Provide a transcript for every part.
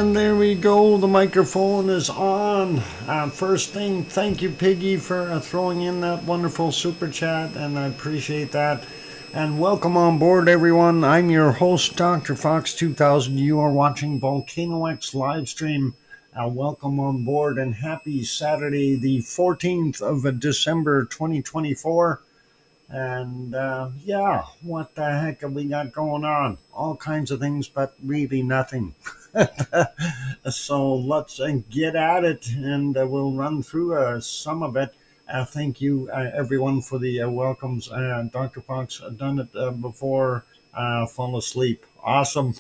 And there we go, the microphone is on. First thing, thank you, Piggy, for throwing in that wonderful super chat, and I appreciate that. And welcome on board, everyone. I'm your host, DrFox2000. You are watching VolcanoX live stream. Welcome on board, and happy Saturday, the 14th of December, 2024. And yeah, what the heck have we got going on? All kinds of things, but really nothing. So let's get at it, and we'll run through some of it. Thank you, everyone, for the welcomes. Dr. Fox done it before. Fall asleep. Awesome.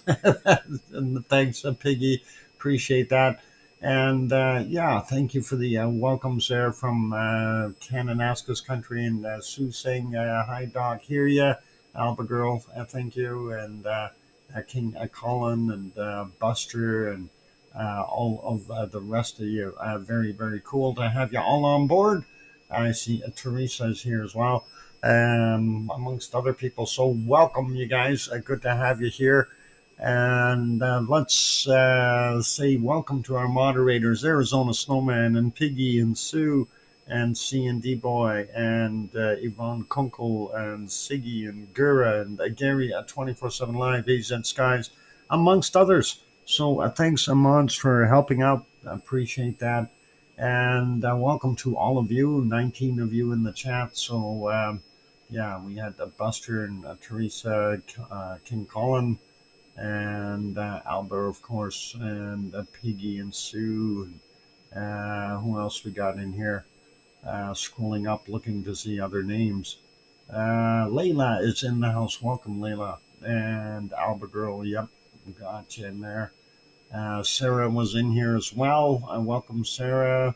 And thanks, Piggy. Appreciate that. And yeah, thank you for the welcomes there from Kananaskis country, and Sue saying, hi, Doc, hear ya. Alba Girl, thank you. And King Colin and Buster and all of the rest of you. Very, very cool to have you all on board. I see Teresa is here as well, amongst other people. So welcome, you guys. Good to have you here. And let's say welcome to our moderators, Arizona Snowman and Piggy and Sue and C&D Boy and Yvonne Kunkel and Siggy and Gura and Gary at 24/7 Live, AZ Skies, amongst others. So thanks, mods, for helping out. I appreciate that. And welcome to all of you, 19 of you in the chat. So yeah, we had Buster and Teresa, King Colin, and Albert, of course, and Piggy and Sue. Who else we got in here? Scrolling up, looking to see other names. Layla is in the house. Welcome, Layla. And Albert Girl, yep, got you in there. Sarah was in here as well. Welcome, Sarah.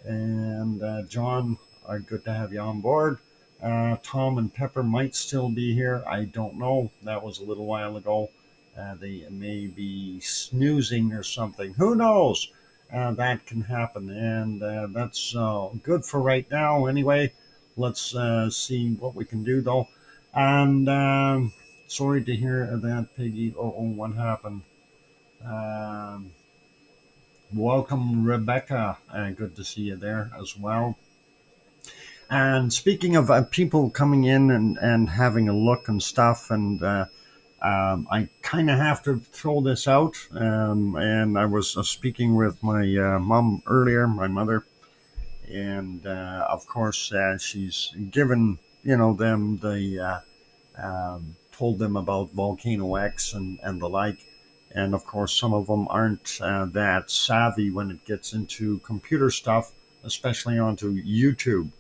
And John, good to have you on board. Tom and Pepper might still be here. I don't know. That was a little while ago. They may be snoozing or something. Who knows? That can happen. And that's good for right now. Anyway, let's see what we can do, though. And sorry to hear that, Piggy. Oh, what happened? Welcome, Rebecca. Good to see you there as well. And speaking of people coming in and having a look and stuff, and I kind of have to throw this out. And I was speaking with my mom earlier, my mother, and of course she's given them the told them about VolcanoX and the like. And of course, some of them aren't that savvy when it gets into computer stuff, especially onto YouTube.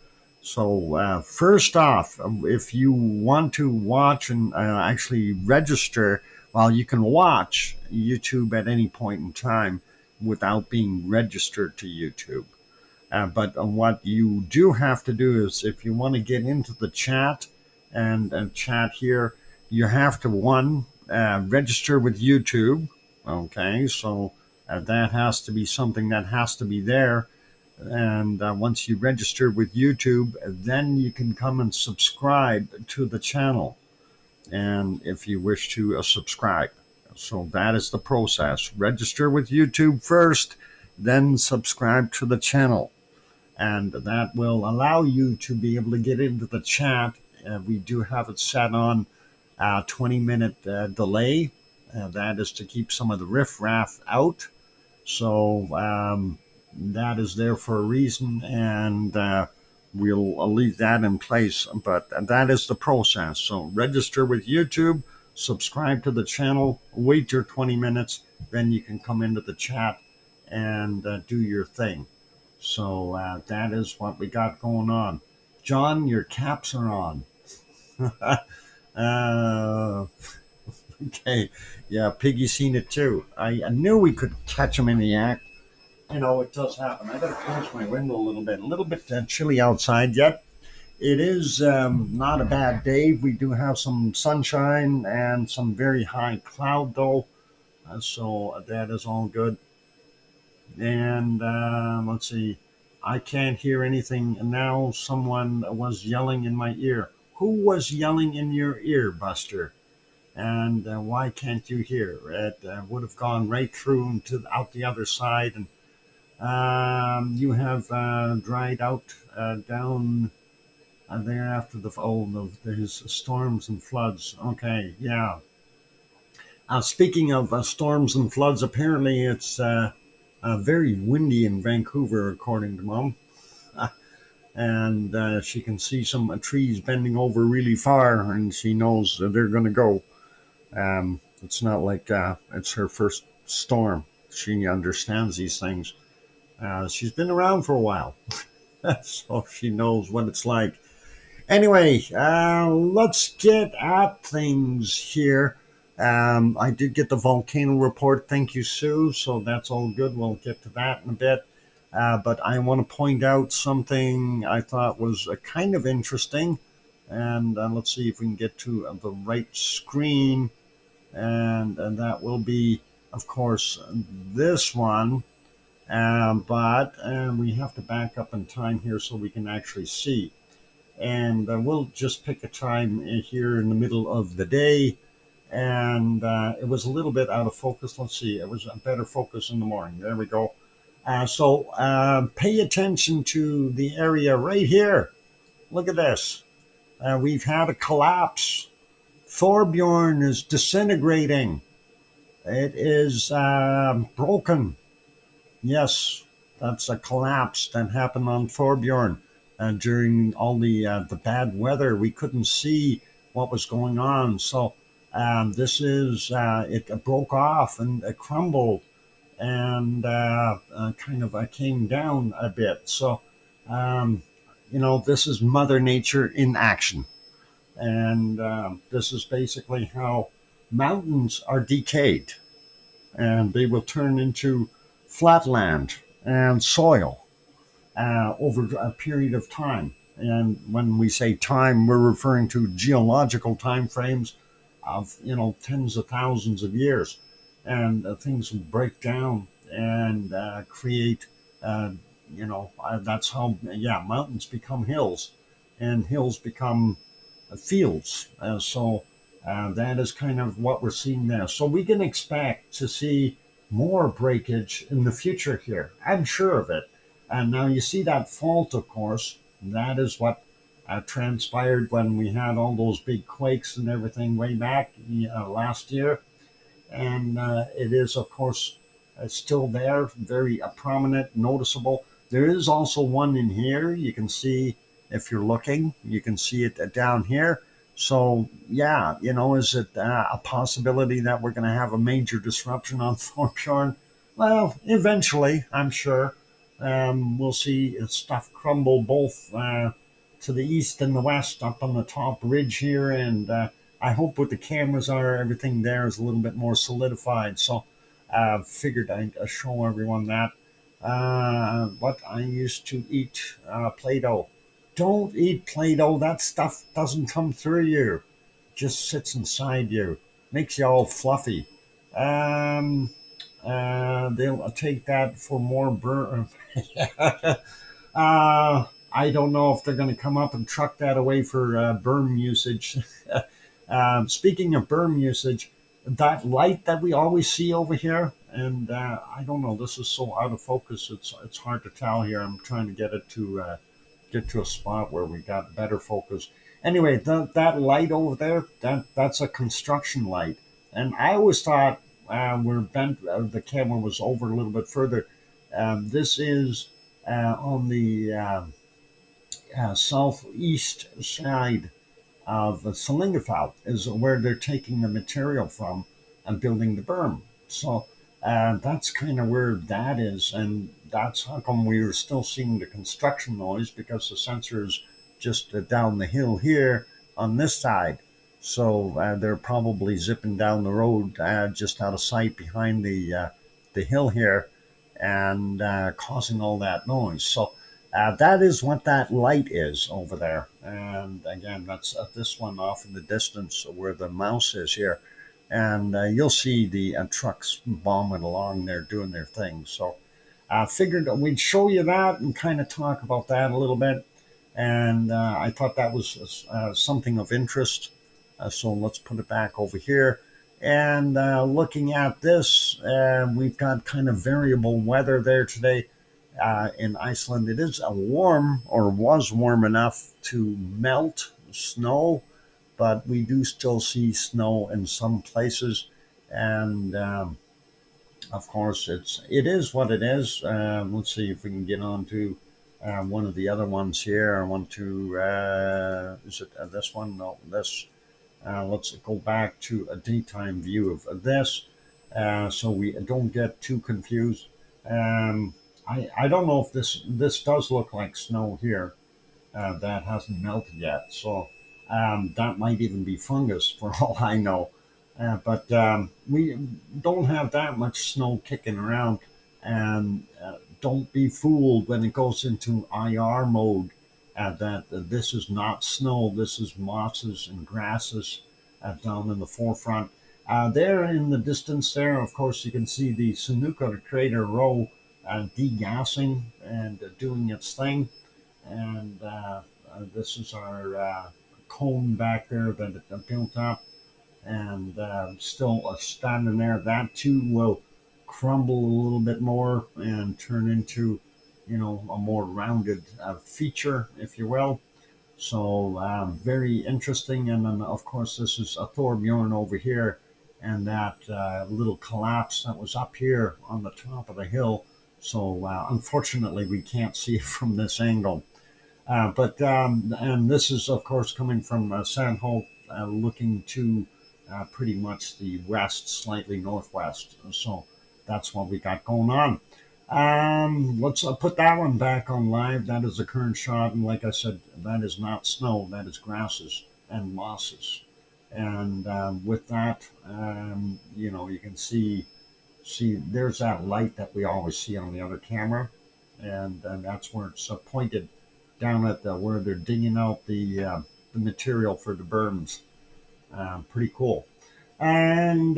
So first off, if you want to watch and actually register, well, you can watch YouTube at any point in time without being registered to YouTube. But what you do have to do is, if you want to get into the chat and chat here, you have to, one, register with YouTube. Okay, so that has to be something that has to be there. And once you register with YouTube, then you can come and subscribe to the channel. And if you wish to subscribe. So that is the process. Register with YouTube first, then subscribe to the channel. And that will allow you to be able to get into the chat. We do have it set on 20-minute delay. That is to keep some of the riffraff out. So that is there for a reason, and we'll leave that in place. But that is the process. So register with YouTube, subscribe to the channel, wait your 20 minutes, then you can come into the chat and do your thing. So that is what we got going on. John, your caps are on. Okay, yeah, Piggy seen it too. I knew we could catch him in the act. It does happen. I got to close my window a little bit chilly outside yet. It is not a bad day. We do have some sunshine and some very high cloud, though. So that is all good. And let's see. I can't hear anything now. Someone was yelling in my ear. Who was yelling in your ear, Buster? And why can't you hear? It would have gone right through to out the other side, and you have dried out down there after there's storms and floods. Okay, yeah. Speaking of storms and floods, apparently it's very windy in Vancouver, according to Mom. And she can see some trees bending over really far, and she knows that they're going to go. It's not like it's her first storm. She understands these things. She's been around for a while, so she knows what it's like. Anyway, let's get at things here. I did get the volcano report. Thank you, Sue. So that's all good. We'll get to that in a bit. But I want to point out something I thought was kind of interesting. And let's see if we can get to the right screen. And that will be, of course, this one. But we have to back up in time here so we can actually see. And we'll just pick a time here in the middle of the day. And it was a little bit out of focus. Let's see. It was a better focus in the morning. There we go. So pay attention to the area right here. Look at this. We've had a collapse. Thorbjorn is disintegrating. It is broken. Yes, that's a collapse that happened on Thorbjorn. During all the bad weather, we couldn't see what was going on. So this is, it broke off and it crumbled and kind of came down a bit. So, this is Mother Nature in action. And this is basically how mountains are decayed. And they will turn into flatland and soil over a period of time. And when we say time, we're referring to geological time frames of, tens of thousands of years. And things will break down and create, that's how, mountains become hills and hills become fields. So that is kind of what we're seeing there. So we can expect to see more breakage in the future here. I'm sure of it. And now you see that fault, of course, that is what transpired when we had all those big quakes and everything way back last year. And it is, of course, still there, very prominent, noticeable. There is also one in here. You can see, if you're looking, you can see it down here. So, is it a possibility that we're going to have a major disruption on Thorbjorn? Well, eventually, I'm sure. We'll see stuff crumble both to the east and the west up on the top ridge here. And I hope with the cameras everything there is a little bit more solidified. So I figured I'd show everyone that. What I used to eat Play-Doh. Don't eat Play-Doh. That stuff doesn't come through you. It just sits inside you. Makes you all fluffy. They'll take that for more burn. I don't know if they're going to come up and truck that away for berm usage. Speaking of berm usage, that light that we always see over here, and I don't know, this is so out of focus, it's hard to tell here. I'm trying to get it to get to a spot where we got better focus. Anyway, that light over there, that's a construction light. And I always thought the camera was over a little bit further. This is on the southeast side of Salingafal is where they're taking the material from and building the berm. So that's kind of where that is. And that's how come we are still seeing the construction noise, because the sensor is just down the hill here on this side. So they're probably zipping down the road just out of sight behind the hill here and causing all that noise. So that is what that light is over there. And again, that's this one off in the distance where the mouse is here. And you'll see the trucks bombing along there doing their thing. So I figured we'd show you that and kind of talk about that a little bit. And I thought that was something of interest. So let's put it back over here. And looking at this, we've got kind of variable weather there today in Iceland. It is a warm, or was warm enough to melt snow, but we do still see snow in some places. And of course, it is what it is. Let's see if we can get on to one of the other ones here. I want to, is it this one? No, this. Let's go back to a daytime view of this so we don't get too confused. I don't know if this does look like snow here that hasn't melted yet. So that might even be fungus for all I know. But we don't have that much snow kicking around. And don't be fooled when it goes into IR mode that this is not snow. This is mosses and grasses down in the forefront. There in the distance there, of course, you can see the Sunuka crater row degassing and doing its thing. And this is our cone back there that it built up and still standing there. That too will crumble a little bit more and turn into, a more rounded feature, if you will. So very interesting. And then, of course, this is a Thorbjorn over here, and that little collapse that was up here on the top of the hill. So unfortunately, we can't see it from this angle. And this is, of course, coming from Sanho, looking to pretty much the west, slightly northwest. So that's what we got going on. Let's put that one back on live. That is the current shot. And like I said, that is not snow. That is grasses and mosses. And with that, you can see there's that light that we always see on the other camera. And that's where it's pointed down at where they're digging out the material for the berms. Pretty cool. And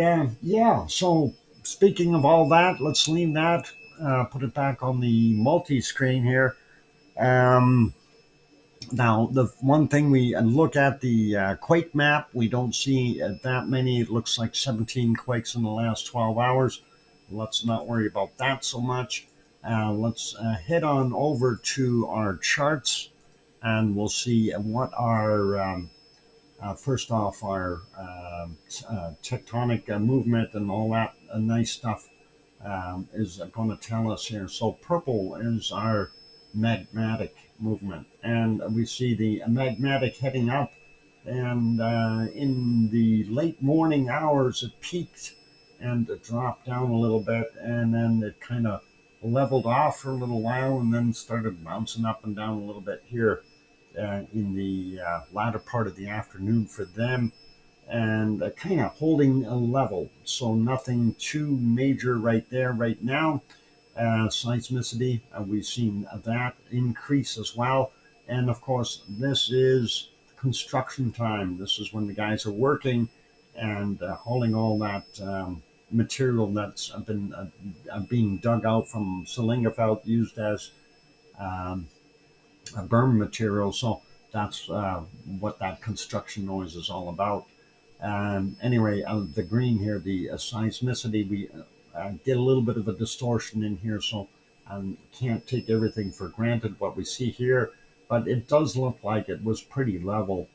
so speaking of all that, let's leave that, put it back on the multi-screen here. Now, the one thing we look at the quake map, we don't see that many. It looks like 17 quakes in the last 12 hours. Let's not worry about that so much. Let's head on over to our charts, and we'll see what our first off, our tectonic movement and all that nice stuff is going to tell us here. So purple is our magmatic movement, and we see the magmatic heading up, and in the late morning hours it peaked and it dropped down a little bit, and then it kind of leveled off for a little while and then started bouncing up and down a little bit here in the latter part of the afternoon for them, and kind of holding a level. So nothing too major right there right now. Seismicity, we've seen that increase as well. And of course, this is construction time. This is when the guys are working and hauling all that material that's been being dug out from Selingefeld, used as berm material. So that's what that construction noise is all about. Anyway, the green here, the seismicity, we get a little bit of a distortion in here, so can't take everything for granted what we see here, but it does look like it was pretty level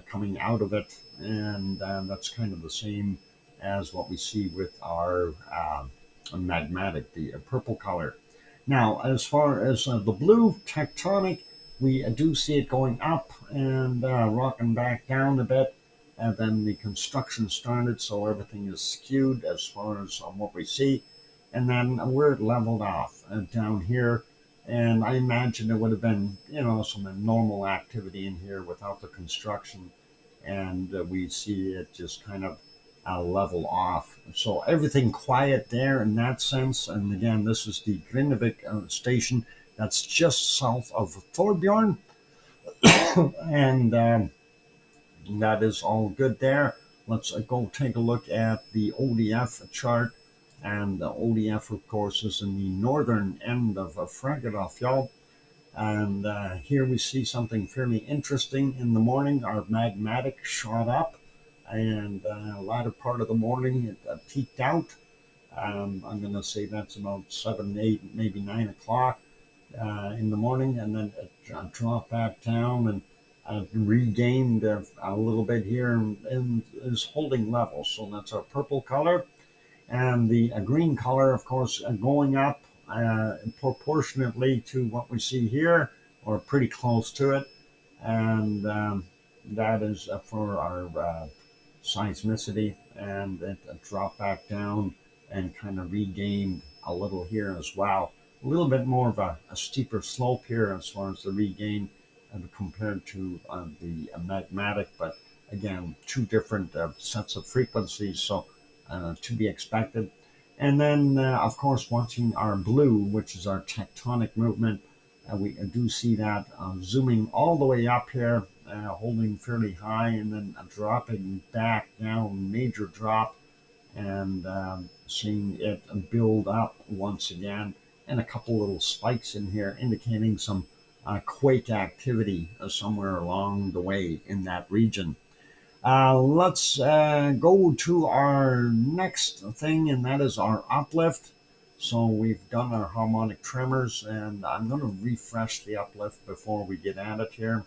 coming out of it, and that's kind of the same as what we see with our magmatic, the purple color. Now, as far as the blue tectonic, we do see it going up and rocking back down a bit. And then the construction started, so everything is skewed as far as what we see. And then we're leveled off down here. And I imagine it would have been, some normal activity in here without the construction. And we see it just kind of level off. So everything quiet there in that sense. And again, this is the Grindavik station that's just south of Thorbjorn. And that is all good there. Let's go take a look at the ODF chart. And the ODF, of course, is in the northern end of Fagradalfjall. And here we see something fairly interesting in the morning. Our magmatic shot up and a latter part of the morning it peaked out. I'm going to say that's about 7, 8, maybe 9 o'clock in the morning, and then it dropped back down and regained a little bit here and is holding level. So that's our purple color. And the green color, of course, going up proportionately to what we see here, or pretty close to it. And that is for our seismicity, and it dropped back down and kind of regained a little here as well. A little bit more of a steeper slope here as far as the regain compared to the magmatic, but again, two different sets of frequencies, so to be expected. And then, of course, watching our blue, which is our tectonic movement, we do see that zooming all the way up here, holding fairly high, and then dropping back down, major drop, and seeing it build up once again, and a couple little spikes in here indicating some quake activity somewhere along the way in that region. Let's go to our next thing, and that is our uplift. So we've done our harmonic tremors, and I'm going to refresh the uplift before we get at it here.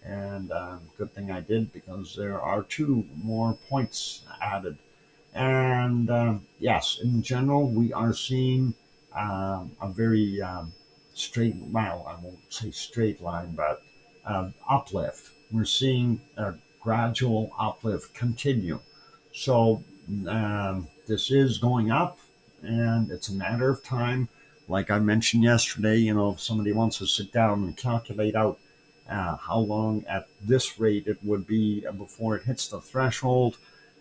And good thing I did, because there are 2 more points added. And yes, in general, we are seeing a very straight, well, I won't say straight line, but uplift. We're seeing a gradual uplift continue. So this is going up, and it's a matter of time. Like I mentioned yesterday, if somebody wants to sit down and calculate out how long at this rate it would be before it hits the threshold,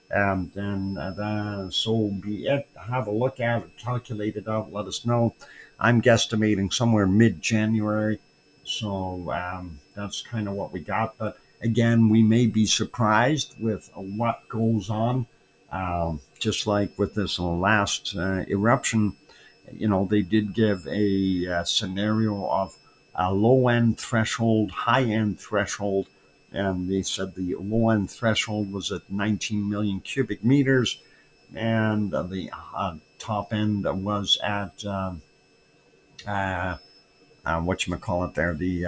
then so be it. Have a look at it, calculate it out, let us know. I'm guesstimating somewhere mid-January, so that's kind of what we got. But again, we may be surprised with what goes on. Just like with this last eruption, they did give a scenario of a low-end threshold, high-end threshold, and they said the low-end threshold was at 19 million cubic meters, and the top end was at whatchamacallit there, the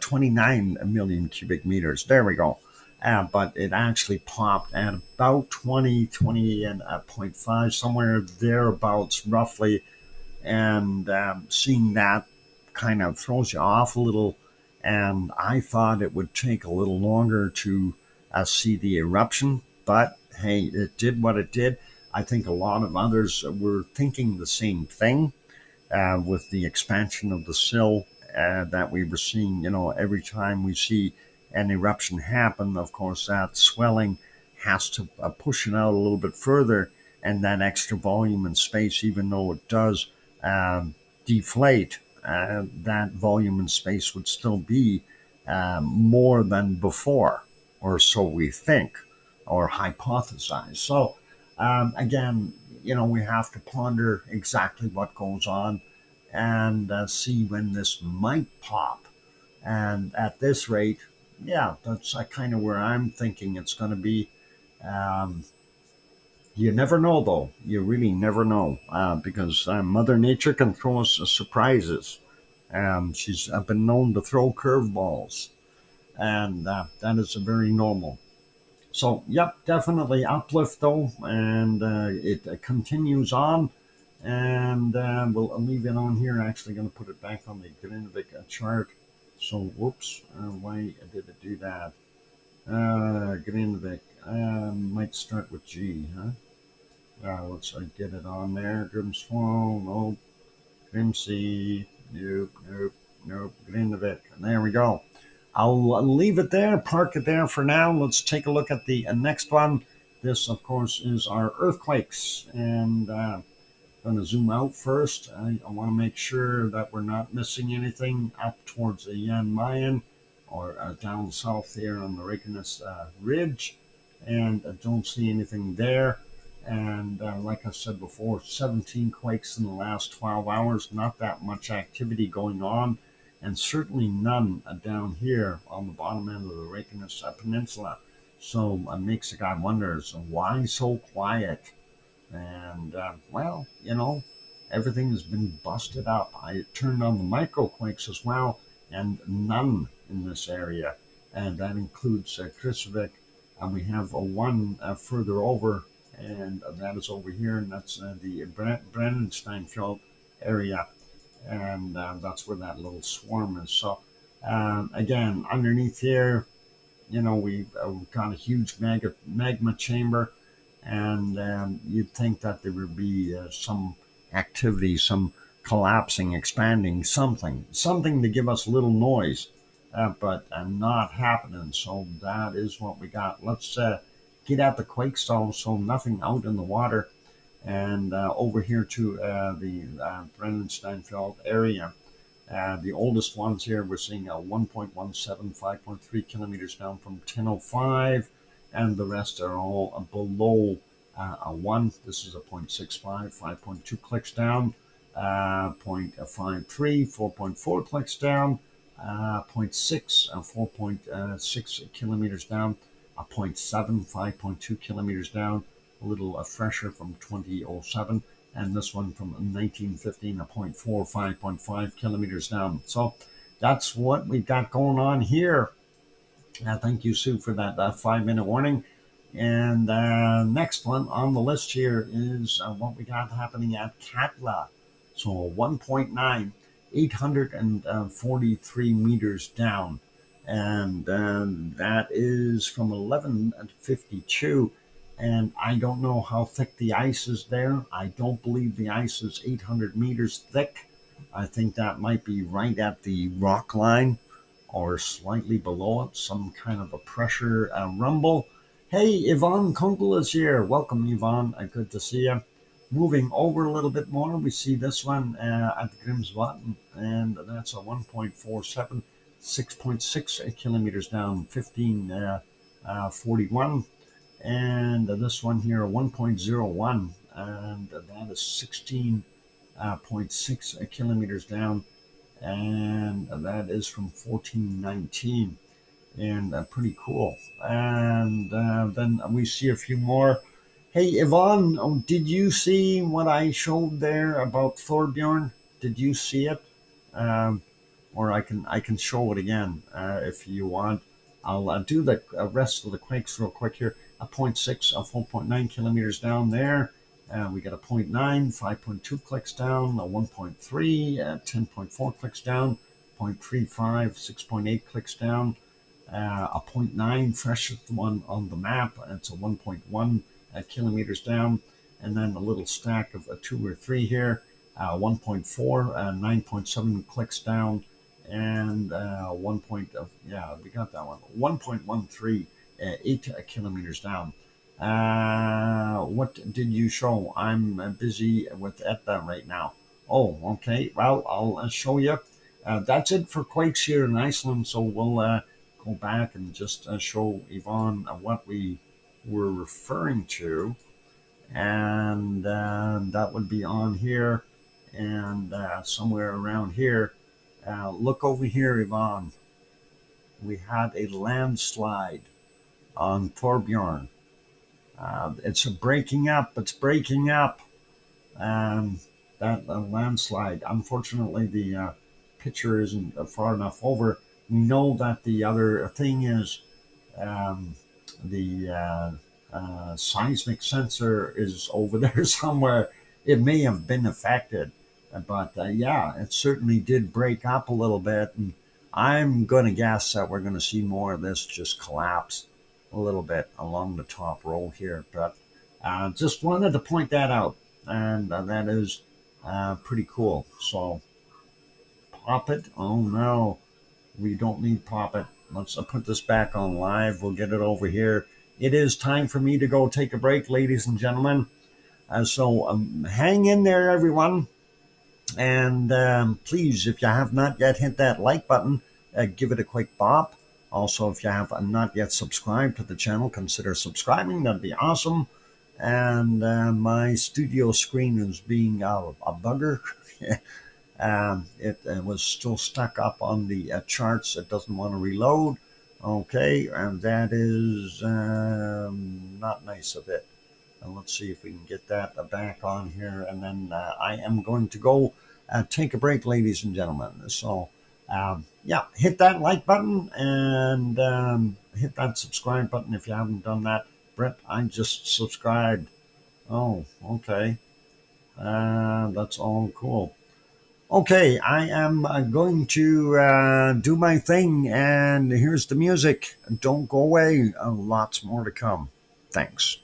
29 million cubic meters. There we go. But it actually popped at about 20.5, somewhere thereabouts roughly. And seeing that kind of throws you off a little. And I thought it would take a little longer to see the eruption. But hey, it did what it did. I think a lot of others were thinking the same thing. With the expansion of the sill that we were seeing, every time we see an eruption happen, of course, that swelling has to push it out a little bit further, and that extra volume and space, even though it does deflate, that volume and space would still be more than before, or so we think, or hypothesize. So, again, we have to ponder exactly what goes on and see when this might pop. And at this rate, yeah, that's kind of where I'm thinking it's going to be. You never know, though. You really never know, because Mother Nature can throw us surprises. She's been known to throw curveballs, and that is very normal. So, yep, definitely uplift though, and it continues on, and we'll leave it on here. Actually, going to put it back on the Greenvik chart. So, whoops, why did it do that? Greenvik might start with G, huh? Let's get it on there. Grimswall, nope. Grimsea, nope. Greenvik, there we go. I'll leave it there, park it there for now. Let's take a look at the next one. This, of course, is our earthquakes. And I'm going to zoom out first. I want to make sure that we're not missing anything up towards the Yan Mayen or down south here on the Reykjanes Ridge. And I don't see anything there. And like I said before, 17 quakes in the last 12 hours. Not that much activity going on. And certainly none down here on the bottom end of the Reykjanes Peninsula. So it makes the guy wonder, so why so quiet? And well, everything has been busted up. I turned on the microquakes as well, and none in this area. And that includes Kristevik, and we have one further over, and that is over here, and that's the Brennensteinfeld area, and that's where that little swarm is. So again, underneath here, we've got a huge magma chamber, and you'd think that there would be some activity, some collapsing, expanding, something to give us a little noise, but not happening. So that is what we got. Let's get at the quake stall, so nothing out in the water, and over here to the Brennensteinfeld area. The oldest ones here, we're seeing a 1.17, 5.3 kilometers down from 1005, and the rest are all below a 1. This is a 0.65, 5.2 clicks down, 0.53, 4.4 clicks down, 0.6, 4.6 kilometers down, a 0.7, 5.2 kilometers down, a little fresher from 2007, and this one from 1915, a 0.4, 5.5 kilometers down. So that's what we've got going on here. Thank you, Sue, for that 5-minute warning. And next one on the list here is what we got happening at Katla. So 1.9, 843 meters down. And that is from 1152. And I don't know how thick the ice is there. I don't believe the ice is 800 meters thick. I think that might be right at the rock line or slightly below it, some kind of a pressure rumble. Hey, Yvonne Kunkel is here. Welcome, Yvonne. Good to see you. Moving over a little bit more, we see this one at Grimsvatn, and that's a 1.47, 6.6 kilometers down, 1541. And this one here, 1.01, and that is 16.6 kilometers down, and that is from 1419, and pretty cool. And then we see a few more. Hey, Yvonne, did you see what I showed there about Thorbjorn? Did you see it? Or I can show it again if you want. I'll do the rest of the quakes real quick here. A 0.6, a 4.9 kilometers down there. We got a 0.9, 5.2 clicks down, a 1.3, 10.4 clicks down, 0.35, 6.8 clicks down, a 0.9, freshest one on the map. It's a 1.1 kilometers down, and then a little stack of 2 or 3 here, 1.4, 9.7 clicks down, and 1. We got that one, 1.13, 8 kilometers down. What did you show? I'm busy with Etna right now. Oh, okay. Well, I'll show you. That's it for quakes here in Iceland. So we'll go back and just show Yvonne what we were referring to, and that would be on here and somewhere around here. Look over here, Yvonne. We had a landslide on Thorbjorn. It's breaking up. It's breaking up. That landslide. Unfortunately, the picture isn't far enough over. We know that the other thing is the seismic sensor is over there somewhere. It may have been affected, but yeah, it certainly did break up a little bit. And I'm going to guess that we're going to see more of this just collapse a little bit along the top row here. But just wanted to point that out, and that is pretty cool. So pop it. Oh no, we don't need pop it. Let's put this back on live. We'll get it over here. It is time for me to go take a break, ladies and gentlemen. So hang in there, everyone. And please, if you have not yet hit that like button, give it a quick bop. Also, if you have not yet subscribed to the channel, consider subscribing. That'd be awesome. And my studio screen is being a bugger. It was still stuck up on the charts. It doesn't want to reload. Okay, and that is not nice of it. And let's see if we can get that back on here. And then I am going to go take a break, ladies and gentlemen. So, yeah, hit that like button and hit that subscribe button if you haven't done that. Brett, I just subscribed. Oh, okay. That's all cool. Okay, I am going to do my thing, and here's the music. Don't go away. Lots more to come. Thanks.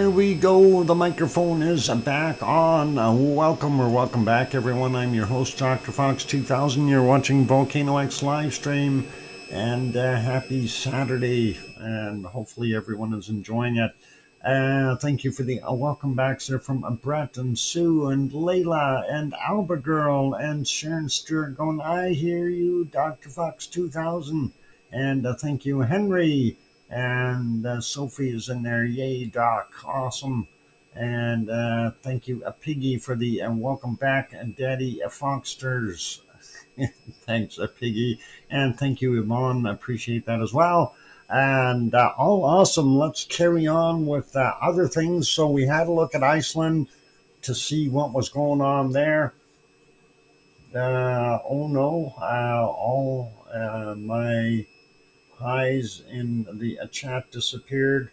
there we go. The microphone is back on. Welcome back, everyone. I'm your host, DrFox2000. You're watching VolcanoX live stream, and happy Saturday. And hopefully everyone is enjoying it. Thank you for the welcome backs there from Brett and Sue and Layla and Alba Girl and Sharon Stewart going, I hear you, DrFox2000. And thank you, Henry. And Sophie is in there. Yay, Doc. Awesome. And thank you, Piggy, for the welcome back, Daddy Foxsters. Thanks, Piggy. And thank you, Yvonne. I appreciate that as well. And all awesome. Let's carry on with other things. So we had a look at Iceland to see what was going on there. Oh no, all my highs in the chat disappeared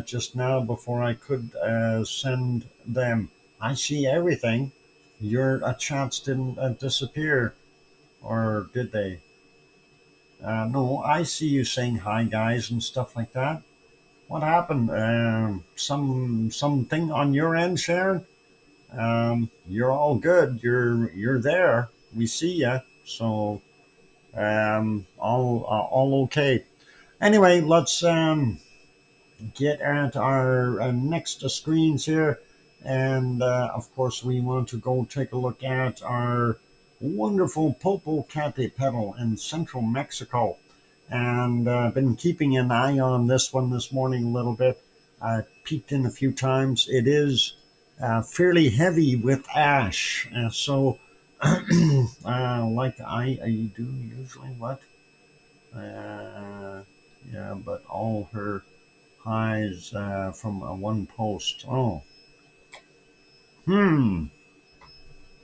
just now before I could send them. I see everything. Your chats didn't disappear, or did they? No, I see you saying hi, guys, and stuff like that. What happened? Something on your end, Sharon? You're all good. You're there. We see you. So all okay. Anyway, let's get at our next screens here, and of course we want to go take a look at our wonderful Popocatépetl in central Mexico, and been keeping an eye on this one this morning a little bit. I peeked in a few times. It is fairly heavy with ash, so like I do usually. What? Yeah, but all her highs from one post. Oh.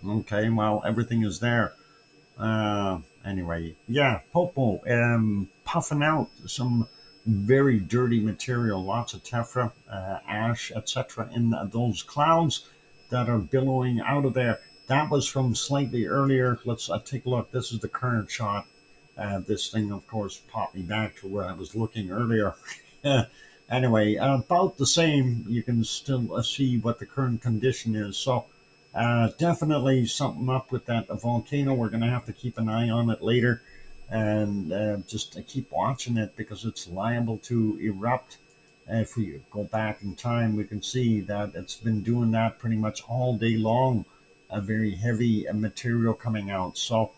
Okay, well, everything is there. Anyway, yeah, Popo, puffing out some very dirty material, lots of tephra, ash, etc. in those clouds that are billowing out of there. That was from slightly earlier. Let's take a look. This is the current shot. This thing, of course, popped me back to where I was looking earlier. Anyway, about the same. You can still see what the current condition is. So definitely something up with that volcano. We're going to have to keep an eye on it later, and just keep watching it because it's liable to erupt. If we go back in time, we can see that it's been doing that pretty much all day long. A very heavy material coming out. So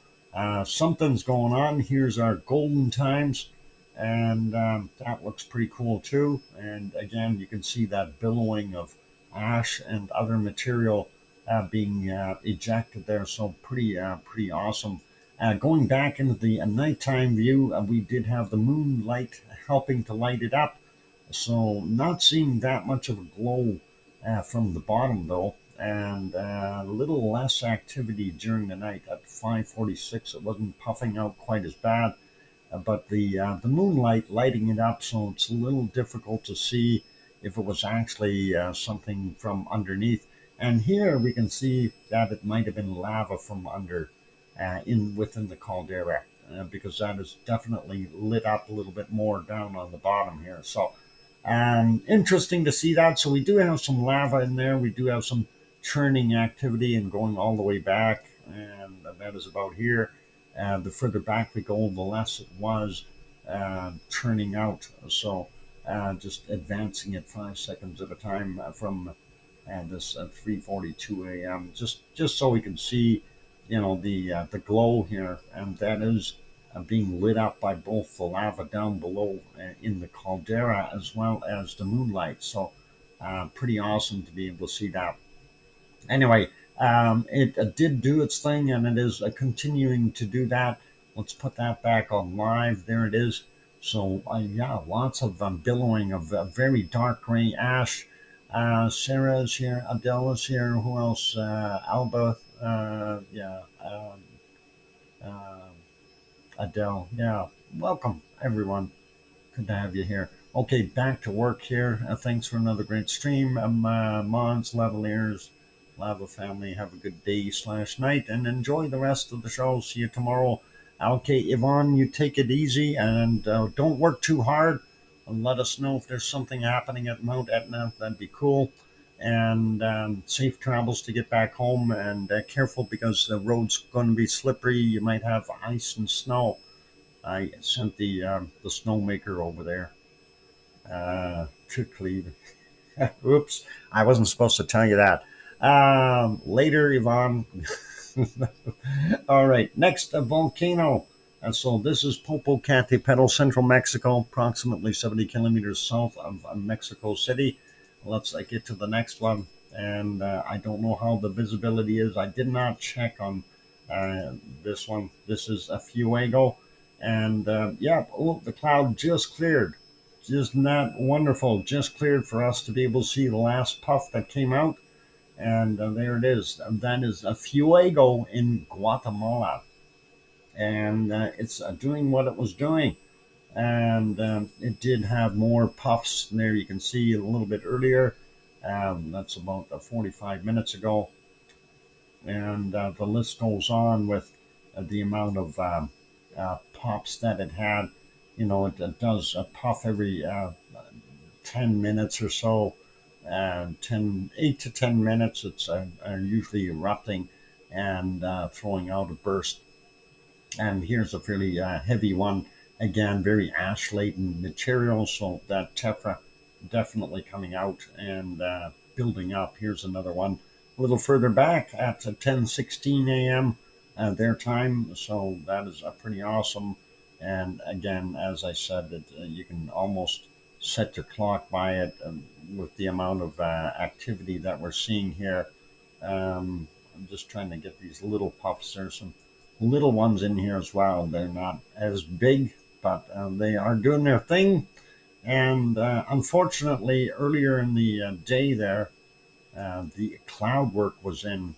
something's going on. Here's our golden times, and that looks pretty cool too. And again, you can see that billowing of ash and other material being ejected there. So pretty awesome. Going back into the nighttime view, we did have the moonlight helping to light it up. So not seeing that much of a glow from the bottom though, and a little less activity during the night. At 5:46, it wasn't puffing out quite as bad, but the moonlight lighting it up, so it's a little difficult to see if it was actually something from underneath. And here we can see that it might have been lava from under within the caldera, because that is definitely lit up a little bit more down on the bottom here. So interesting to see that. So we do have some lava in there. We do have some churning activity and going all the way back, and that is about here. The further back we go, the less it was churning out. So just advancing it 5 seconds at a time from this 3:42 a.m. Just so we can see, the glow here, and that is being lit up by both the lava down below in the caldera as well as the moonlight. So pretty awesome to be able to see that. Anyway, it did do its thing, and it is continuing to do that. Let's put that back on live. There it is. So yeah, lots of billowing of very dark gray ash. Sarah is here. Adele is here. Who else? Alba. Adele. Yeah. Welcome, everyone. Good to have you here. Okay, back to work here. Thanks for another great stream. Mons, Lavaliers, Lava family, have a good day/night and enjoy the rest of the show. See you tomorrow. Okay, Yvonne, you take it easy and don't work too hard. and let us know if there's something happening at Mount Etna. That'd be cool. And safe travels to get back home, and careful because the road's going to be slippery. You might have ice and snow. I sent the snowmaker over there to Cleveland. Oops, I wasn't supposed to tell you that. Later, Yvonne. All right, next, a volcano. So this is Popocatépetl, central Mexico, approximately 70 kilometers south of Mexico City. Let's get to the next one. And I don't know how the visibility is. I did not check on this one. This is a Fuego. And yeah, oh, the cloud just cleared. Isn't that wonderful? Just cleared for us to be able to see the last puff that came out. And there it is. That is a Fuego in Guatemala. And it's doing what it was doing. And it did have more puffs. There you can see a little bit earlier. That's about 45 minutes ago. And the list goes on with the amount of puffs that it had. You know, it does a puff every 10 minutes or so. 8 to 10 minutes, it's usually erupting and throwing out a burst. And here's a fairly heavy one. Again, very ash-laden material, so that tephra definitely coming out and building up. Here's another one a little further back at 10:16 a.m. Their time, so that is pretty awesome. And again, as I said, you can almost set your clock by it with the amount of activity that we're seeing here. I'm just trying to get these little puffs. There's some little ones in here as well. They're not as big, but they are doing their thing. And unfortunately, earlier in the day there, the cloud work was in,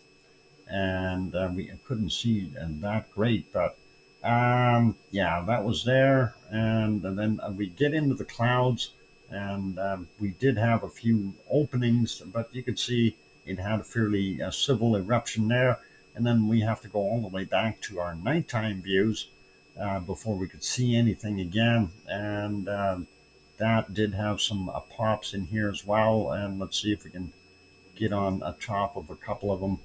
and we couldn't see that great. But yeah, that was there. And then we get into the clouds, and we did have a few openings, but you could see it had a fairly civil eruption there. And then we have to go all the way back to our nighttime views before we could see anything again. And that did have some pops in here as well. And let's see if we can get on top of a couple of them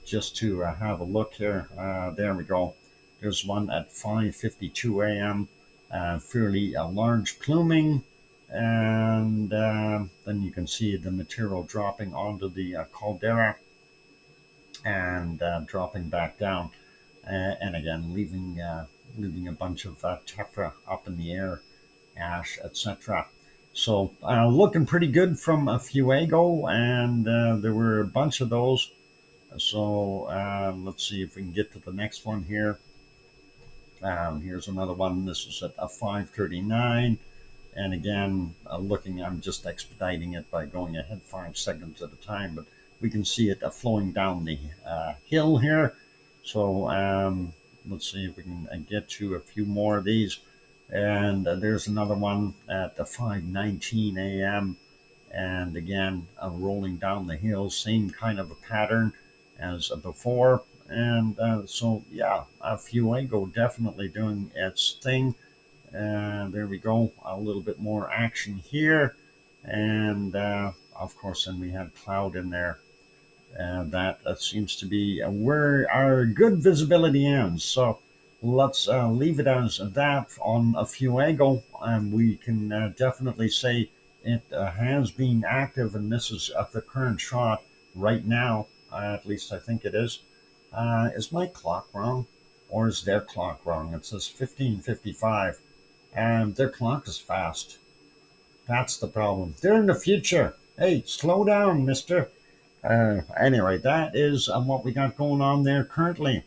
just to have a look here. There we go. There's one at 5:52 a.m. Fairly large pluming. And then you can see the material dropping onto the caldera and dropping back down, and again leaving a bunch of tephra up in the air, ash, etc. So looking pretty good from a Fuego, and there were a bunch of those. So let's see if we can get to the next one here. Here's another one. This is at 5:39. And again, looking, I'm just expediting it by going ahead 5 seconds at a time, but we can see it flowing down the hill here. So let's see if we can get to a few more of these. And there's another one at 5:19 a.m. And again, rolling down the hill, same kind of a pattern as before. And so, yeah, Fuego definitely doing its thing. And there we go, a little bit more action here. And of course, then we had cloud in there. And that seems to be where our good visibility ends. So let's leave it as that on a Fuego. And we can definitely say it has been active. And this is at the current shot right now. At least I think it is. Is my clock wrong? Or is their clock wrong? It says 15:55. And their clock is fast. That's the problem. They're in the future. Hey, slow down, mister. Anyway, that is what we got going on there currently.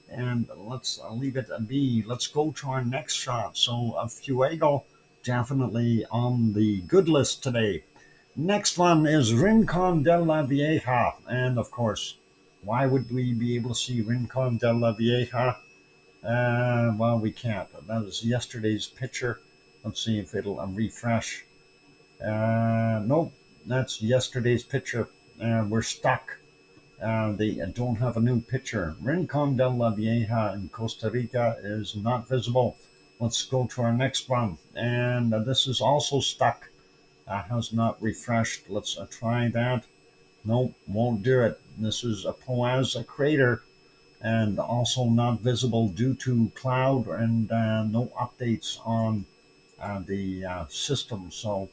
And let's leave it be. Let's go to our next shot. So, Fuego, definitely on the good list today. Next one is Rincon de la Vieja. And of course, why would we be able to see Rincon de la Vieja? Well, we can't. That is yesterday's picture. Let's see if it'll refresh. Nope, that's yesterday's picture. We're stuck. They don't have a new picture. Rincon de la Vieja in Costa Rica is not visible. Let's go to our next one. And this is also stuck. Has not refreshed. Let's try that. Nope, won't do it. This is a Poaz crater and also not visible due to cloud and no updates on the system. So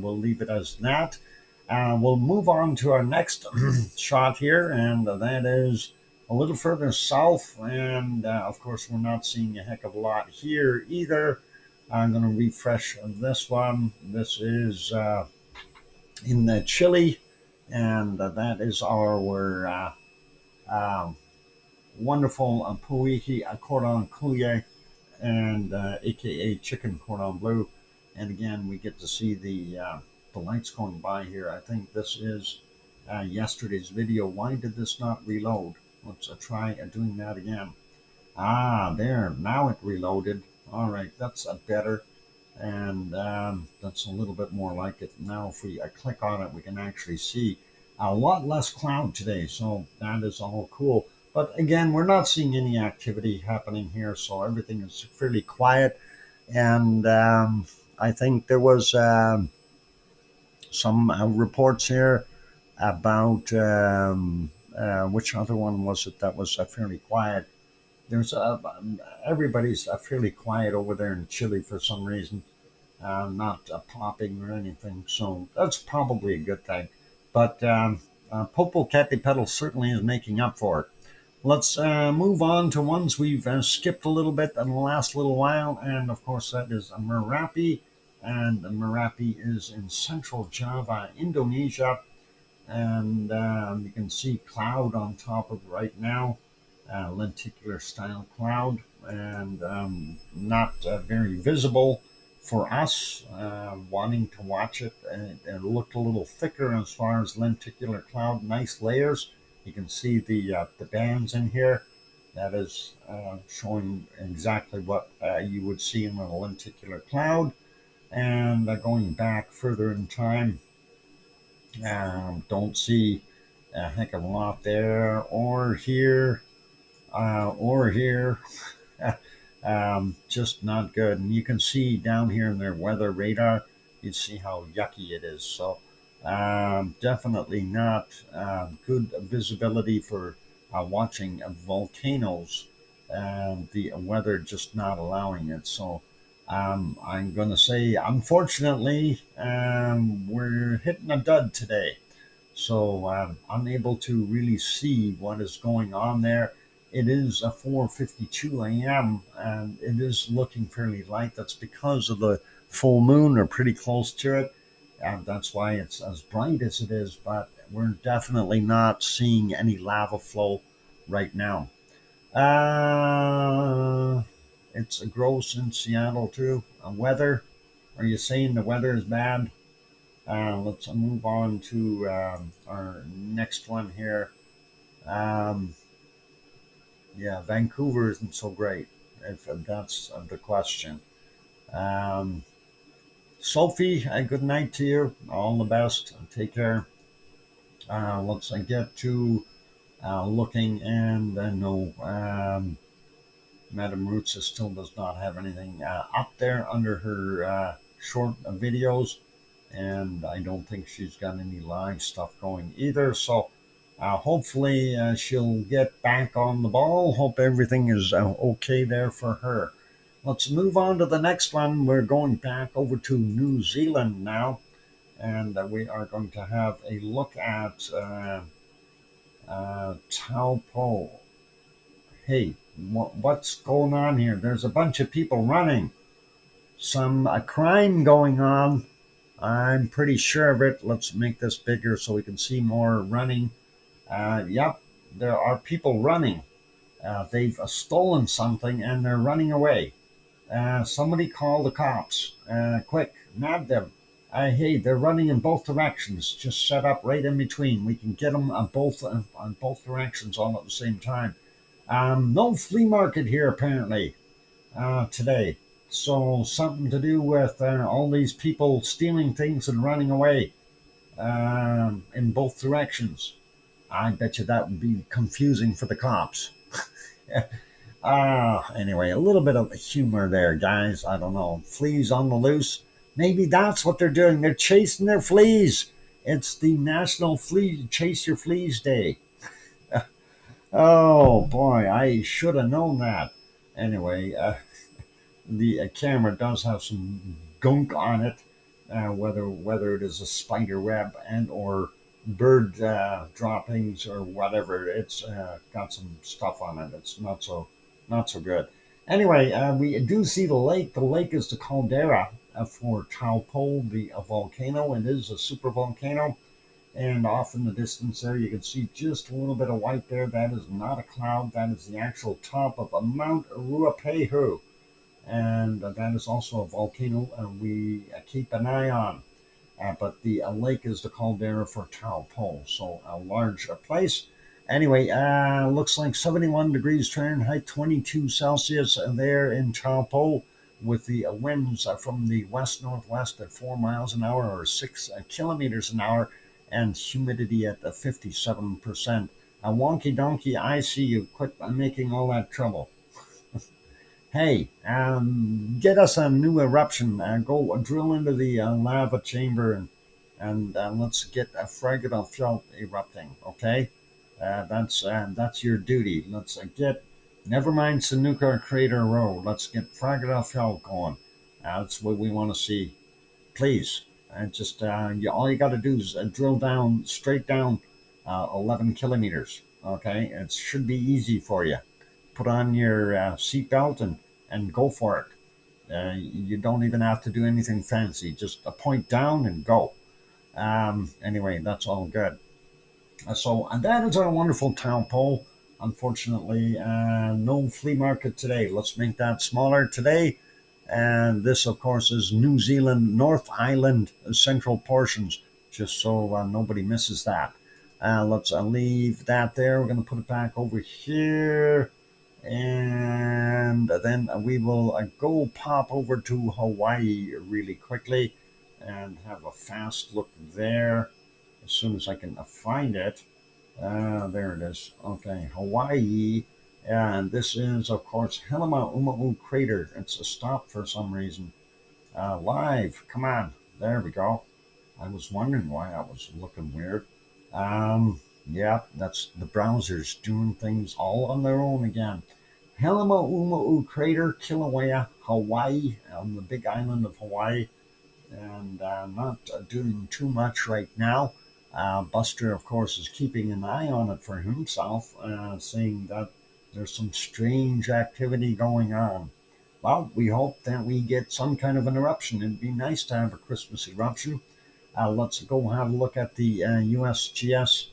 we'll leave it as that. We'll move on to our next shot here, and that is a little further south. And of course, we're not seeing a heck of a lot here either. I'm going to refresh this one. This is in Chile, and that is our wonderful Puihi cordon Kuye, and aka chicken cordon bleu. And again, we get to see the lights going by here. I think this is yesterday's video. Why did this not reload? Let's try doing that again. There, now it reloaded. All right, that's better. And that's a little bit more like it. Now, if we click on it, we can actually see a lot less cloud today. So that is all cool. But again, we're not seeing any activity happening here. So everything is fairly quiet. And I think there was some reports here about which other one was it that was fairly quiet. There's everybody's fairly quiet over there in Chile for some reason, not popping or anything. So that's probably a good thing. But Popocatépetl certainly is making up for it. Let's move on to ones we've skipped a little bit in the last little while, and of course that is Merapi, and Merapi is in central Java, Indonesia, and you can see cloud on top of it right now, lenticular style cloud, and not very visible for us wanting to watch it. It looked a little thicker as far as lenticular cloud, nice layers. You can see the bands in here. That is showing exactly what you would see in a lenticular cloud. And going back further in time, don't see a heck of a lot there, or here, or here. Just not good. And you can see down here in their weather radar, you see how yucky it is. So definitely not good visibility for watching volcanoes, and the weather just not allowing it. So I'm going to say, unfortunately, we're hitting a dud today. So I'm unable to really see what is going on there. It is 4:52 a.m. and it is looking fairly light. That's because of the full moon, or pretty close to it. And that's why it's as bright as it is, but we're definitely not seeing any lava flow right now. It's gross in Seattle too. Weather, are you saying the weather is bad? Let's move on to our next one here. Yeah, Vancouver isn't so great, if that's the question. Um, Sophie, good night to you. All the best. Take care. Let's get to looking, and no, Madame Roots still does not have anything up there under her short videos, and I don't think she's got any live stuff going either. So hopefully she'll get back on the ball. Hope everything is okay there for her. Let's move on to the next one. We're going back over to New Zealand now, and we are going to have a look at Taupo. Hey, what's going on here? There's a bunch of people running. Some crime going on. I'm pretty sure of it. Let's make this bigger so we can see more running. Yep, there are people running. They've stolen something and they're running away. Somebody call the cops. Quick, nab them. Hey, they're running in both directions. Just set up right in between. We can get them on both directions all at the same time. No flea market here apparently today. So something to do with all these people stealing things and running away in both directions. I bet you that would be confusing for the cops. Anyway, a little bit of humor there, guys. I don't know. Fleas on the loose. Maybe that's what they're doing. They're chasing their fleas. It's the National Flea Chase Your Fleas Day. Oh boy, I should have known that. Anyway, the camera does have some gunk on it, whether it is a spider web and or bird droppings or whatever. It's got some stuff on it. It's not so good. Anyway, we do see the lake. The lake is the caldera for Taupo, the volcano. It is a super volcano. And off in the distance there, you can see just a little bit of white there. That is not a cloud. That is the actual top of a Mount Ruapehu. And that is also a volcano we keep an eye on. But the lake is the caldera for Taupo, so a large place. Anyway, looks like 71 degrees Fahrenheit, 22 Celsius there in Taupo, with the winds from the west-northwest at 4 miles an hour or 6 kilometers an hour, and humidity at 57%. Wonky donkey, I see you. Quit making all that trouble. Hey, get us a new eruption. Go drill into the lava chamber and let's get a fragile fjord erupting. Okay, that's your duty. Let's get. Never mind Sanuka Crater Road. Let's get fragile fjord going. That's what we want to see. Please, just all you got to do is drill down straight down 11 kilometers. Okay, it should be easy for you. Put on your seatbelt and go for it. You don't even have to do anything fancy. Just a point down and go. Anyway, that's all good. And that is our wonderful town poll. Unfortunately, no flea market today. Let's make that smaller today. And this, of course, is New Zealand North Island central portions, just so nobody misses that. Let's leave that there. We're going to put it back over here. And then we will go pop over to Hawaii really quickly and have a fast look there as soon as I can find it. There it is. Okay, Hawaii. And this is, of course, Helema Crater. It's a stop for some reason. Live. Come on. There we go. I was wondering why I was looking weird. Yeah, that's the browsers doing things all on their own again. Helema Crater, Kilauea, Hawaii, on the big island of Hawaii. And not doing too much right now. Buster, of course, is keeping an eye on it for himself, saying that there's some strange activity going on. Well, we hope that we get some kind of an eruption. It'd be nice to have a Christmas eruption. Let's go have a look at the USGS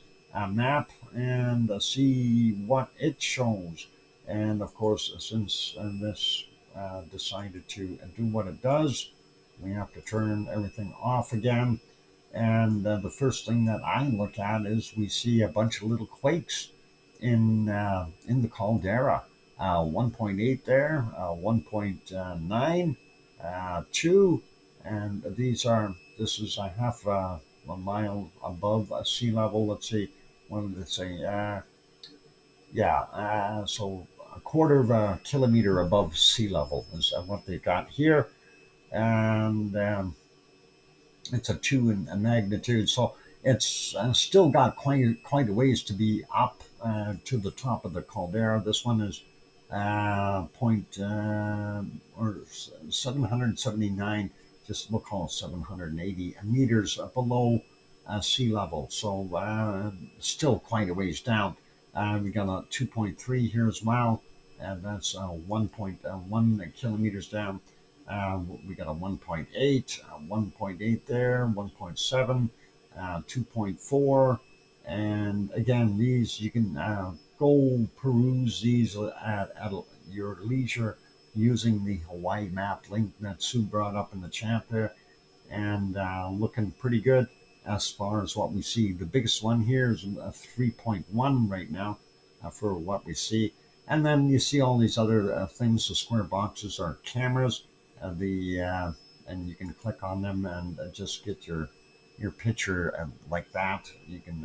map and see what it shows. And of course, since this decided to do what it does, we have to turn everything off again. And the first thing that I look at is we see a bunch of little quakes in the caldera. 1.8 there, 1.9, 2, and this is a half a mile above sea level. Let's see, what did it say? So a quarter of a kilometer above sea level is what they got here. And it's a 2 in magnitude, so it's still got quite a ways to be up to the top of the caldera. This one is point or 779, just we'll call it 780 meters below sea level. So still quite a ways down. We got a 2.3 here as well, and that's 1.1 kilometers down. We got a 1.8, 1.8 there, 1.7, 2.4, and again, these you can go peruse these at your leisure using the Hawaii map link that Sue brought up in the chat there, and looking pretty good as far as what we see. The biggest one here is a 3.1 right now for what we see, and then you see all these other things. The square boxes are cameras. And you can click on them and just get your picture like that. You can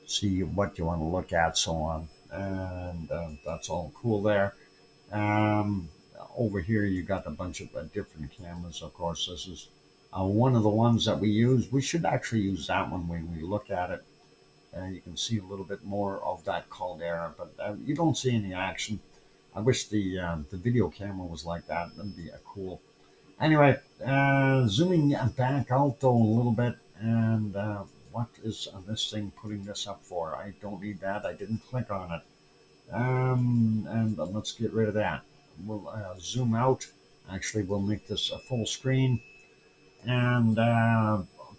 see what you want to look at, so on, and that's all cool there. Over here, you got a bunch of different cameras. Of course, this is one of the ones that we use. We should actually use that one when we look at it. You can see a little bit more of that caldera, but you don't see any action. I wish the video camera was like that. That'd be cool. Anyway, zooming back out though a little bit, and what is this thing putting this up for? I don't need that. I didn't click on it. And let's get rid of that. We'll zoom out. Actually, we'll make this a full screen. And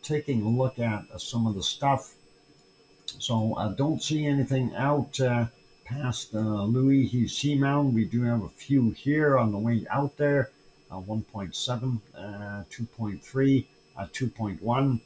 taking a look at some of the stuff. So I don't see anything out past Louis Seamound. We do have a few here on the way out there. 1.7, 2.3, 2.1,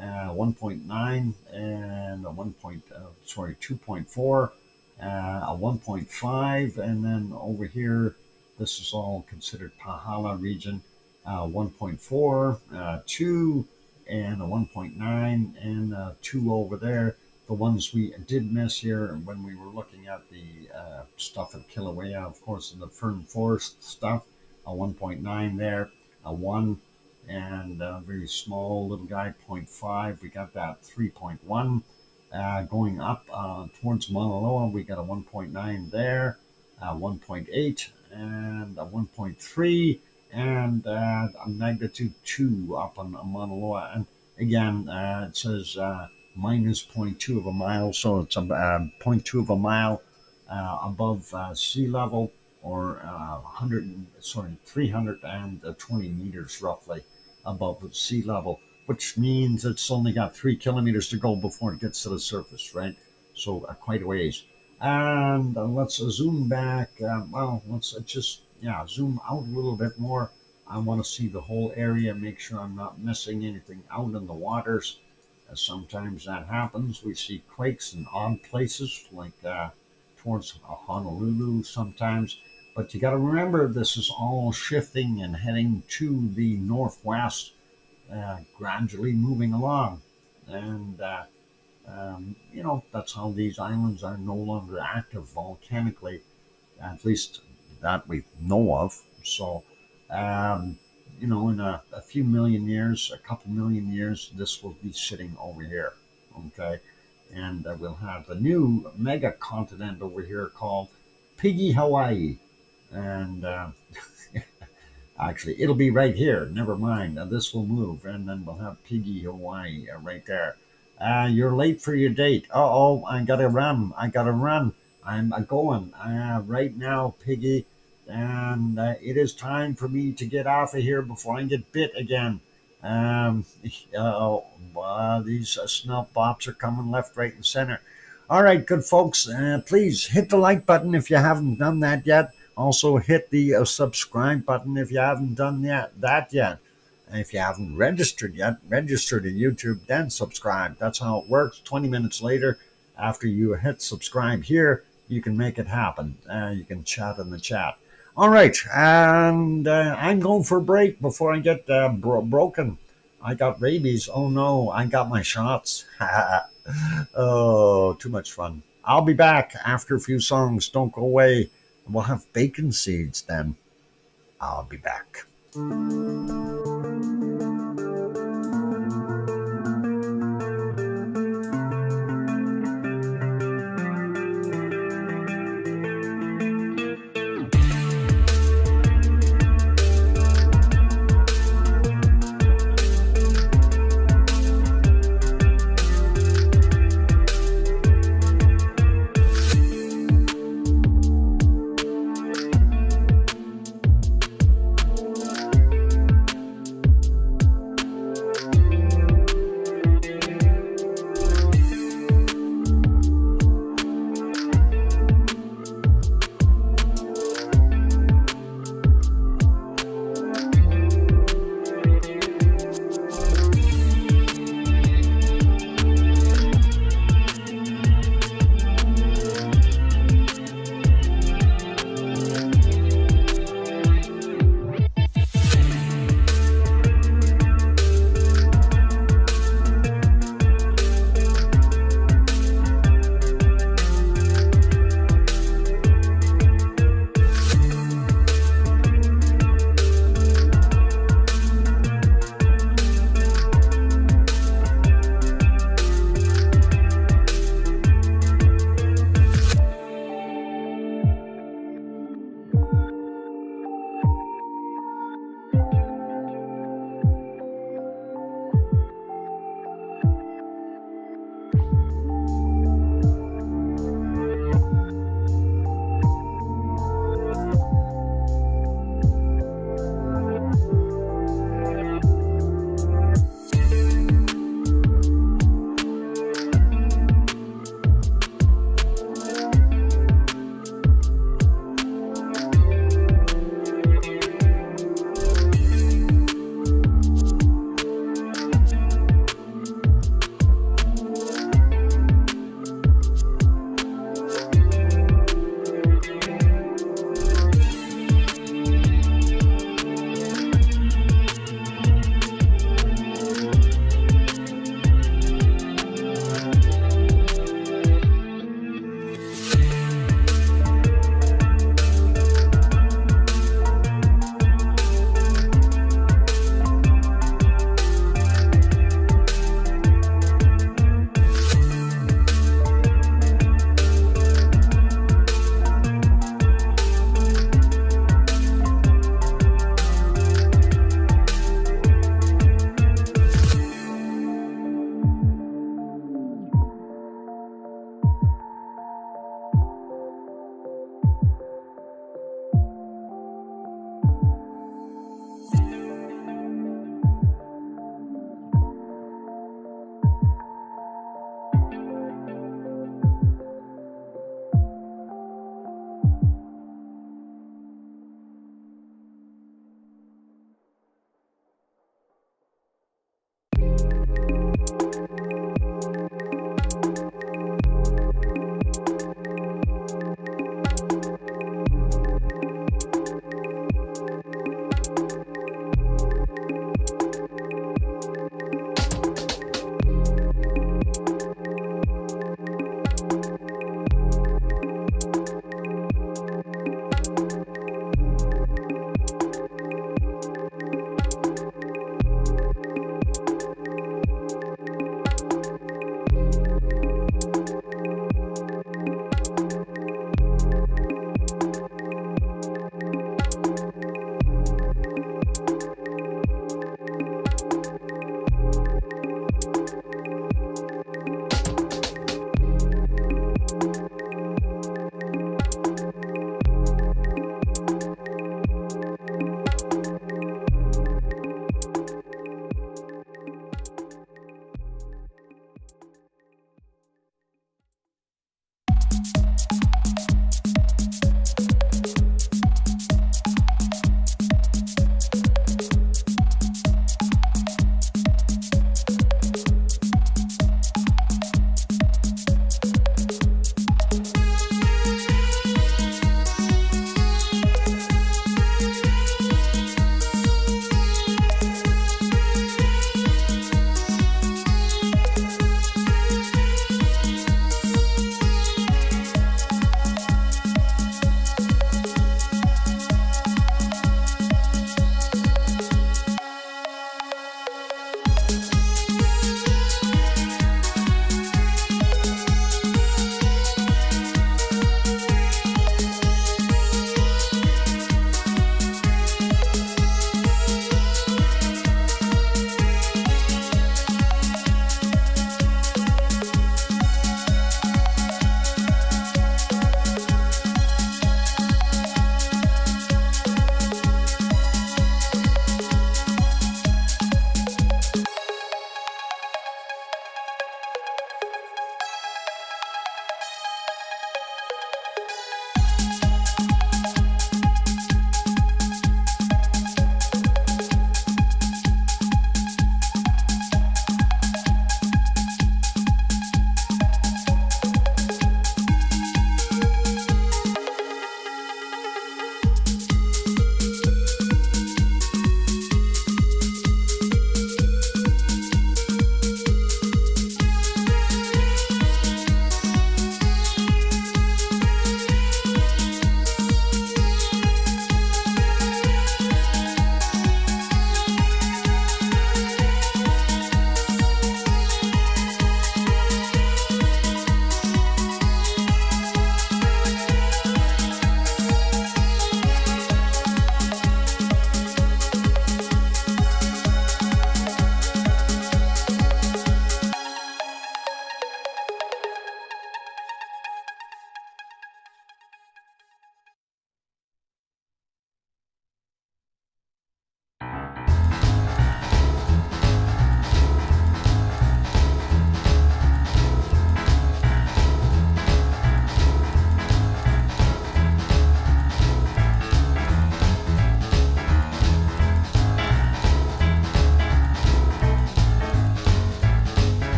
1.9, and a 2.4, a 1.5, and then over here, this is all considered Pahala region, 1.4, 2, and a 1.9, and 2 over there. The ones we did miss here when we were looking at the stuff at Kilauea, of course, in the fern forest stuff, a 1.9 there, a 1, and a very small little guy, 0.5. We got that 3.1. Going up towards Mauna Loa, we got a 1.9 there, 1.8, and a 1.3, and a magnitude 2 up on Mauna Loa. And again, it says minus 0.2 of a mile, so it's 0.2 of a mile above sea level, or 320 meters roughly above sea level, which means it's only got 3 kilometers to go before it gets to the surface, right? So quite a ways. And let's zoom back. Let's just zoom out a little bit more. I want to see the whole area, make sure I'm not missing anything out in the waters. Sometimes that happens. We see quakes in odd places, like towards Honolulu sometimes. But you got to remember, this is all shifting and heading to the northwest, gradually moving along. And, that's how these islands are no longer active volcanically, at least that we know of. So, in a few million years, a couple million years, this will be sitting over here, okay? And we'll have a new mega continent over here called Piggy Hawaii. And actually, it'll be right here. Never mind. This will move, and then we'll have Piggy Hawaii right there. You're late for your date. Uh-oh, I gotta run. I'm going right now, Piggy. And it is time for me to get off of here before I get bit again. These snuff bops are coming left, right, and center. All right, good folks. Please hit the like button if you haven't done that yet. Also, hit the subscribe button if you haven't done that yet. And if you haven't registered yet, register to YouTube, then subscribe. That's how it works. 20 minutes later, after you hit subscribe here, you can make it happen. You can chat in the chat. All right, and I'm going for a break before I get broken. I got rabies. Oh, no, I got my shots. Oh, too much fun. I'll be back after a few songs. Don't go away. We'll have bacon seeds then. I'll be back.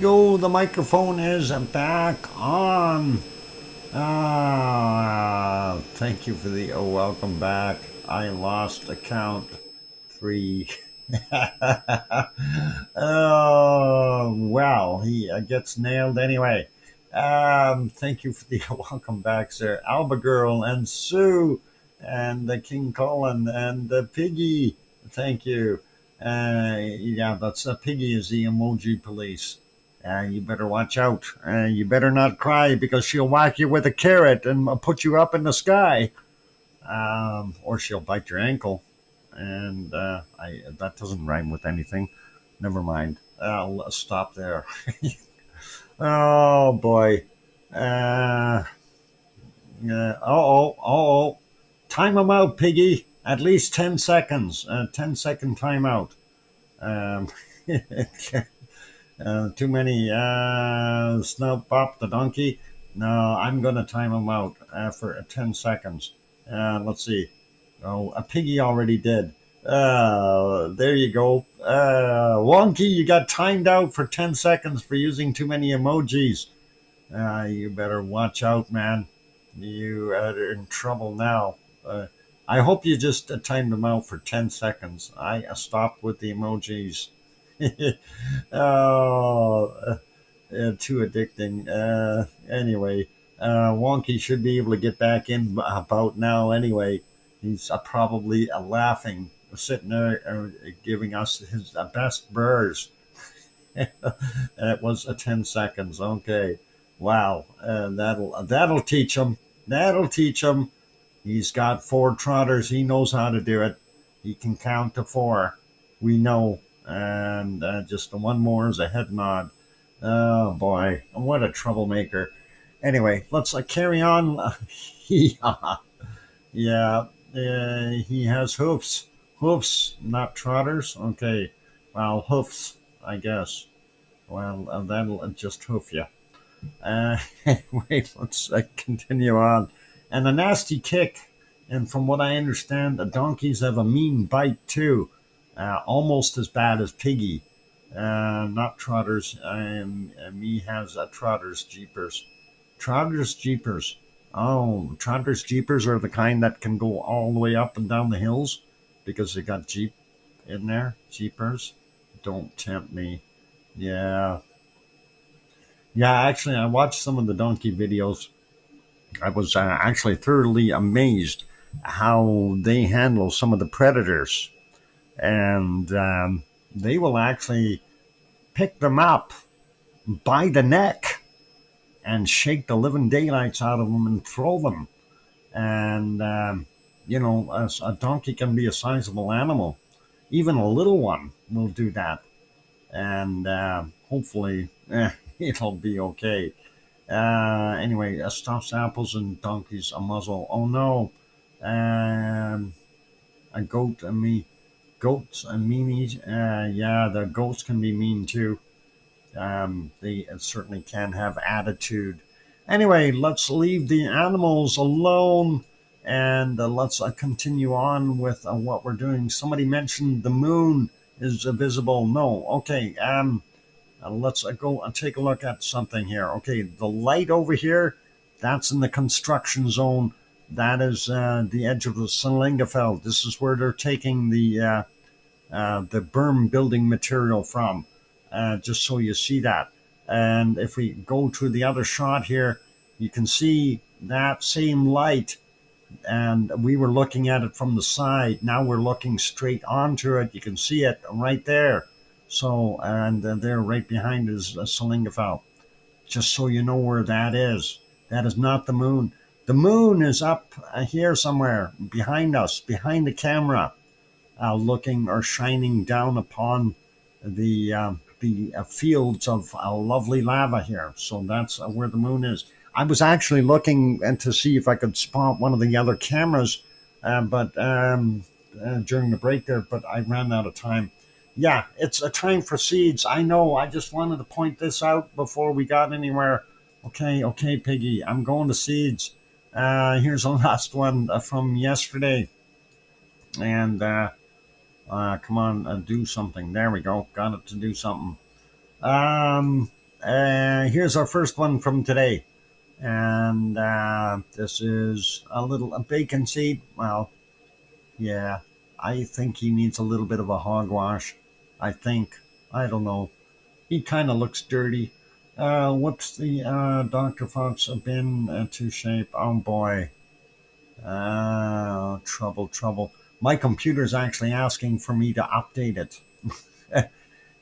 go. The microphone is back on. Thank you for the welcome back. I lost account 3. Oh, well, he gets nailed anyway. Thank you for the welcome back, sir. Alba Girl and Sue and the King Colin and the Piggy. Thank you. Yeah, that's Piggy is the emoji police. You better watch out. You better not cry because she'll whack you with a carrot and put you up in the sky. Or she'll bite your ankle. And that doesn't rhyme with anything. Never mind. I'll stop there. Oh, boy. Time 'em out, Piggy. At least 10 seconds. 10-second timeout. Too many. Snout Bop the donkey. No, I'm going to time him out for 10 seconds. Let's see. Oh, a Piggy already did. There you go. Wonky, you got timed out for 10 seconds for using too many emojis. You better watch out, man. You are in trouble now. I hope you just timed them out for 10 seconds. I stopped with the emojis. Oh, too addicting. Anyway, Wonky should be able to get back in about now anyway. He's probably laughing, sitting there giving us his best burrs. It was 10 seconds. Okay. Wow. That'll teach him. That'll teach him. He's got 4 trotters. He knows how to do it. He can count to 4. We know. And just one more is a head nod. Oh, boy. What a troublemaker. Anyway, let's carry on. Yeah. He has hoofs. Hoofs, not trotters. Okay. Well, hoofs, I guess. Well, that'll just hoof you. Anyway, let's continue on. And a nasty kick. And from what I understand, the donkeys have a mean bite too. Almost as bad as Piggy. Not trotters. Me has trotters jeepers. Trotters jeepers. Oh, trotters jeepers are the kind that can go all the way up and down the hills because they got jeep in there. Jeepers. Don't tempt me. Yeah. Yeah, actually, I watched some of the donkey videos. I was actually thoroughly amazed how they handle some of the predators. And they will actually pick them up by the neck and shake the living daylights out of them and throw them. And, a donkey can be a sizable animal. Even a little one will do that. And hopefully it'll be okay. Anyway, stuffed apples and donkeys a muzzle. Oh no. A goat and me. Goats and meanies. Yeah, the goats can be mean too. They certainly can have attitude. Anyway, let's leave the animals alone and let's continue on with what we're doing. Somebody mentioned the moon is visible. No. Okay. Let's go and take a look at something here. Okay, the light over here, that's in the construction zone. That is the edge of the Salingafeld. This is where they're taking the berm building material from, just so you see that. And if we go to the other shot here, you can see that same light. And we were looking at it from the side. Now we're looking straight onto it. You can see it right there. So, and there right behind is Salingafeld. Just so you know where that is. That is not the moon. The moon is up here somewhere behind us, behind the camera, looking or shining down upon the fields of lovely lava here. So that's where the moon is. I was actually looking and to see if I could spot one of the other cameras, but during the break there, but I ran out of time. Yeah, it's a time for seeds. I know. I just wanted to point this out before we got anywhere. Okay, Piggy. I'm going to seeds. Here's the last one from yesterday. And come on, do something. There we go. Got it to do something. Here's our first one from today. And this is a bacon seed. Well, yeah, I think he needs a little bit of a hogwash. I think. I don't know. He kind of looks dirty. What's the Dr. Fox bin to shape? Oh boy. Trouble. My computer's actually asking for me to update it.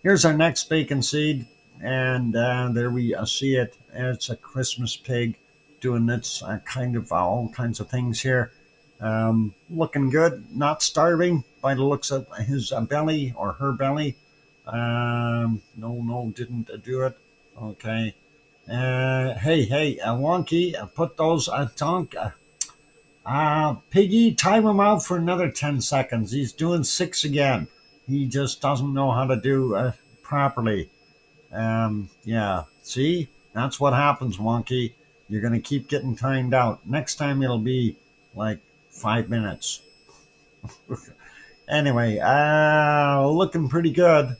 Here's our next bacon seed, and there we see it. It's a Christmas pig doing its kind of all kinds of things here. Looking good, not starving by the looks of his belly or her belly. No, didn't do it. Okay. Hey, Wonky, put those Piggy, time him out for another 10 seconds. He's doing 6 again. He just doesn't know how to do properly. Yeah, see? That's what happens, Wonky. You're going to keep getting timed out. Next time it'll be like 5 minutes. Anyway, looking pretty good.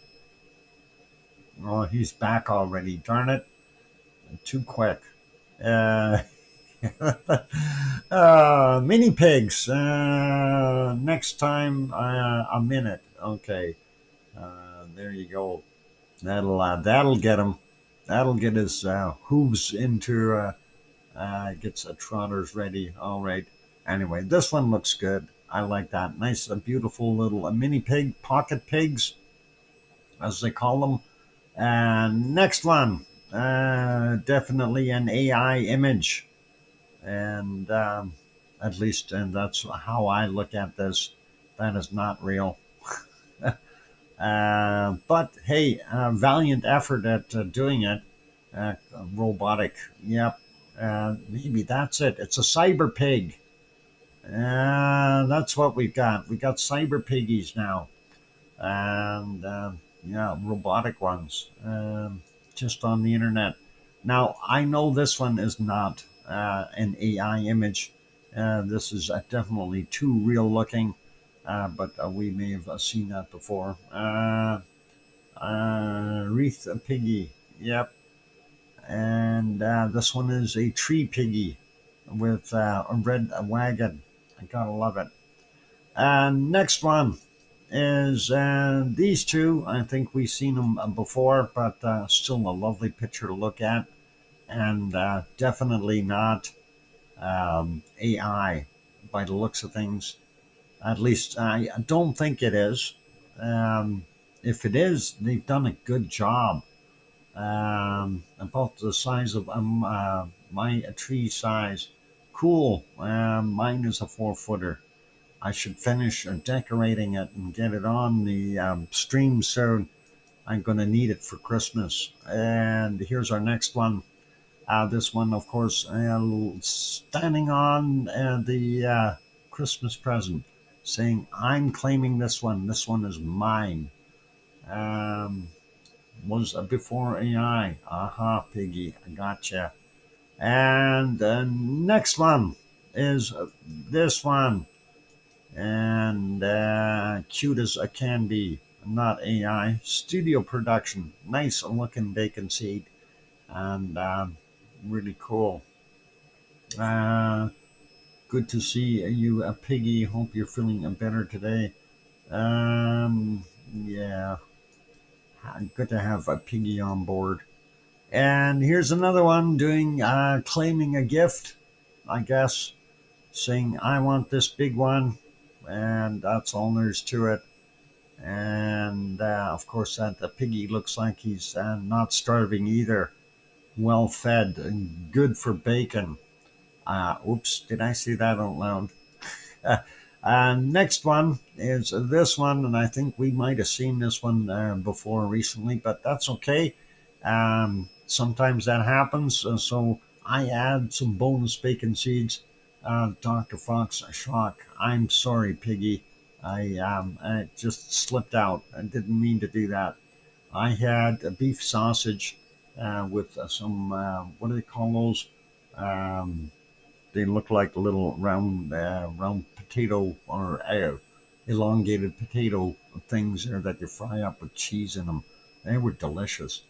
Oh, he's back already. Darn it. Too quick. Mini pigs. Next time, a minute. Okay. There you go. That'll get him. That'll get his hooves into. Gets trotters ready. All right. Anyway, this one looks good. I like that. Nice, beautiful little mini pig, pocket pigs, as they call them. And next one, definitely an AI image. And at least, and that's how I look at this. That is not real. But hey, valiant effort at doing it. Robotic. Yep. Maybe that's it. It's a cyber pig. That's what we've got. We got cyber piggies now. And yeah, robotic ones. Just on the internet. Now, I know this one is not an AI image. This is definitely too real looking, but we may have seen that before. Wreath Piggy, yep. And this one is a tree piggy with a red wagon. I gotta love it. And next one is these two. I think we've seen them before, but still a lovely picture to look at. And definitely not AI by the looks of things. At least I don't think it is. If it is, they've done a good job. About the size of my tree size. Cool. Mine is a 4-footer. I should finish decorating it and get it on the stream soon. I'm going to need it for Christmas. And here's our next one. This one, of course, standing on the Christmas present, saying, I'm claiming this one. This one is mine. Was before AI. Aha, piggy. I gotcha. And the next one is this one. And cute as it can be. Not AI. Studio production. Nice looking bacon seed. And really cool. Good to see you, Piggy. Hope you're feeling better today. Yeah, good to have a Piggy on board. And here's another one doing claiming a gift, I guess, saying I want this big one, and that's all there's to it. And of course, that the Piggy looks like he's not starving either. Well fed and good for bacon. Oops, did I say that out loud? Next one is this one, and I think we might have seen this one before recently, but that's okay. Sometimes that happens, so I add some bonus bacon seeds. Dr. Fox, shock. I'm sorry, Piggy. I just slipped out. I didn't mean to do that. I had a beef sausage with some, what do they call those? They look like little round potato or elongated potato things there that you fry up with cheese in them. They were delicious.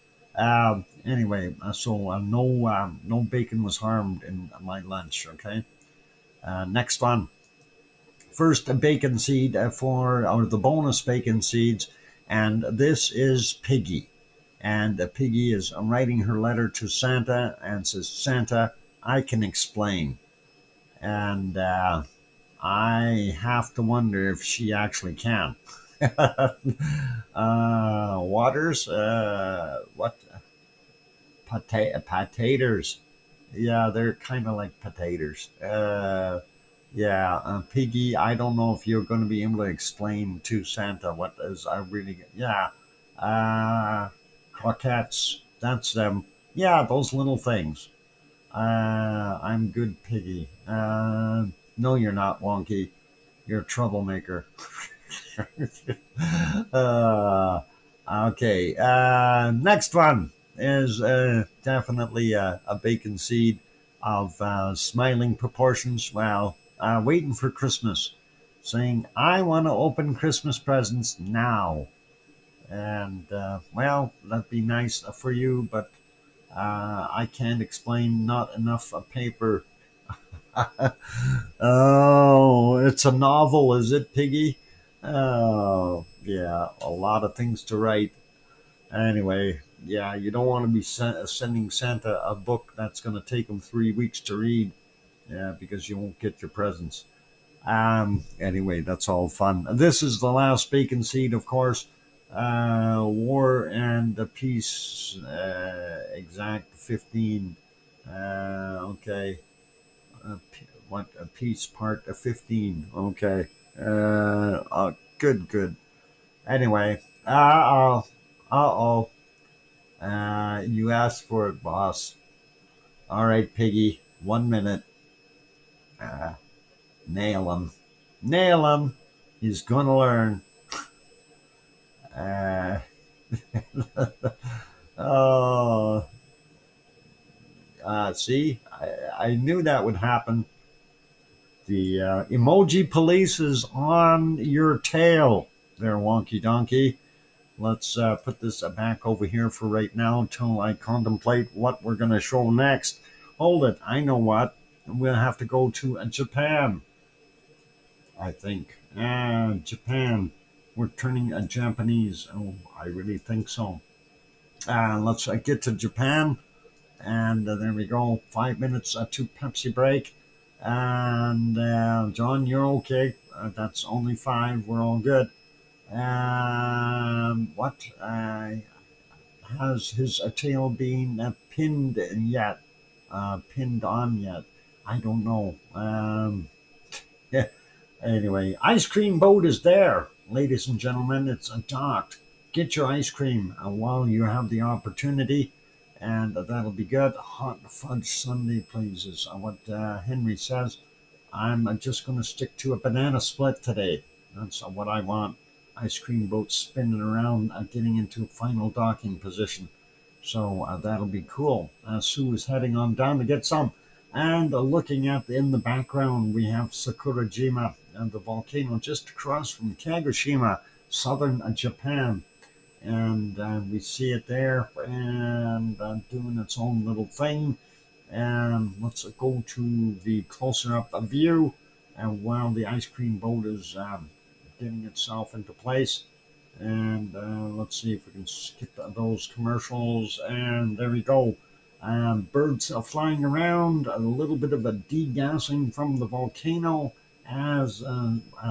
Anyway, so no bacon was harmed in my lunch. Okay. Next one. First, a bacon seed or the bonus bacon seeds, and this is Piggy. And Piggy is writing her letter to Santa and says, Santa, I can explain. And I have to wonder if she actually can. Waters, what? Potatoes. Yeah, they're kind of like potatoes. Yeah, Piggy, I don't know if you're going to be able to explain to Santa what is I really, yeah, uh, croquettes, that's them. Yeah, those little things. I'm good, Piggy. No, you're not, Wonky. You're a troublemaker. uh, okay, next one is definitely a bacon seed of smiling proportions. Well, waiting for Christmas, saying, I want to open Christmas presents now. And, well, that'd be nice for you, but I can't explain not enough paper. Oh, it's a novel, is it, Piggy? Oh, yeah, a lot of things to write. Anyway, yeah, you don't want to be sending Santa a book that's going to take him 3 weeks to read. Yeah, because you won't get your presents. Anyway, that's all fun. This is the last bacon seed, of course. War and the Peace, exact 15. Okay. What a Peace part of 15. Okay. Good, good. Anyway, uh oh. You asked for it, boss. All right, Piggy. 1 minute. Uh, Nail him. Nail him. He's gonna learn. Uh, oh, see, I knew that would happen. The emoji police is on your tail there, Wonky Donkey. Let's put this back over here for right now until I contemplate what we're going to show next. Hold it. I know what. We'll have to go to Japan, I think. Japan. We're turning Japanese. Oh, I really think so. Let's get to Japan. And there we go. 5 minutes to Pepsi break. And John, you're okay. That's only five. We're all good. What has his tail been pinned yet? Pinned on yet? I don't know. Yeah. Anyway, ice cream boat is there, ladies and gentlemen. It's docked. Get your ice cream while you have the opportunity, and that'll be good. Hot fudge sundae, please, is what Henry says. I'm just going to stick to a banana split today. That's what I want. Ice cream boat spinning around, getting into final docking position. So that'll be cool. Sue is heading on down to get some. And looking at in the background, we have Sakurajima and the volcano just across from Kagoshima, southern Japan. And we see it there and doing its own little thing. And let's go to the closer up view. And while the ice cream boat is getting itself into place. And let's see if we can skip those commercials. And there we go. Birds are flying around, a little bit of a degassing from the volcano as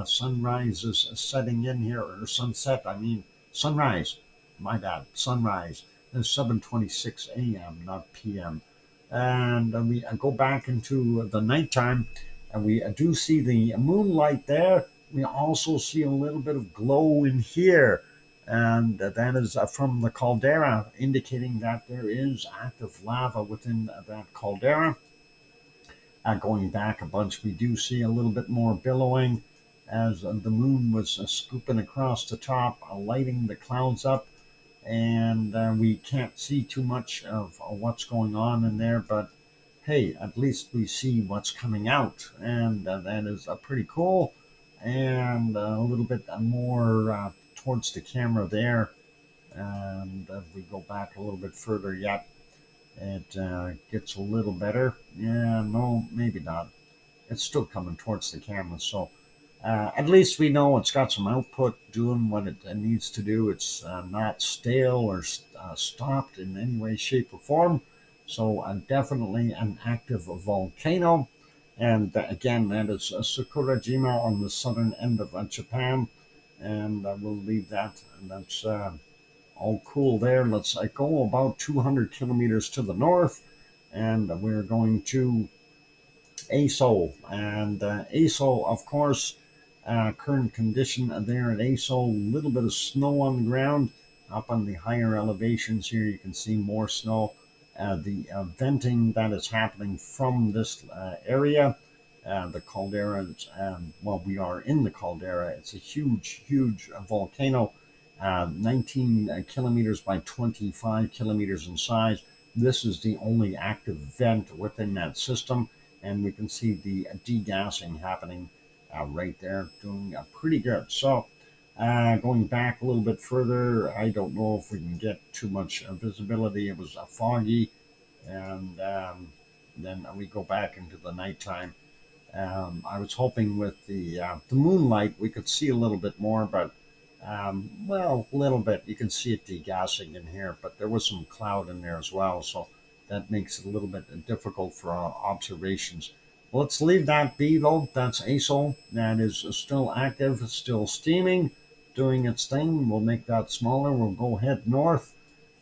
sunrise is setting in here, or sunset, I mean, sunrise, my bad, sunrise. It's 7:26 a.m., not p.m. And we go back into the nighttime, and we do see the moonlight there. We also see a little bit of glow in here, and that is from the caldera, indicating that there is active lava within that caldera. Going back a bunch, we do see a little bit more billowing as the moon was scooping across the top, lighting the clouds up, and we can't see too much of what's going on in there, but hey, at least we see what's coming out, and that is pretty cool. And a little bit more towards the camera there. And if we go back a little bit further yet, it gets a little better. Yeah, no, maybe not. It's still coming towards the camera, so at least we know it's got some output doing what it needs to do. It's not stale or stopped in any way, shape, or form. So definitely an active volcano. And again, that is Sakurajima on the southern end of Japan. And we'll leave that. And that's all cool there. Let's go about 200 kilometers to the north. And we're going to ASO. And ASO, of course, current condition there at ASO, a little bit of snow on the ground. Up on the higher elevations here, you can see more snow. The venting that is happening from this area, the caldera, well, we are in the caldera. It's a huge, huge volcano, 19 kilometers by 25 kilometers in size. This is the only active vent within that system, and we can see the degassing happening right there, doing pretty good. So going back a little bit further, I don't know if we can get too much visibility. It was foggy, and then we go back into the nighttime. I was hoping with the moonlight we could see a little bit more, but well, a little bit. You can see it degassing in here, but there was some cloud in there as well, so that makes it a little bit difficult for observations. Let's leave that be though. That's ASO. That is still active, still steaming, doing its thing. We'll make that smaller. We'll go head north,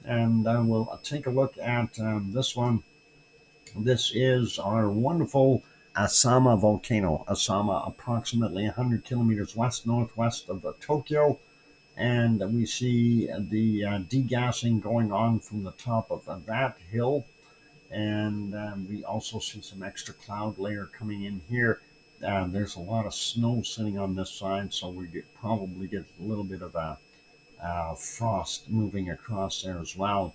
and we'll take a look at this one. This is our wonderful Asama volcano. Asama, approximately 100 kilometers west-northwest of Tokyo. And we see the degassing going on from the top of that hill. And we also see some extra cloud layer coming in here. There's a lot of snow sitting on this side, so we probably get a little bit of a frost moving across there as well,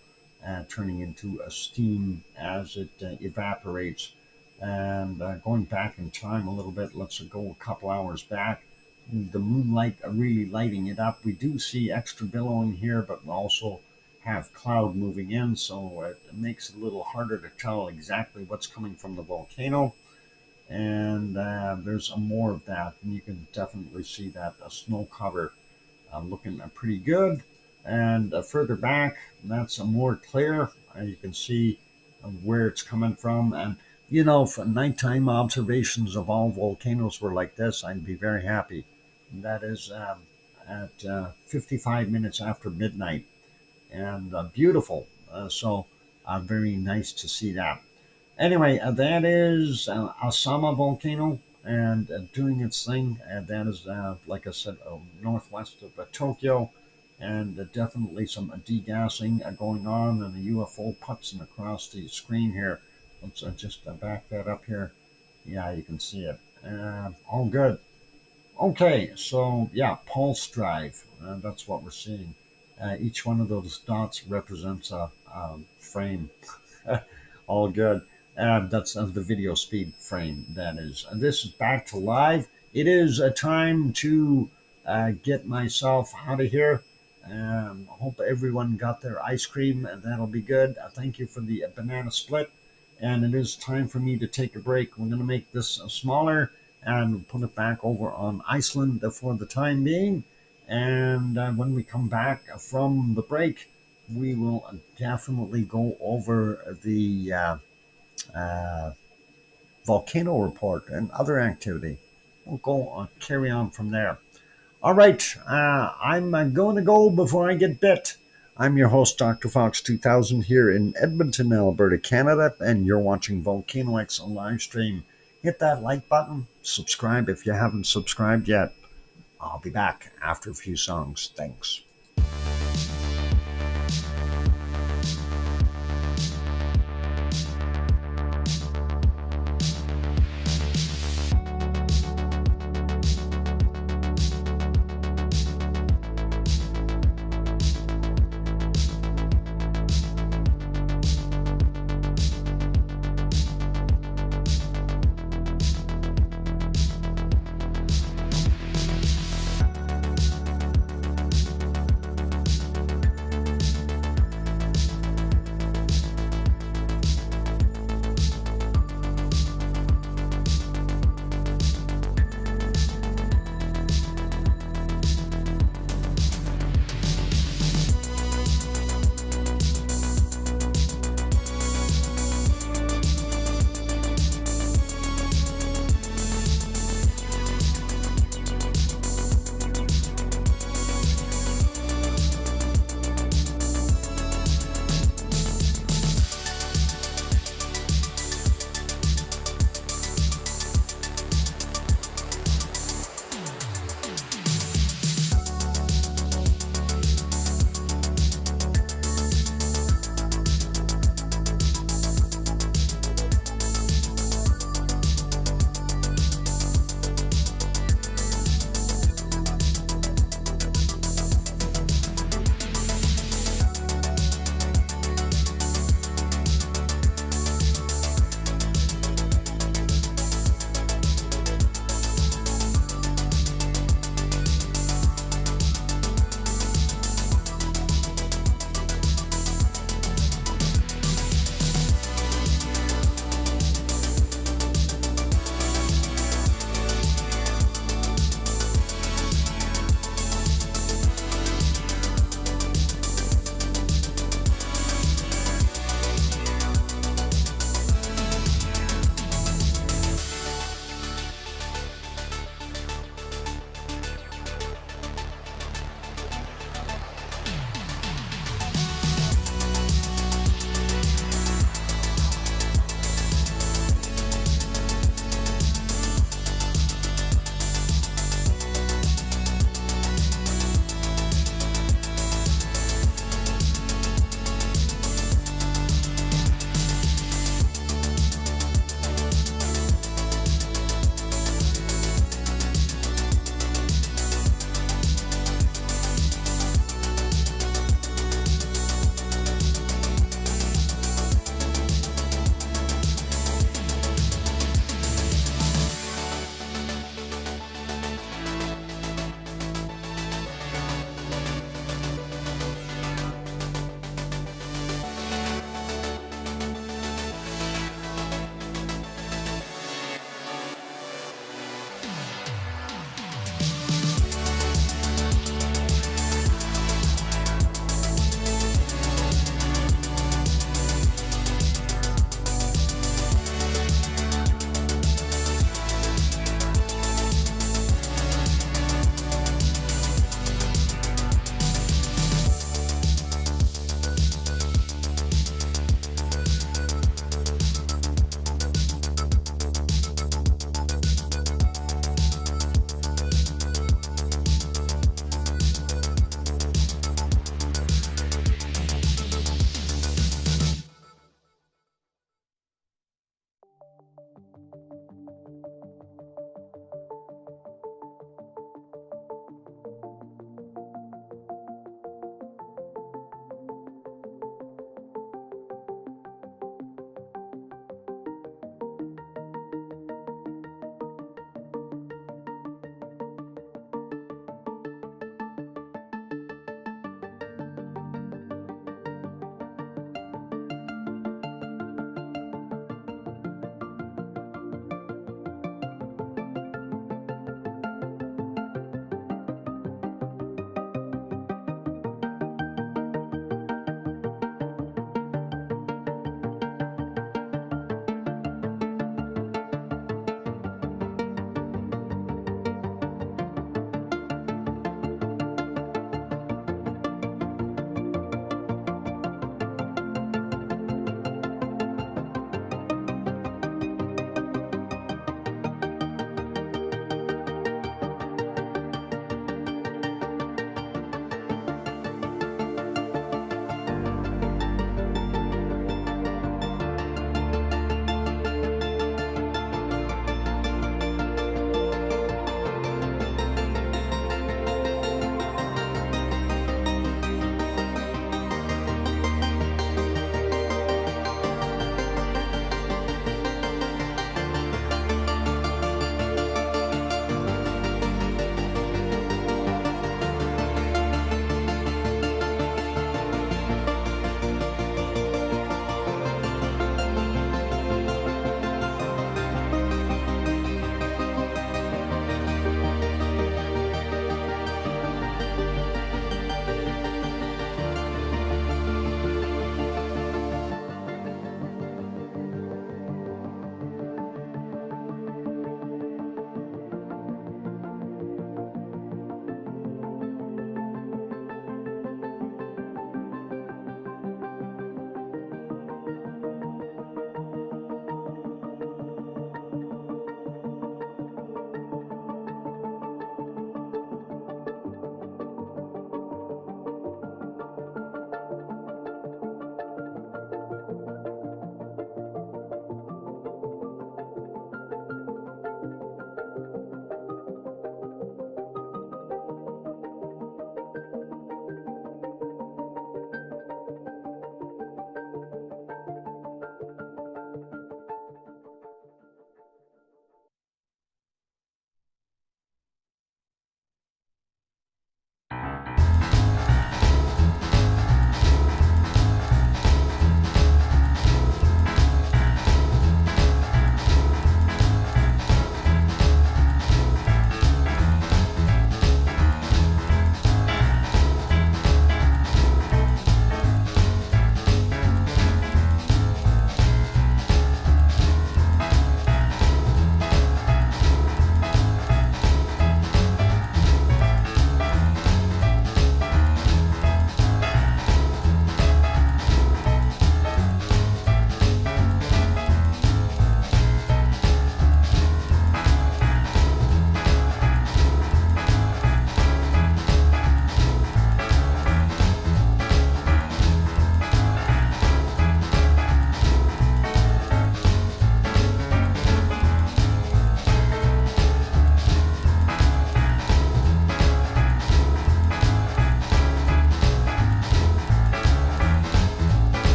turning into a steam as it evaporates. And going back in time a little bit, let's go a couple hours back. The moonlight really lighting it up. We do see extra billowing here, but we also have cloud moving in, so it makes it a little harder to tell exactly what's coming from the volcano. And there's more of that, and you can definitely see that snow cover looking pretty good. And further back, that's more clear. You can see where it's coming from. And you know, if nighttime observations of all volcanoes were like this, I'd be very happy. And that is at 55 minutes after midnight. And beautiful. So very nice to see that. Anyway, that is Asama volcano, and doing its thing. And that is, like I said, northwest of Tokyo, and definitely some degassing going on, and the UFO putzing across the screen here. Let's just back that up here. Yeah, you can see it. All good. Okay, so yeah, pulse drive. That's what we're seeing. Each one of those dots represents a frame. All good. That's the video speed frame, that is. And this is back to live. It is a time to get myself out of here. I hope everyone got their ice cream, and that'll be good. Thank you for the banana split. And it is time for me to take a break. We're going to make this smaller and put it back over on Iceland for the time being. And when we come back from the break, we will definitely go over the volcano report and other activity. We'll go carry on from there. All right, I'm going to go before I get bit. I'm your host, DrFox2000, here in Edmonton, Alberta, Canada, and you're watching VolcanoX live stream. Hit that like button, subscribe if you haven't subscribed yet. I'll be back after a few songs. Thanks.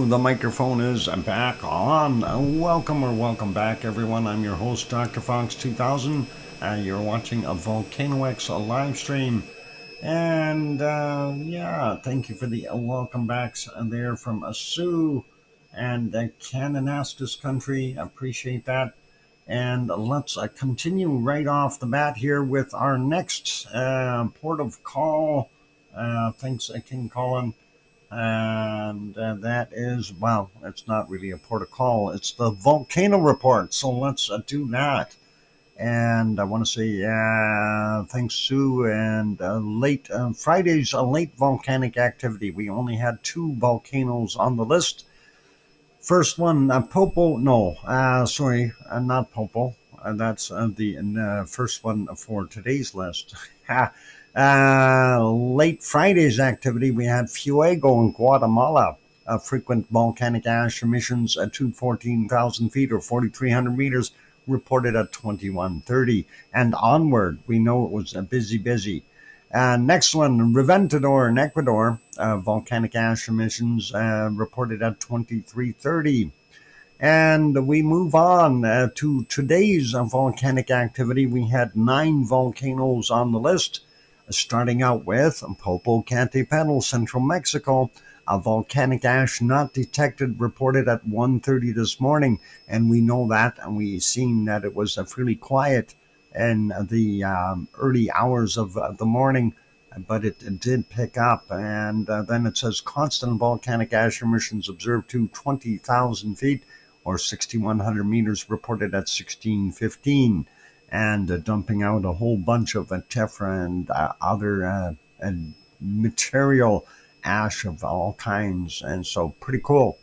the microphone is back on. Welcome back, everyone. I'm your host, DrFox2000. You're watching a VolcanoX live stream. And thank you for the welcome backs there from Sue and Cananastus country. Appreciate that. And let's continue right off the bat here with our next port of call. Thanks, King Colin. And that is, well, it's not really a port of call. It's the volcano report. So let's do that. And I want to say thanks, Sue. And Friday's a late volcanic activity. We only had 2 volcanoes on the list. First one, Popo. No, not Popo. That's the first one for today's list. Late Friday's activity, we had Fuego in Guatemala. Frequent volcanic ash emissions at 14,000 feet or 4,300 meters reported at 21:30. And onward, we know it was busy. Next one, Reventador in Ecuador. Volcanic ash emissions reported at 23:30. And we move on to today's volcanic activity. We had 9 volcanoes on the list. Starting out with Popocatépetl, central Mexico. A volcanic ash not detected reported at 1:30 this morning. And we know that, and we've seen that it was fairly quiet in the early hours of the morning, but it did pick up. And then it says constant volcanic ash emissions observed to 20,000 feet or 6,100 meters reported at 16:15. And dumping out a whole bunch of tephra and other material ash of all kinds. And so pretty cool.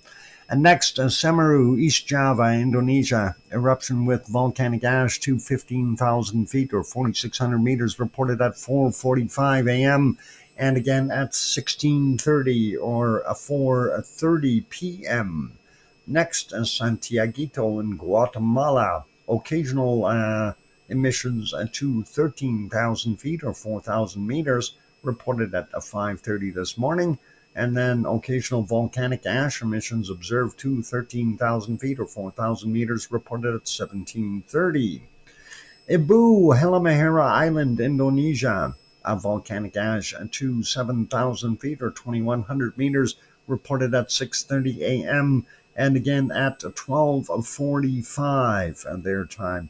And next, Semeru, East Java, Indonesia. Eruption with volcanic ash to 15,000 feet or 4,600 meters reported at 4:45 a.m. and again at 16:30 or 4:30 p.m. Next, Santiaguito in Guatemala. Occasional emissions to 13,000 feet or 4,000 meters reported at 5:30 this morning. And then occasional volcanic ash emissions observed to 13,000 feet or 4,000 meters reported at 17:30. Ibu, Halmahera Island, Indonesia. A volcanic ash to 7,000 feet or 2,100 meters reported at 6:30 a.m. and again at 12:45 their time.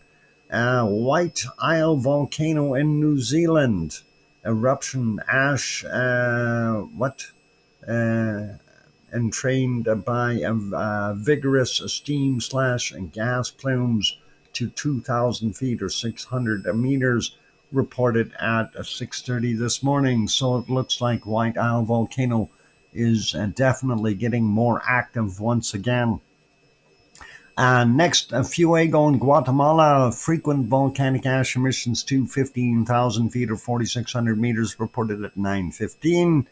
White Isle volcano in New Zealand. Eruption ash, entrained by vigorous steam / gas plumes to 2,000 feet or 600 meters reported at 6:30 this morning. So it looks like White Isle volcano is definitely getting more active once again. Next, Fuego in Guatemala. Frequent volcanic ash emissions to 15,000 feet or 4,600 meters reported at 9:15.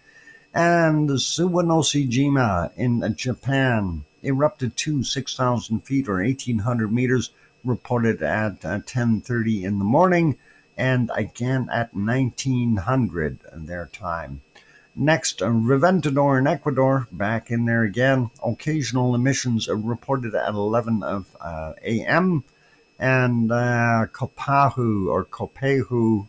And Suwanoshijima in Japan. Erupted to 6,000 feet or 1,800 meters reported at 10:30 in the morning and again at 1900 their time. Next, Reventador in Ecuador, back in there again. Occasional emissions are reported at 11 a.m. And Copahu,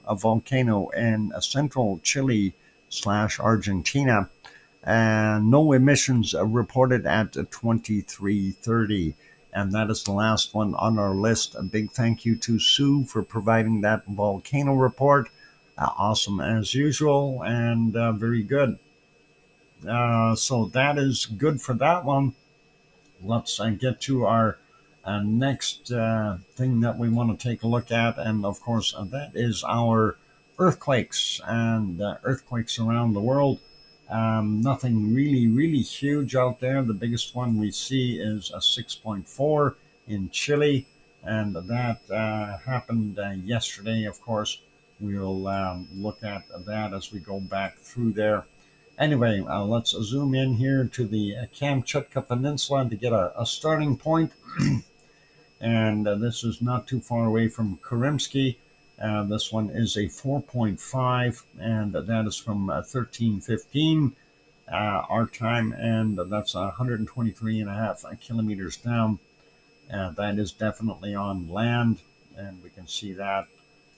a volcano in central Chile / Argentina. No emissions are reported at 23:30. And that is the last one on our list. A big thank you to Sue for providing that volcano report. Awesome as usual, and very good. So that is good for that one. Let's get to our next thing that we want to take a look at, and of course that is our earthquakes and earthquakes around the world. Nothing really huge out there. The biggest one we see is a 6.4 in Chile, and that happened yesterday, of course. We'll look at that as we go back through there. Anyway, let's zoom in here to the Kamchatka Peninsula to get a starting point. And this is not too far away from Kurymsky. This one is a 4.5, and that is from 1315. our time, and that's 123.5 kilometers down. That is definitely on land, and we can see that.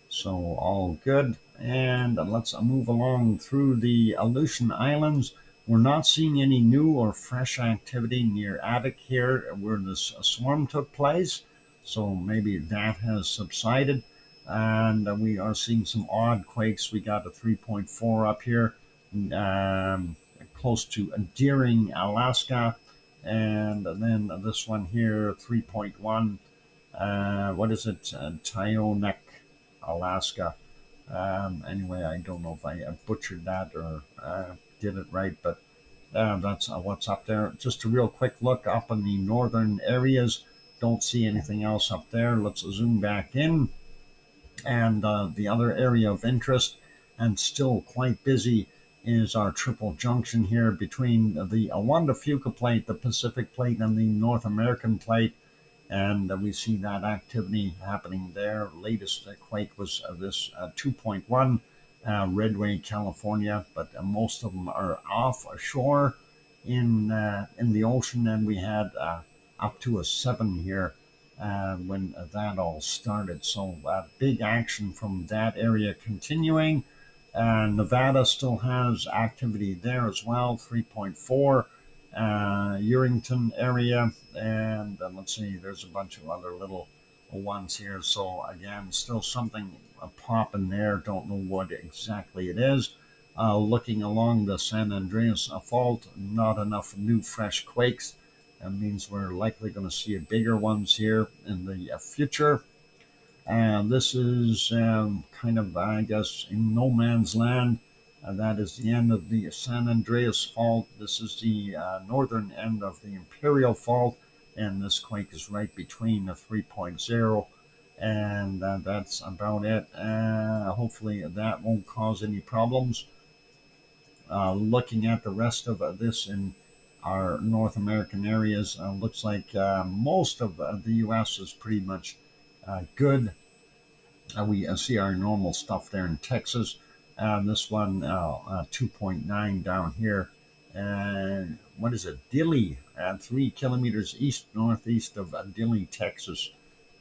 So all good. And let's move along through the Aleutian Islands. We're not seeing any new or fresh activity near Attic here where this swarm took place. So maybe that has subsided. And we are seeing some odd quakes. We got a 3.4 up here, um, close to Deering, Alaska. And then this one here, 3.1. What is it? Tyonek, Alaska. Anyway, I don't know if I butchered that or did it right, but that's what's up there. Just a real quick look up in the northern areas. Don't see anything else up there. Let's zoom back in. And the other area of interest, and still quite busy, is our triple junction here between the Wanda Fuca plate, the Pacific plate, and the North American plate. And we see that activity happening there. Latest quake was this 2.1, Redway, California, but most of them are offshore in the ocean, and we had up to a 7 here when that all started. So big action from that area continuing. Nevada still has activity there as well, 3.4. Urington area, and let's see, there's a bunch of other little ones here. So again, still something popping there. Don't know what exactly it is. Looking along the San Andreas Fault, not enough new fresh quakes. That means we're likely going to see bigger ones here in the future. And this is kind of, I guess, in no man's land. That is the end of the San Andreas Fault. This is the northern end of the Imperial Fault, and this quake is right between the 3.0, and that's about it. Hopefully that won't cause any problems. Looking at the rest of this in our North American areas, looks like most of the U.S. is pretty much good. We see our normal stuff there in Texas. This one, 2.9 down here. And what is it? Dilley, 3 kilometers east northeast of Dilley, Texas.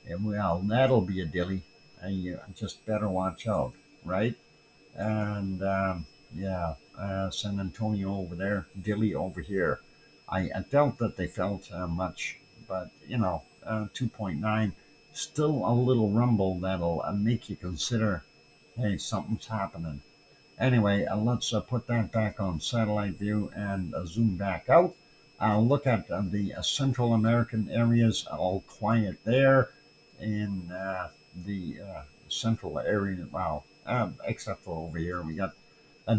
And well, that'll be a Dilley. You just better watch out, right? And yeah, San Antonio over there, Dilley over here. I doubt that they felt much, but 2.9, still a little rumble that'll make you consider, hey, something's happening. Anyway, let's put that back on satellite view and zoom back out. Look at the Central American areas, all quiet there in the central area. Wow, except for over here, we got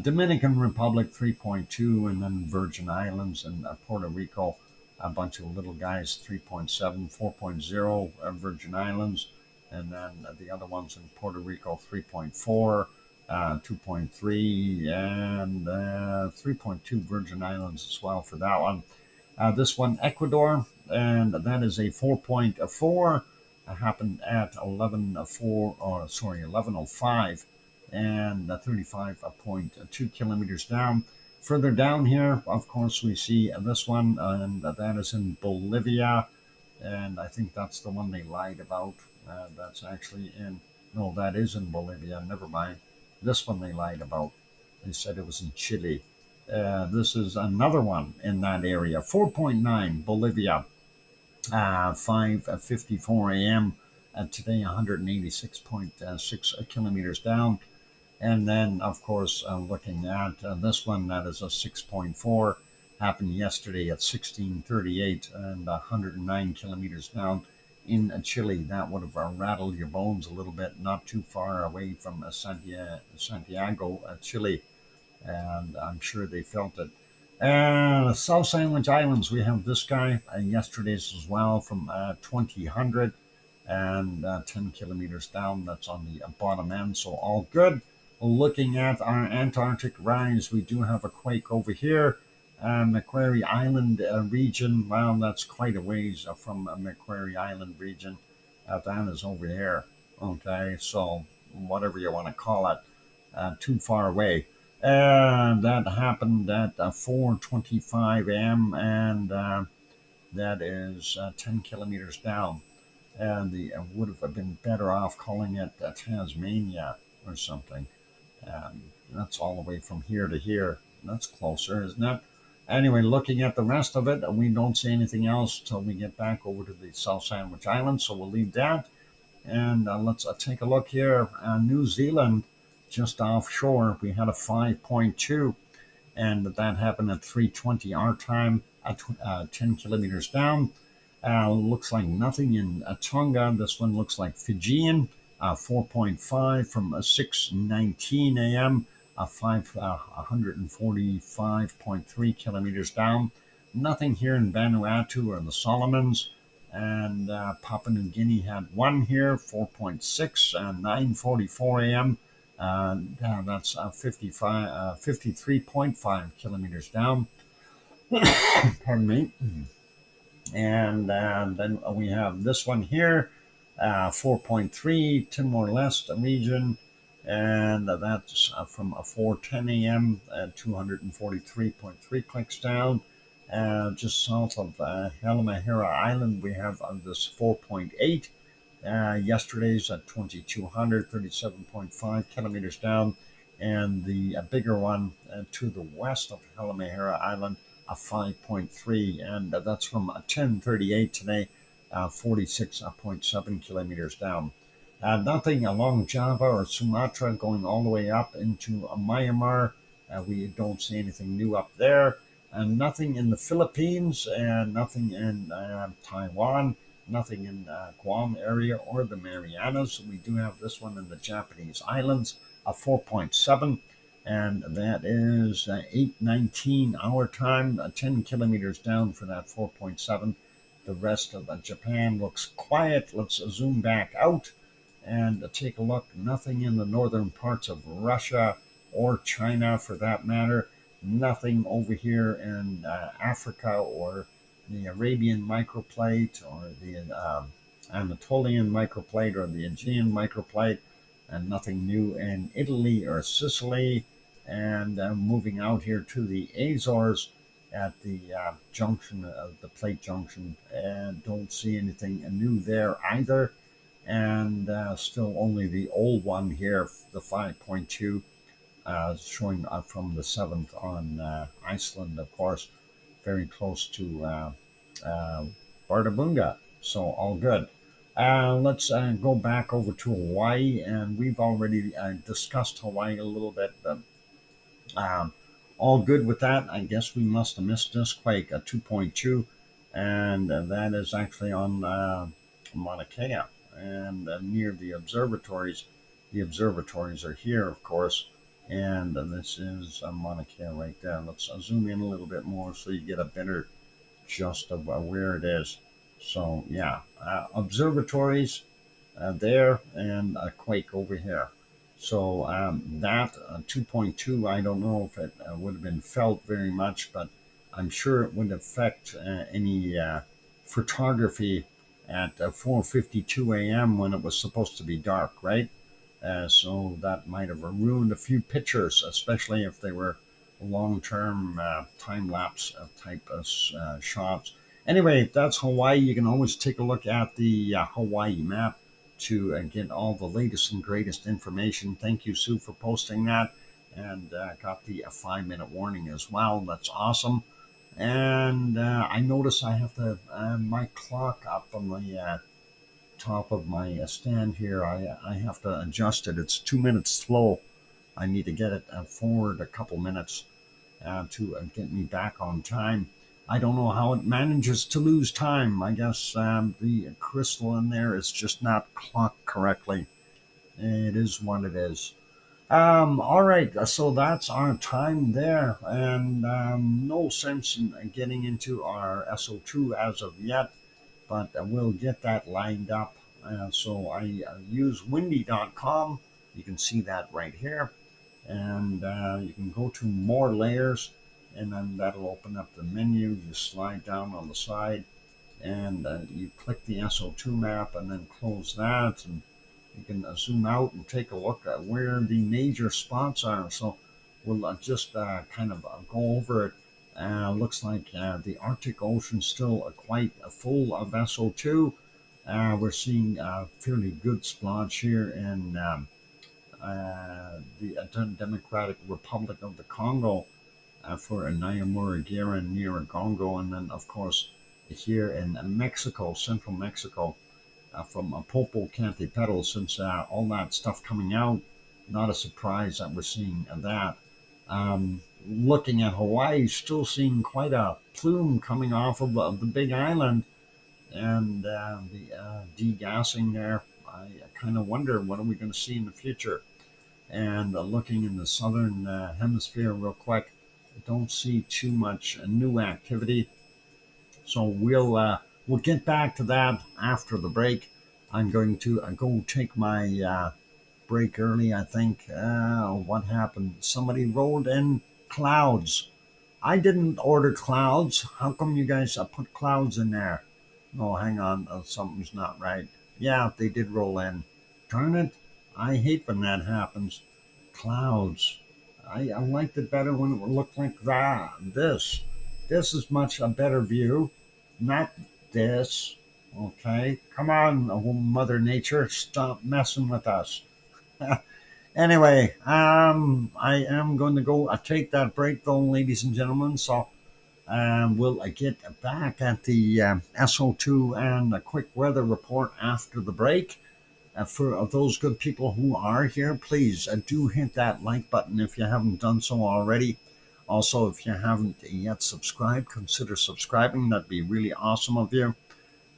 Dominican Republic 3.2, and then Virgin Islands and Puerto Rico, a bunch of little guys, 3.7, 4.0, Virgin Islands, and then the other ones in Puerto Rico, 3.4, 2.3, and 3.2 Virgin Islands as well for that one. This one, Ecuador, and that is a 4.4. Happened at 11:05, and 35.2 kilometers down. Further down here, of course, we see this one, and that is in Bolivia, and I think that's the one they lied about. That's actually no, that is in Bolivia. Never mind. This one they lied about. They said it was in Chile. This is another one in that area, 4.9, Bolivia, 5:54 a.m. Today, 186.6 kilometers down. And then, of course, looking at this one, that is a 6.4, happened yesterday at 16:38 and 109 kilometers down in Chile. That would have rattled your bones a little bit, not too far away from Santiago, Chile, and I'm sure they felt it. South Sandwich Islands, we have this guy, yesterday's as well, from 2000 and 10 kilometers down. That's on the bottom end, so all good. Looking at our Antarctic rise, we do have a quake over here. Macquarie Island region, well, that's quite a ways from Macquarie Island region. That is over here. Okay, so whatever you want to call it, too far away. That happened at 4:25 a.m. and that is 10 kilometers down. And the would have been better off calling it Tasmania or something. That's all the way from here to here. That's closer, isn't it? Anyway, looking at the rest of it, we don't see anything else till we get back over to the South Sandwich Islands, so we'll leave that. And let's take a look here. New Zealand, just offshore, we had a 5.2, and that happened at 3:20 our time, 10 kilometers down. Looks like nothing in Tonga. This one looks like Fijian, 4.5 from 6:19 a.m. 145.3 kilometers down. Nothing here in Vanuatu or the Solomons. And Papua New Guinea had one here, 4.6, 9:44 a.m. That's 53.5 kilometers down. Pardon me. And then we have this one here, 4.3, Timor-Leste region, and that's from 4:10 a.m. 243.3 clicks down. Just south of Halmahera Island, we have this 4.8. Yesterday's at 2,237.5 kilometers down, and the bigger one to the west of Halmahera Island, a 5.3, and that's from 10:38 today, 46.7 kilometers down. Nothing along Java or Sumatra going all the way up into Myanmar. We don't see anything new up there. And nothing in the Philippines, and nothing in Taiwan, nothing in Guam area or the Marianas. We do have this one in the Japanese islands, a 4.7, and that is 8:19 our time, 10 kilometers down for that 4.7. The rest of Japan looks quiet. Let's zoom back out and take a look. Nothing in the northern parts of Russia or China for that matter. Nothing over here in Africa or the Arabian microplate or the Anatolian microplate or the Aegean microplate, and nothing new in Italy or Sicily. And moving out here to the Azores at the junction of the plate junction, and don't see anything new there either. And still only the old one here, the 5.2. Showing from the 7th on Iceland, of course, very close to Bartabunga. So all good. Let's go back over to Hawaii, and we've already discussed Hawaii a little bit, but all good with that. I guess we must have missed this quake, a 2.2, and that is actually on Mauna Kea and near the observatories. The observatories are here, of course. And this is Mauna Kea right there. Let's zoom in a little bit more so you get a better gist of where it is. So yeah, observatories there and a quake over here. So that 2.2, I don't know if it would have been felt very much, but I'm sure it would affect any photography at 4:52 a.m. when it was supposed to be dark, right? So that might have ruined a few pictures, especially if they were long-term time-lapse type of shots. Anyway, that's Hawaii. You can always take a look at the Hawaii map to get all the latest and greatest information. Thank you, Sue, for posting that. And got the 5-minute warning as well. That's awesome. And I notice I have to my clock up on the top of my stand here. I have to adjust it. It's 2 minutes slow. I need to get it forward a couple minutes to get me back on time. I don't know how it manages to lose time. I guess the crystal in there is just not clocked correctly. It is what it is. All right, so that's our time there, and no sense in getting into our SO2 as of yet, but we'll get that lined up. So I use windy.com. You can see that right here, and you can go to more layers, and then that'll open up the menu. You slide down on the side, and you click the SO2 map, and then close that, and you can zoom out and take a look at where the major spots are. So we'll just kind of go over it. Looks like the Arctic Ocean still quite full of SO2. We're seeing a fairly good splotch here in the Democratic Republic of the Congo for Nyamura near Gongo, and then of course here in Mexico, central Mexico, from Popocatépetl, since all that stuff coming out, not a surprise that we're seeing that. Looking at Hawaii, still seeing quite a plume coming off of the Big Island, and the degassing there. I kind of wonder what are we going to see in the future. And looking in the southern hemisphere real quick, I don't see too much new activity. So we'll get back to that after the break. I'm going to go take my break early, I think. What happened? Somebody rolled in clouds. I didn't order clouds. How come you guys put clouds in there? Oh, hang on. Something's not right. Yeah, they did roll in. Darn it. I hate when that happens. Clouds. I liked it better when it looked like that. This is much a better view. Not this. Okay. Come on, Mother Nature. Stop messing with us. Anyway, I am going to go take that break though, ladies and gentlemen. So we'll get back at the SO2 and a quick weather report after the break. For those good people who are here, please do hit that like button if you haven't done so already. Also, if you haven't yet subscribed, consider subscribing. That'd be really awesome of you.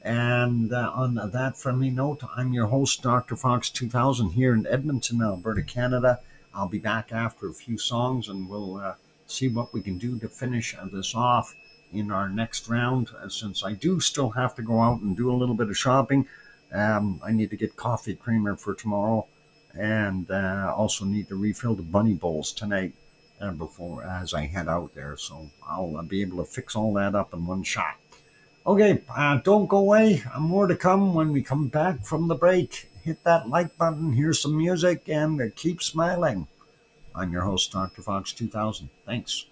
And on that friendly note, I'm your host, DrFox2000, here in Edmonton, Alberta, Canada. I'll be back after a few songs, and we'll see what we can do to finish this off in our next round. Since I do still have to go out and do a little bit of shopping, I need to get coffee creamer for tomorrow, and also need to refill the bunny bowls tonight before as I head out there. So I'll be able to fix all that up in one shot. Okay, don't go away. More to come when we come back from the break. Hit that like button, hear some music, and keep smiling. I'm your host, DrFox2000. Thanks.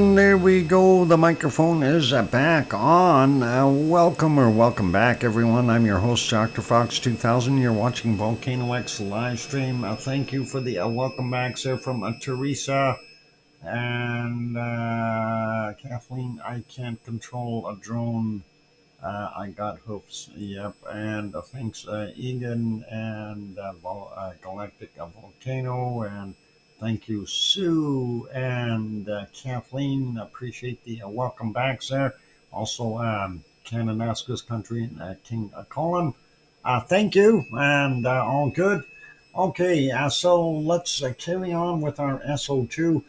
And there we go. The microphone is back on. Welcome back, everyone. I'm your host, DrFox2000. You're watching VolcanoX live stream. Thank you for the welcome backs there from Teresa and Kathleen. I can't control a drone. I got hoofs. Yep. And thanks, Egan and Galactic Volcano. And thank you, Sue and Kathleen. Appreciate the welcome backs there. Also, Kananaska's country, King Colin. Thank you, and all good. Okay, so let's carry on with our SO2.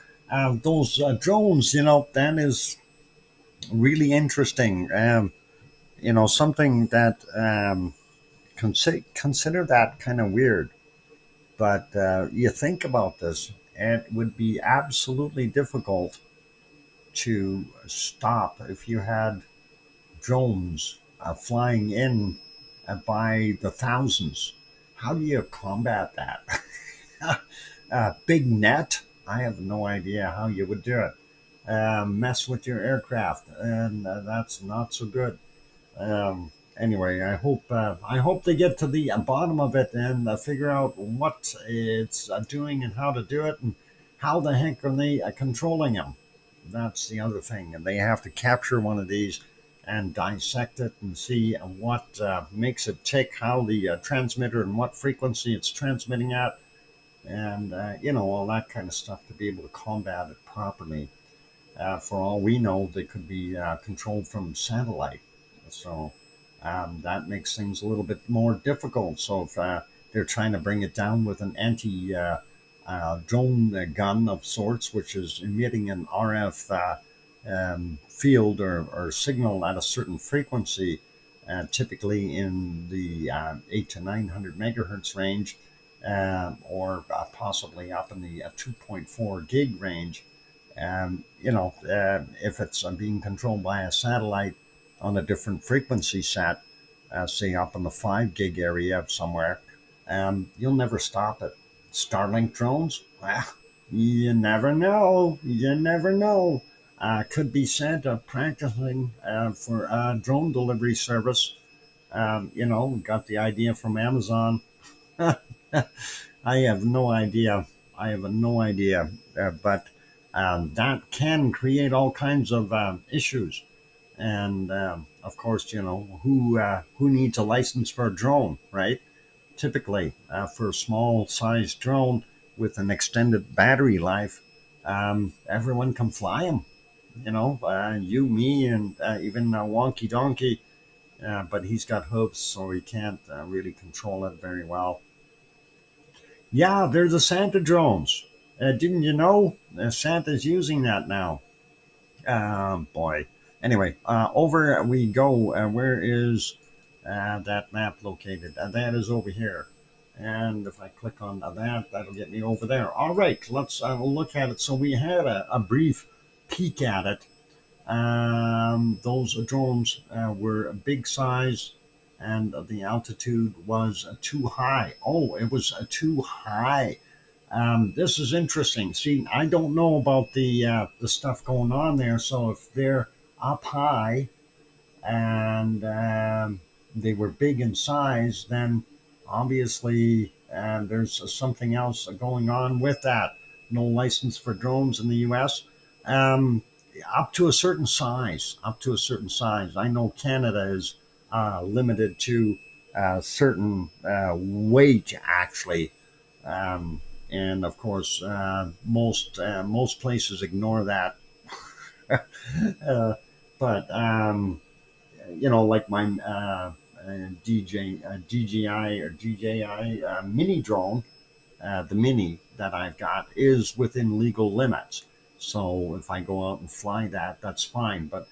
Those drones, that is really interesting. Something that consider that kind of weird. But you think about this, it would be absolutely difficult to stop if you had drones flying in by the thousands. How do you combat that? Big net? I have no idea how you would do it. Mess with your aircraft, and that's not so good. Anyway, I hope they get to the bottom of it and figure out what it's doing and how to do it, and how the heck are they controlling them. That's the other thing, and they have to capture one of these and dissect it and see what makes it tick, how the transmitter and what frequency it's transmitting at, and all that kind of stuff to be able to combat it properly. For all we know, they could be controlled from satellite. So that makes things a little bit more difficult. So if they're trying to bring it down with an anti-drone gun of sorts, which is emitting an RF field or signal at a certain frequency, typically in the 8 to 900 megahertz range, or possibly up in the 2.4 gig range, if it's being controlled by a satellite on a different frequency set, say up in the 5 gig area somewhere, you'll never stop it. Starlink drones? Well, you never know. You never know. Could be Santa practicing for a drone delivery service. Got the idea from Amazon. I have no idea. But that can create all kinds of issues. And of course, who needs a license for a drone, right? Typically, for a small sized drone with an extended battery life, everyone can fly them. You, me, and even Wonky Donkey. But he's got hooves, so he can't really control it very well. Yeah, they're the Santa drones. Didn't you know? Santa's using that now. Boy. Anyway, over we go. Where is that map located? That is over here. And if I click on that, that'll get me over there. All right, let's look at it. So we had a brief peek at it. Those drones were a big size, and the altitude was too high. Oh, it was too high. This is interesting. See, I don't know about the stuff going on there. So if they're up high and they were big in size, then obviously there's something else going on with that. No license for drones in the U.S. Up to a certain size. I know Canada is limited to a certain weight, actually. And of course, most places ignore that. But like my DJI or DJI mini drone, the mini that I've got is within legal limits. So if I go out and fly that, that's fine. But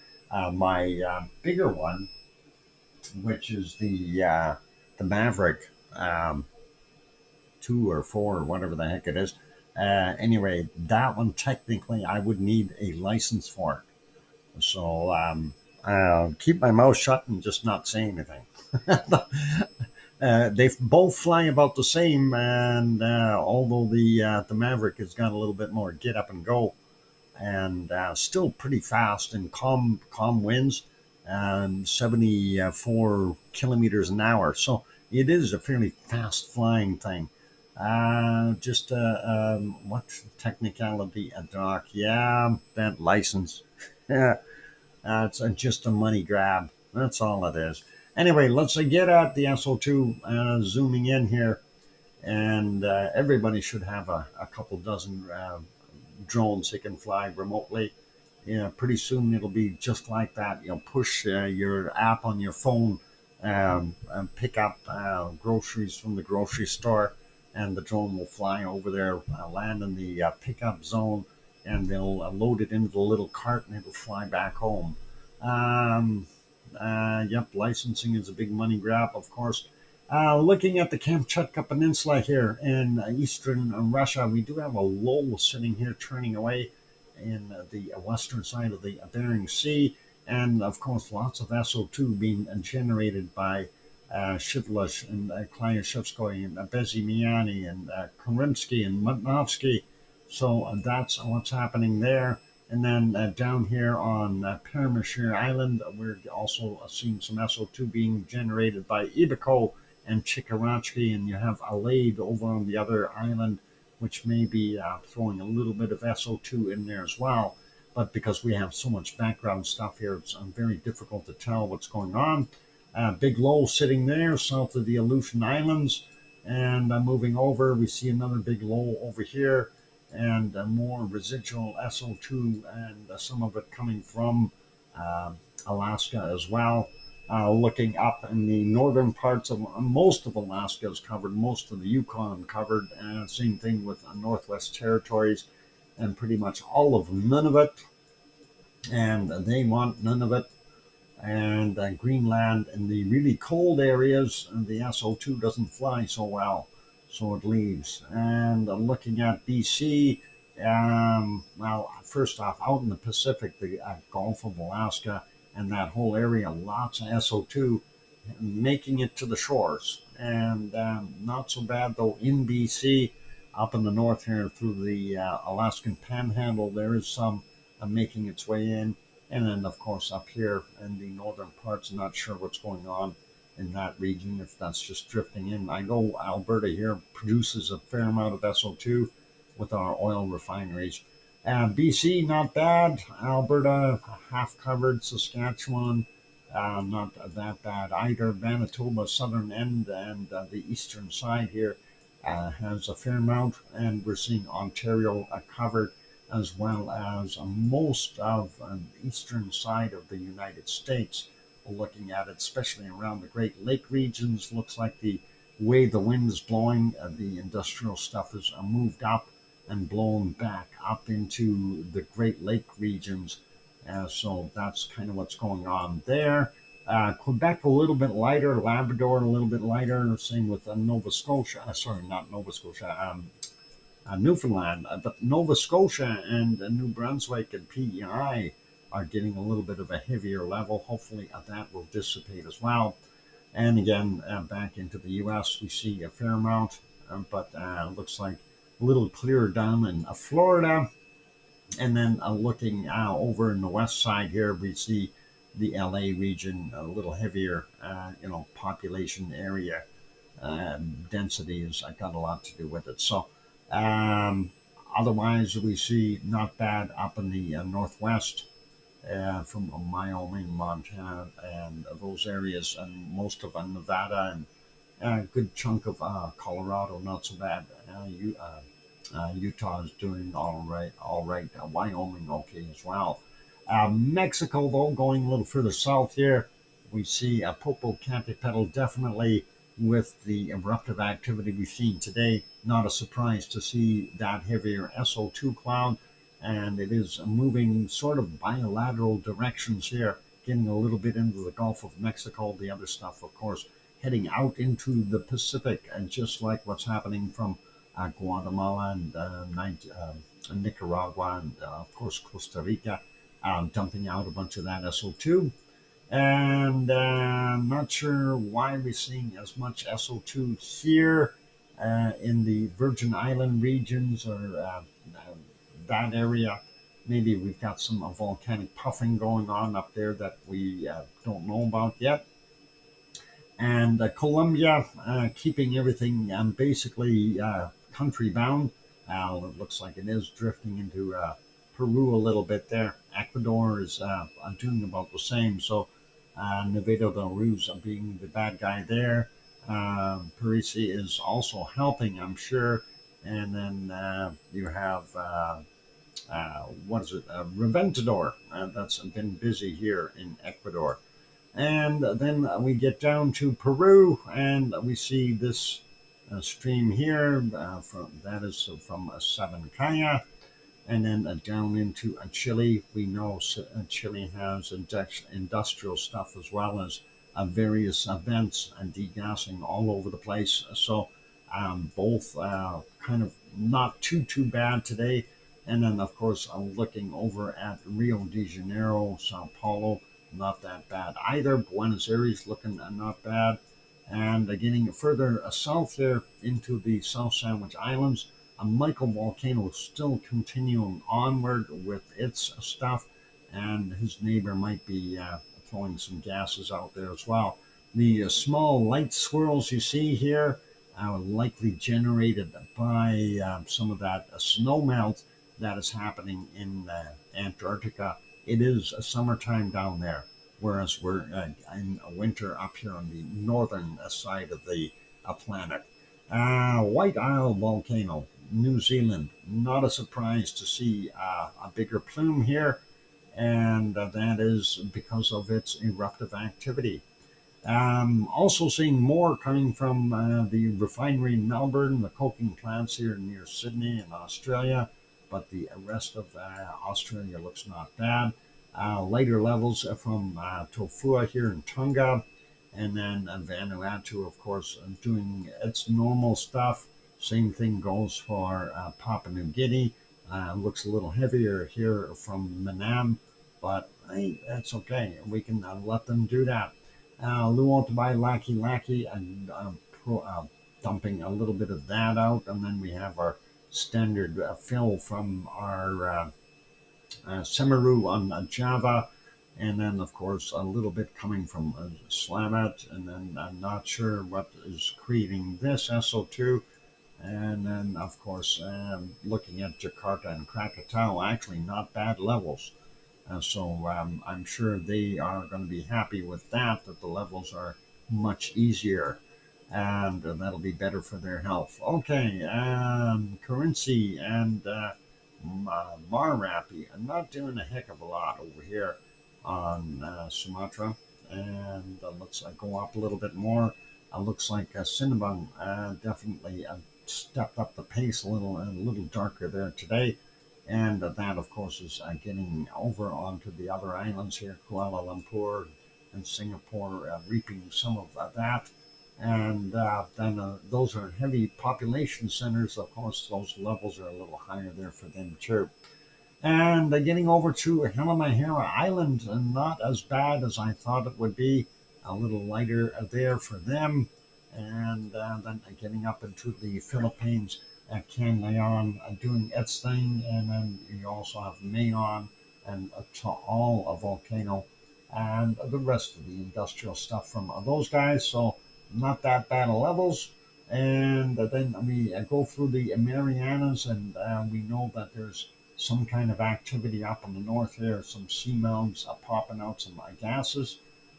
my bigger one, which is the Maverick 2 or 4 or whatever the heck it is. Anyway, that one technically I would need a license for it. So I'll keep my mouth shut and just not say anything. They both fly about the same, and although the Maverick has got a little bit more get up and go, and still pretty fast and calm winds, 74 kilometers an hour. So it is a fairly fast flying thing. What technicality? A dock? Yeah, that license. Yeah, it's just a money grab. That's all it is. Anyway, let's get at the SO2, zooming in here, and everybody should have a couple dozen drones they can fly remotely. Pretty soon it'll be just like that. You'll push your app on your phone, and pick up groceries from the grocery store, and the drone will fly over there, land in the pickup zone, and they'll load it into the little cart, and it'll fly back home. Um, yep, licensing is a big money grab, of course. Looking at the Kamchatka Peninsula here in eastern Russia, we do have a low sitting here turning away in the western side of the Bering Sea, and of course lots of SO2 being generated by Shivlish and Klyashevskoy and Bezimiani and Karimsky and Mutnovsky. So that's what's happening there. And then down here on Permishir Island, we're also seeing some SO2 being generated by Ibiko and Chikarachi, and you have Alade over on the other island, which may be throwing a little bit of SO2 in there as well. But because we have so much background stuff here, it's very difficult to tell what's going on. Big low sitting there south of the Aleutian Islands, and moving over, we see another big low over here, and more residual SO2, and some of it coming from Alaska as well. Looking up in the northern parts of most of Alaska is covered, most of the Yukon covered, and same thing with Northwest Territories, and pretty much all of Nunavut, and they want none of it. And Greenland and the really cold areas, the SO2 doesn't fly so well, so it leaves. And looking at BC, well, first off, out in the Pacific, the Gulf of Alaska, and that whole area, lots of SO2 making it to the shores. And not so bad, though, in BC, up in the north here through the Alaskan Panhandle, there is some making its way in. And then, of course, up here in the northern parts, not sure what's going on in that region, if that's just drifting in. I know Alberta here produces a fair amount of SO2 with our oil refineries. BC, not bad. Alberta, half covered. Saskatchewan, not that bad either. Manitoba, southern end, and the eastern side here has a fair amount. And we're seeing Ontario covered, as well as most of the eastern side of the United States. Looking at it, especially around the Great Lake regions, looks like the way the wind is blowing, the industrial stuff is moved up and blown back up into the Great Lake regions. So that's kind of what's going on there. Quebec a little bit lighter, Labrador a little bit lighter, same with Nova Scotia, not Nova Scotia, Newfoundland, but Nova Scotia and New Brunswick and PEI are getting a little bit of a heavier level. Hopefully that will dissipate as well. And again, back into the U.S., we see a fair amount, but looks like a little clearer down in Florida. And then looking over in the west side here, we see the LA region, a little heavier, population area. Density has got a lot to do with it. So otherwise, we see not bad up in the northwest, from Wyoming, Montana, and those areas, and most of Nevada, and a good chunk of Colorado, not so bad. Utah is doing all right. Wyoming, okay as well. Mexico, though, going a little further south here, we see Popocatépetl definitely with the eruptive activity we've seen today. Not a surprise to see that heavier SO2 cloud, and it is moving sort of bilateral directions here, getting a little bit into the Gulf of Mexico. The other stuff, of course, heading out into the Pacific, and just like what's happening from Guatemala and Nicaragua, and of course Costa Rica, dumping out a bunch of that SO2. And I'm not sure why we're seeing as much SO2 here in the Virgin Island regions, or that area. Maybe we've got some volcanic puffing going on up there that we don't know about yet. And Colombia keeping everything basically country bound. It looks like it is drifting into Peru a little bit there. Ecuador is doing about the same. So Nevado del Ruz being the bad guy there. Parisi is also helping, I'm sure. And then you have, what is it, Reventador. That's been busy here in Ecuador. And then we get down to Peru, and we see this stream here. From that is from Sabancaya, and then down into Chile. We know Chile has industrial stuff as well as various vents and degassing all over the place. So both kind of not too bad today. And then of course looking over at Rio de Janeiro, Sao Paulo, not that bad either. Buenos Aires looking not bad. And getting further south there into the South Sandwich Islands, a microvolcano still continuing onward with its stuff, and his neighbor might be throwing some gases out there as well. The small light swirls you see here are likely generated by some of that snow melt that is happening in Antarctica. It is summertime down there, whereas we're in winter up here on the northern side of the planet. White Isle Volcano, New Zealand. Not a surprise to see a bigger plume here, and that is because of its eruptive activity. Also seeing more coming from the refinery in Melbourne, the coking plants here near Sydney in Australia, but the rest of Australia looks not bad. Later levels from Tofua here in Tonga, and then Vanuatu, of course, doing its normal stuff. Same thing goes for Papua New Guinea. Looks a little heavier here from Manam, but hey, that's okay. We can let them do that. Luotabai Laki and dumping a little bit of that out, and then we have our standard fill from our Semeru on Java, and then of course a little bit coming from Slamet, and then I'm not sure what is creating this SO2, and then of course looking at Jakarta and Krakatau, actually not bad levels. So I'm sure they are going to be happy with that the levels are much easier, and that'll be better for their health. Okay, currency and Marapi. I'm not doing a heck of a lot over here on Sumatra, and let's go up a little bit more. Looks like Sinabung definitely stepped up the pace a little darker there today, and that of course is getting over onto the other islands here, Kuala Lumpur and Singapore, reaping some of that. And then those are heavy population centers. Of course, those levels are a little higher there for them too. And getting over to Halmahera Island, and not as bad as I thought it would be. A little lighter there for them. And then getting up into the Philippines, Canlaon doing its thing. And then you also have Mayon and Taal, a volcano, and the rest of the industrial stuff from those guys. So not that bad of levels. And then we go through the Marianas, and we know that there's some kind of activity up in the north here, some seamounts popping out some gases.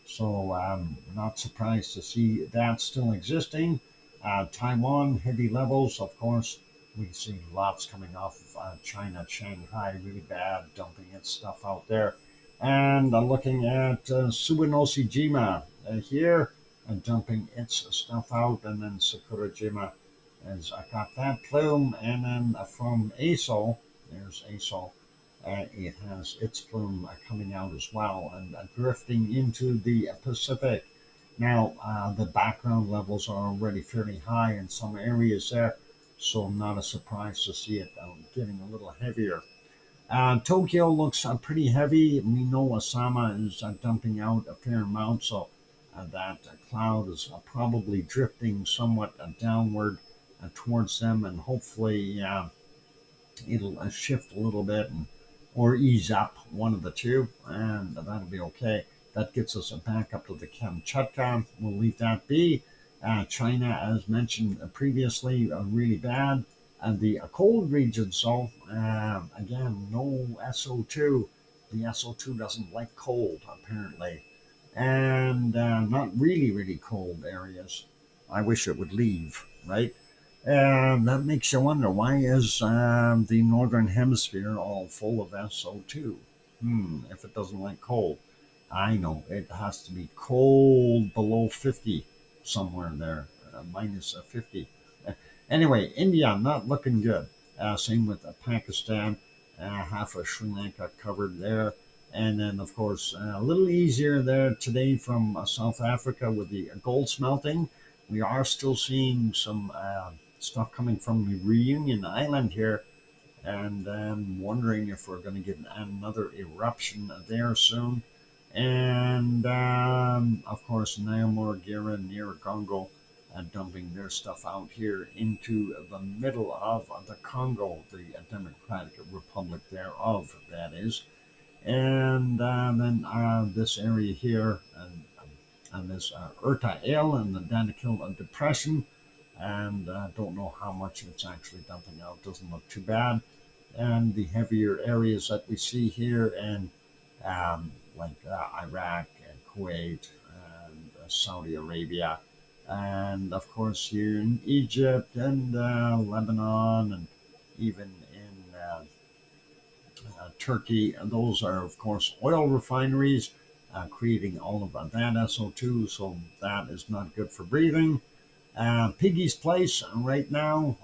So not surprised to see that still existing. Taiwan, heavy levels, of course. We see lots coming off of China, Shanghai, really bad, dumping its stuff out there. And looking at Suwanosejima here, and dumping its stuff out, and then Sakurajima as I got that plume, and then from ASO, there's ASO, it has its plume coming out as well, and drifting into the Pacific. Now, the background levels are already fairly high in some areas there, so not a surprise to see it getting a little heavier. Tokyo looks pretty heavy. We know Osama is dumping out a fair amount, so that cloud is probably drifting somewhat downward towards them, and hopefully it'll shift a little bit and or ease up, one of the two, and that'll be okay. That gets us back up to the Kamchatka. We'll leave that be. China, as mentioned previously, really bad. And the cold regions, so again, no SO2. The SO2 doesn't like cold, apparently. And not really, really cold areas. I wish it would leave, right? And that makes you wonder, why is the northern hemisphere all full of SO2? If it doesn't like cold. I know, it has to be cold below 50 somewhere there, minus 50. Anyway, India, not looking good. Same with Pakistan, half of Sri Lanka covered there. And then, of course, a little easier there today from South Africa with the gold smelting. We are still seeing some stuff coming from the Reunion Island here, and I'm wondering if we're going to get another eruption there soon. And of course, Nyamuragira near Congo dumping their stuff out here into the middle of the Congo, the Democratic Republic thereof, that is. And then this area here, and this Erta and the Danakil Depression, and don't know how much it's actually dumping out. Doesn't look too bad. And the heavier areas that we see here, and like Iraq and Kuwait and Saudi Arabia, and of course here in Egypt and Lebanon, and even in Turkey. Those are, of course, oil refineries creating all of that SO2, so that is not good for breathing. Piggy's Place right now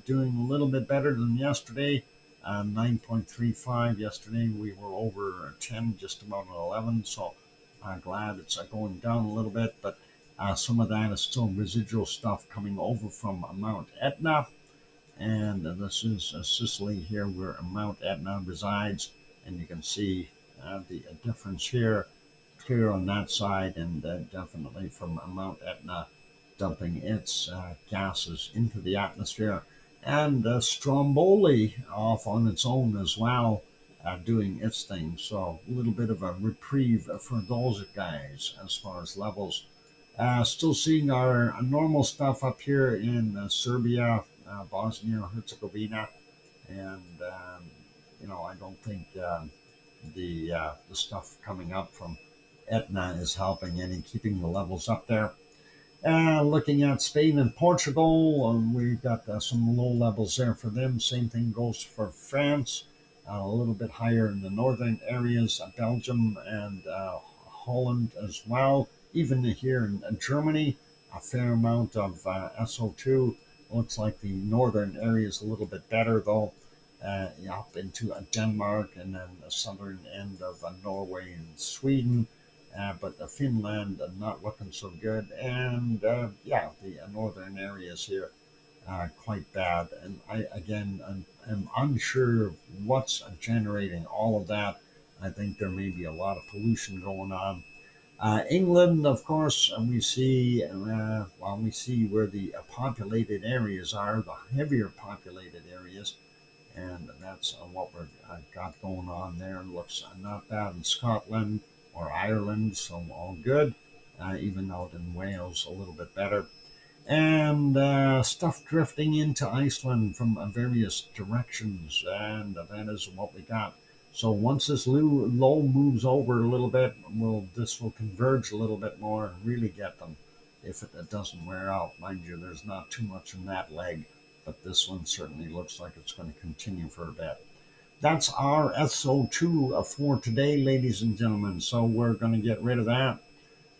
doing a little bit better than yesterday. 9.35 yesterday. We were over 10, just about 11. So I'm glad it's going down a little bit, but some of that is still residual stuff coming over from Mount Etna. And this is Sicily here, where Mount Etna resides, and you can see the difference here, clear on that side, and definitely from Mount Etna dumping its gases into the atmosphere, and Stromboli off on its own as well, doing its thing. So a little bit of a reprieve for those guys as far as levels. Still seeing our normal stuff up here in Serbia, Bosnia, Herzegovina, and I don't think the stuff coming up from Etna is helping any, keeping the levels up there. Looking at Spain and Portugal, we've got some low levels there for them. Same thing goes for France, a little bit higher in the northern areas, Belgium and Holland as well. Even here in Germany, a fair amount of SO2. Looks like the northern area is a little bit better, though, up into Denmark and then the southern end of Norway and Sweden. But Finland not looking so good, and the northern areas here quite bad. And I again am unsure of what's generating all of that. I think there may be a lot of pollution going on. England, of course, we see we see where the populated areas are, the heavier populated areas, and that's what we've got going on there. Looks not bad in Scotland or Ireland, so all good. Even out in Wales, a little bit better. And stuff drifting into Iceland from various directions, and that is what we got. So once this low moves over a little bit, this will converge a little bit more and really get them if it doesn't wear out. Mind you, there's not too much in that leg, but this one certainly looks like it's going to continue for a bit. That's our SO2 for today, ladies and gentlemen. So we're going to get rid of that.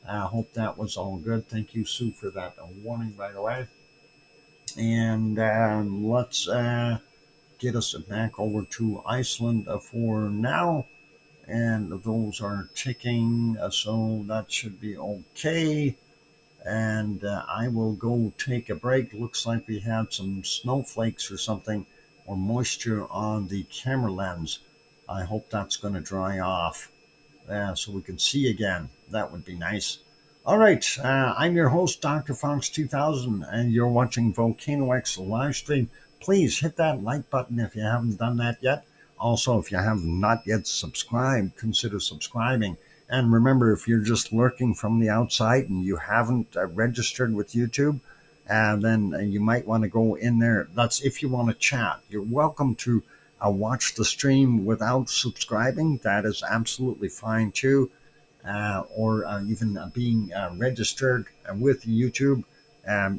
I hope that was all good. Thank you, Sue, for that warning, by the way. And let's get us back over to Iceland for now. And those are ticking, so that should be okay. And I will go take a break. Looks like we had some snowflakes or something, or moisture on the camera lens. I hope that's going to dry off so we can see again. That would be nice. All right, I'm your host, DrFox2000, and you're watching VolcanoX live stream. Please hit that like button if you haven't done that yet. Also, if you have not yet subscribed, consider subscribing. And remember, if you're just lurking from the outside and you haven't registered with YouTube, then you might want to go in there. That's if you want to chat. You're welcome to watch the stream without subscribing. That is absolutely fine too. Or even being registered with YouTube.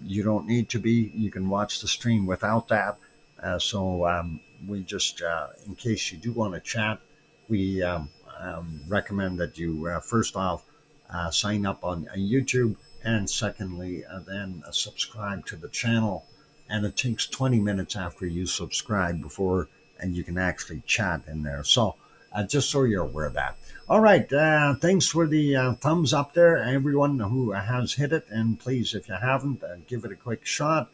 You don't need to be. You can watch the stream without that. So we just, in case you do want to chat, we recommend that you first off sign up on YouTube, and secondly then subscribe to the channel. And it takes 20 minutes after you subscribe before and you can actually chat in there. So just so you're aware of that. All right, thanks for the thumbs up there, everyone who has hit it. And please, if you haven't, give it a quick shot.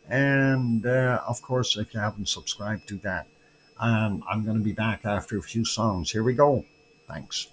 And of course, if you haven't subscribed, do that. I'm going to be back after a few songs. Here we go. Thanks.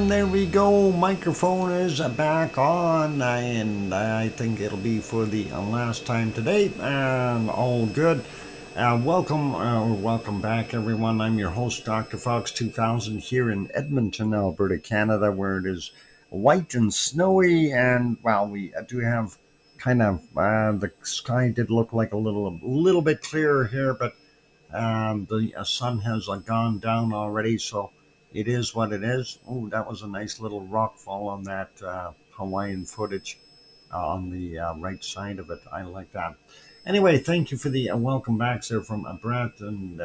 And there we go. Microphone is back on, and I think it'll be for the last time today. And all good. Welcome back, everyone. I'm your host, DrFox2000, here in Edmonton, Alberta, Canada, where it is white and snowy. And well, we do have kind of the sky did look like a little bit clearer here, but the sun has gone down already, so it is what it is. Oh, that was a nice little rock fall on that Hawaiian footage on the right side of it. I like that. Anyway, thank you for the welcome backs there from Brett and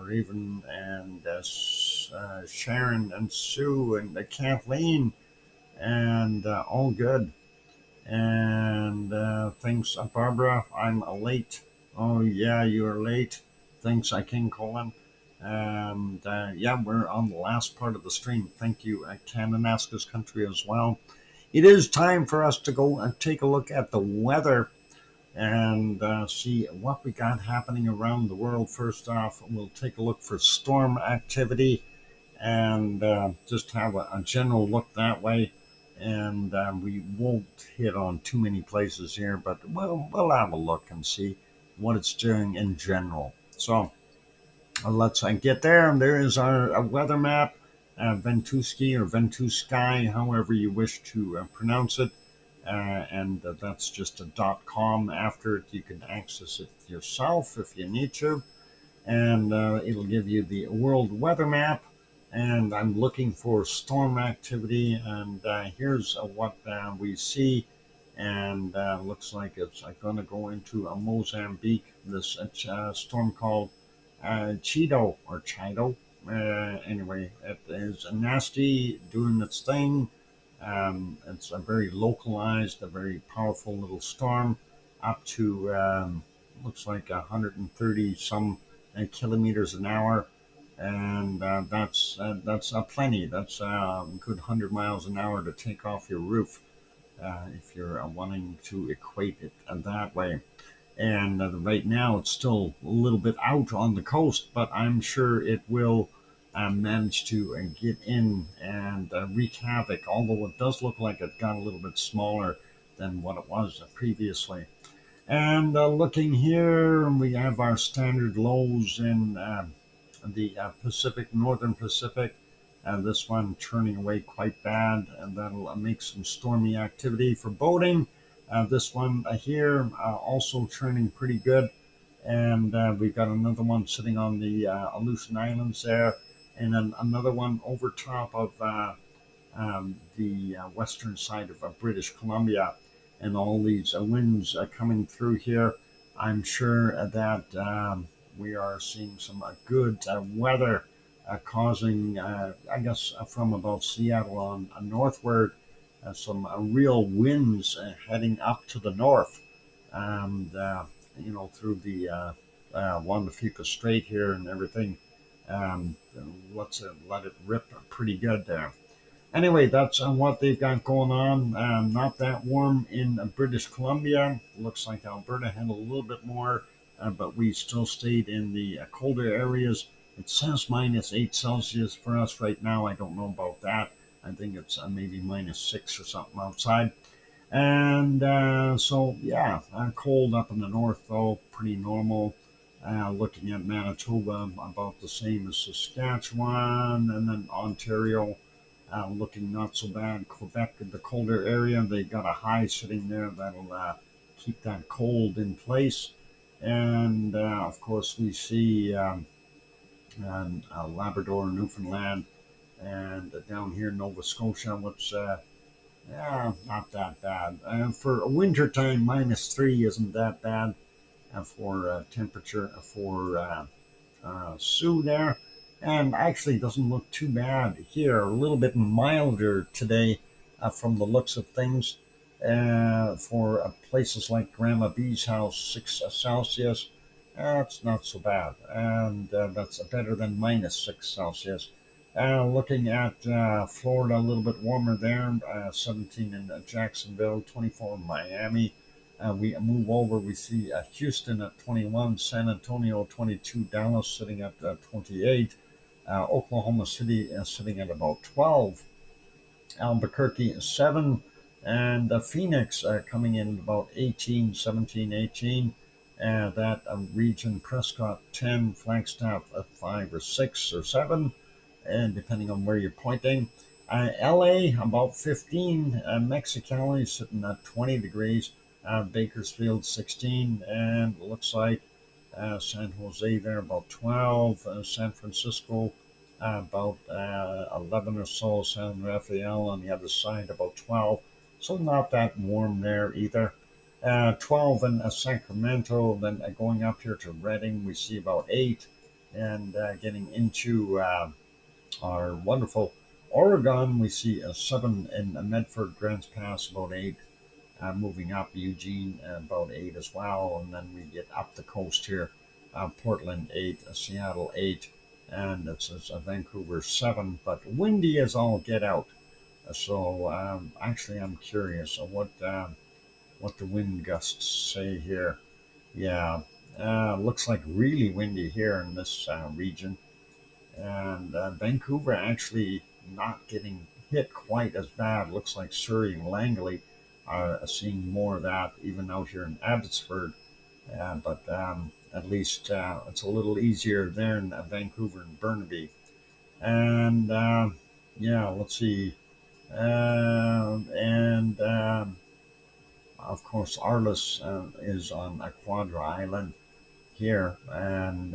Raven and Sharon and Sue and Kathleen, and all good. And thanks, Barbara. I'm late. Oh, yeah, you're late. Thanks, King Colin. And yeah, we're on the last part of the stream. Thank you, Kananaskis country as well. It is time for us to go and take a look at the weather and see what we got happening around the world. First off, we'll take a look for storm activity and just have a general look that way. And we won't hit on too many places here, but we'll have a look and see what it's doing in general. So let's get there. And there is our weather map, Ventuski or Ventusky, however you wish to pronounce it. And that's just a .com after it. You can access it yourself if you need to. And it'll give you the world weather map. And I'm looking for storm activity. And here's what we see. And looks like it's going to go into Mozambique. This storm called Chido or Chido. Anyway, it is nasty, doing its thing. It's a very localized, a very powerful little storm, up to looks like 130 some kilometers an hour, and that's plenty. That's a good 100 miles an hour to take off your roof if you're wanting to equate it that way. And right now it's still a little bit out on the coast, but I'm sure it will manage to get in and wreak havoc, although it does look like it got a little bit smaller than what it was previously. And looking here, we have our standard lows in the Pacific, Northern Pacific. This one turning away quite bad, and that'll make some stormy activity for boating. This one here also turning pretty good. And we've got another one sitting on the Aleutian Islands there, and then another one over top of the western side of British Columbia. And all these winds coming through here. I'm sure that we are seeing some good weather causing, I guess, from about Seattle on northward, some real winds heading up to the north, and through the Juan de Fuca Strait here and everything. Let's let it rip pretty good there. Anyway, that's what they've got going on. Not that warm in British Columbia. Looks like Alberta had a little bit more, but we still stayed in the colder areas. It says -8 Celsius for us right now. I don't know about that. I think it's maybe -6 or something outside. And so, yeah, cold up in the north, though, pretty normal. Looking at Manitoba, about the same as Saskatchewan, and then Ontario, looking not so bad. Quebec, the colder area, they got a high sitting there that'll keep that cold in place. And of course, we see Labrador, Newfoundland, and down here Nova Scotia, which not that bad. For winter time, -3 isn't that bad for temperature for Sioux there. And actually doesn't look too bad here. A little bit milder today from the looks of things. For places like Grandma B's house, 6 Celsius, it's not so bad. And that's better than -6 Celsius. Looking at Florida, a little bit warmer there, 17 in Jacksonville, 24 in Miami. We move over, we see Houston at 21, San Antonio 22, Dallas sitting at 28, Oklahoma City sitting at about 12. Albuquerque 7, and Phoenix coming in about 18, 17, 18. That region, Prescott 10, Flagstaff 5 or 6 or 7, and depending on where you're pointing. LA about 15, Mexicali sitting at 20 degrees, Bakersfield 16, and looks like San Jose there about 12, San Francisco about 11 or so, San Rafael on the other side about 12, so not that warm there either. 12 in Sacramento, then going up here to Redding, we see about 8, and getting into our wonderful Oregon, we see a 7 in Medford, Grants Pass, about 8. Moving up, Eugene, about 8 as well. And then we get up the coast here, Portland 8, Seattle 8, and it says Vancouver 7, but windy as all get out. So actually, I'm curious what the wind gusts say here. Yeah, looks like really windy here in this region. And Vancouver actually not getting hit quite as bad. Looks like Surrey and Langley are seeing more of that, even out here in Abbotsford. But at least it's a little easier there in Vancouver and Burnaby. And yeah, let's see. And of course, Arliss is on a Quadra Island here, and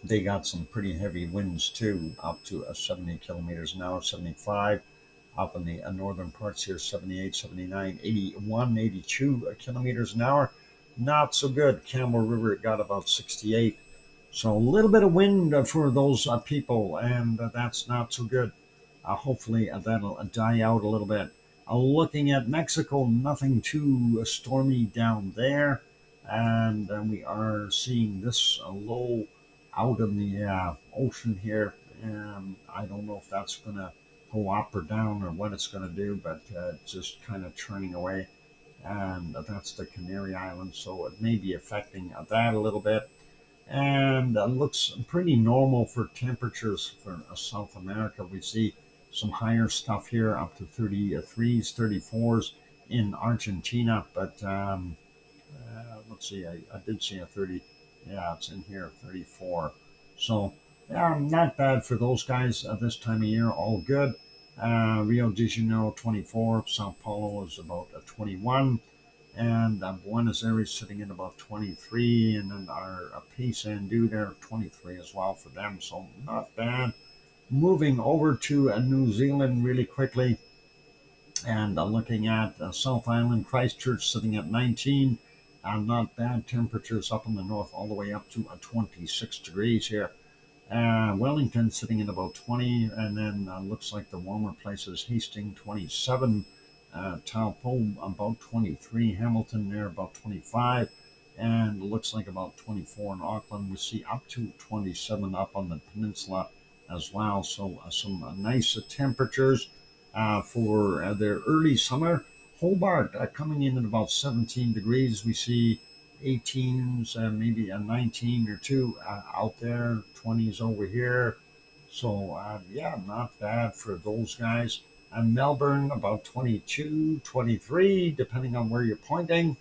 they got some pretty heavy winds too, up to 70 kilometers an hour, 75. Up in the northern parts here, 78, 79, 81, 82 kilometers an hour. Not so good. Campbell River got about 68. So a little bit of wind for those people, and that's not so good. Hopefully that'll die out a little bit. Looking at Mexico, nothing too stormy down there. And we are seeing this low out in the ocean here. And I don't know if that's going to go up or down or what it's going to do, but it's just kind of turning away. And that's the Canary Islands, so it may be affecting that a little bit. And looks pretty normal for temperatures for South America. We see some higher stuff here, up to 33s, 34s in Argentina, but let's see, I did see a 30, yeah, it's in here, 34. So, not bad for those guys at this time of year, all good. Rio de Janeiro, 24, Sao Paulo is about 21, and Buenos Aires sitting at about 23, and then our Paysandu there, 23 as well for them, so not bad. Moving over to New Zealand really quickly, and looking at South Island, Christchurch sitting at 19. Not bad temperatures up in the north, all the way up to 26 degrees here. Wellington sitting at about 20, and then looks like the warmer places, Hastings 27, Taupo about 23, Hamilton there about 25, and looks like about 24 in Auckland. We see up to 27 up on the peninsula as well. So some nice temperatures for their early summer. Hobart coming in at about 17 degrees. We see 18s, maybe a 19 or 2 out there, 20s over here. So, yeah, not bad for those guys. And Melbourne, about 22, 23, depending on where you're pointing.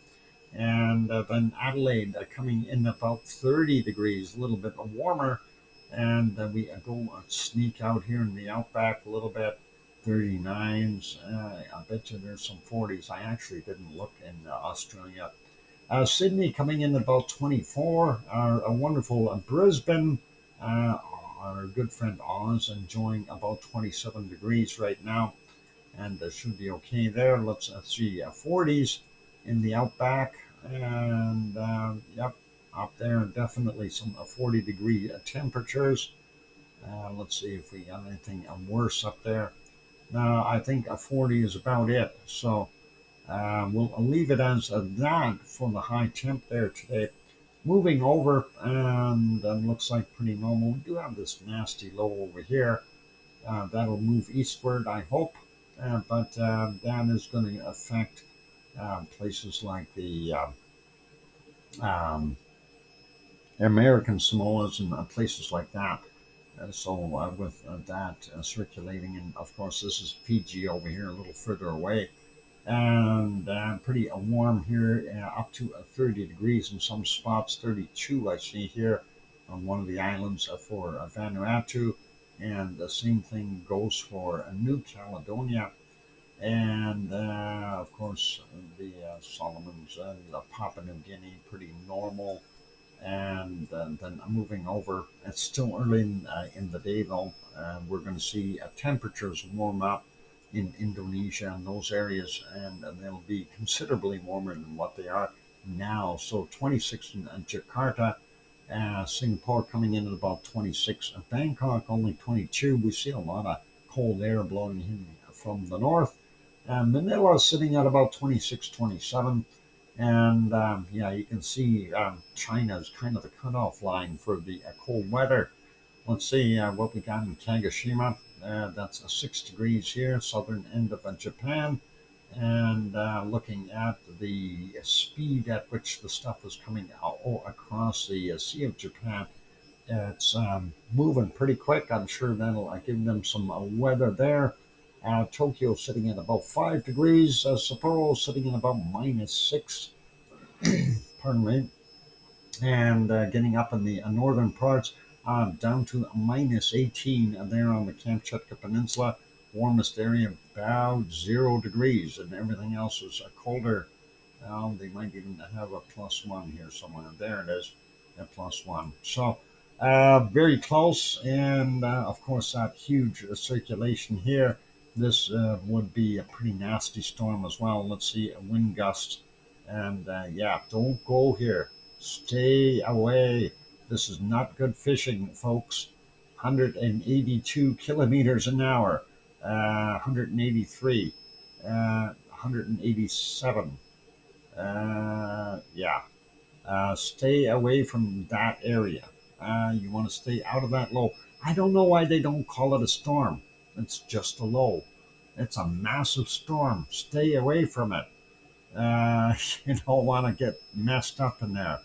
And then Adelaide coming in about 30 degrees, a little bit warmer. And we go sneak out here in the outback a little bit. 39s. I bet you there's some 40s. I actually didn't look in Australia. Sydney coming in about 24. Our wonderful Brisbane, our good friend Oz enjoying about 27 degrees right now, and should be okay there. Let's see, 40s in the outback, and yep, up there definitely some 40-degree temperatures. Let's see if we got anything worse up there. Now, I think a 40 is about it. So we'll leave it as that for the high temp there today. Moving over, and looks like pretty normal. We do have this nasty low over here. That'll move eastward, I hope. But that is going to affect places like the American Samoas and places like that. with that circulating, and of course this is Fiji over here, a little further away, and pretty warm here, up to 30 degrees in some spots, 32 I see here on one of the islands for Vanuatu, and the same thing goes for New Caledonia, and of course the Solomons and Papua New Guinea, pretty normal. And then moving over, it's still early in the day though. We're going to see temperatures warm up in Indonesia and those areas, and they'll be considerably warmer than what they are now. So 26 in Jakarta, Singapore coming in at about 26, Bangkok only 22. We see a lot of cold air blowing in from the north. Manila sitting at about 26, 27. And yeah, you can see China is kind of the cutoff line for the cold weather. Let's see what we got in Kagoshima. That's 6 degrees here, southern end of Japan. And looking at the speed at which the stuff is coming out across the Sea of Japan, it's moving pretty quick. I'm sure that'll give them some weather there. Tokyo sitting at about 5 degrees. Sapporo sitting at about -6. Pardon me. And getting up in the northern parts down to -18 there on the Kamchatka Peninsula. Warmest area about 0 degrees, and everything else is colder. They might even have a +1 here somewhere. There it is, a +1. So very close, and of course that huge circulation here. This would be a pretty nasty storm as well. Let's see, wind gusts, and yeah, don't go here. Stay away. This is not good fishing, folks. 182 kilometers an hour, 183, 187. Yeah, stay away from that area. You want to stay out of that low. I don't know why they don't call it a storm. It's just a low. It's a massive storm. Stay away from it. You don't want to get messed up in there.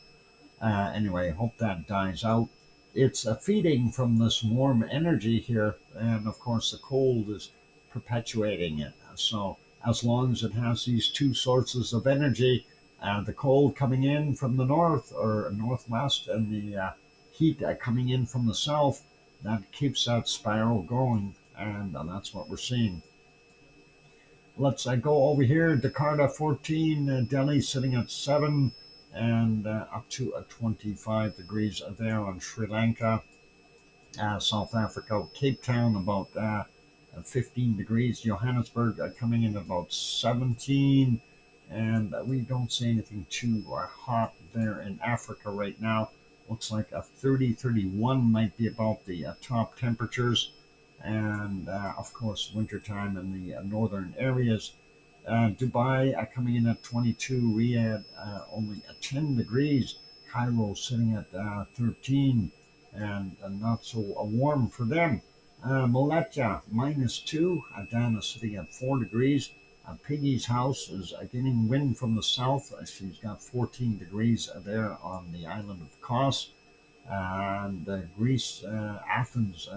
Anyway, hope that dies out. It's feeding from this warm energy here, and of course the cold is perpetuating it. So as long as it has these two sources of energy, the cold coming in from the north or northwest, and the heat coming in from the south, that keeps that spiral going, and that's what we're seeing. Let's go over here. Jakarta 14, Delhi sitting at 7, and up to 25 degrees there on Sri Lanka. South Africa, Cape Town about 15 degrees. Johannesburg coming in about 17, and we don't see anything too hot there in Africa right now. Looks like a 30, 31 might be about the top temperatures, and of course wintertime in the northern areas. Dubai coming in at 22, Riyadh only 10 degrees, Cairo sitting at 13, and not so warm for them. Malacca -2, Adana sitting at 4 degrees. Piggy's house is getting wind from the south. She's got 14 degrees there on the island of Kos. And Greece, Athens,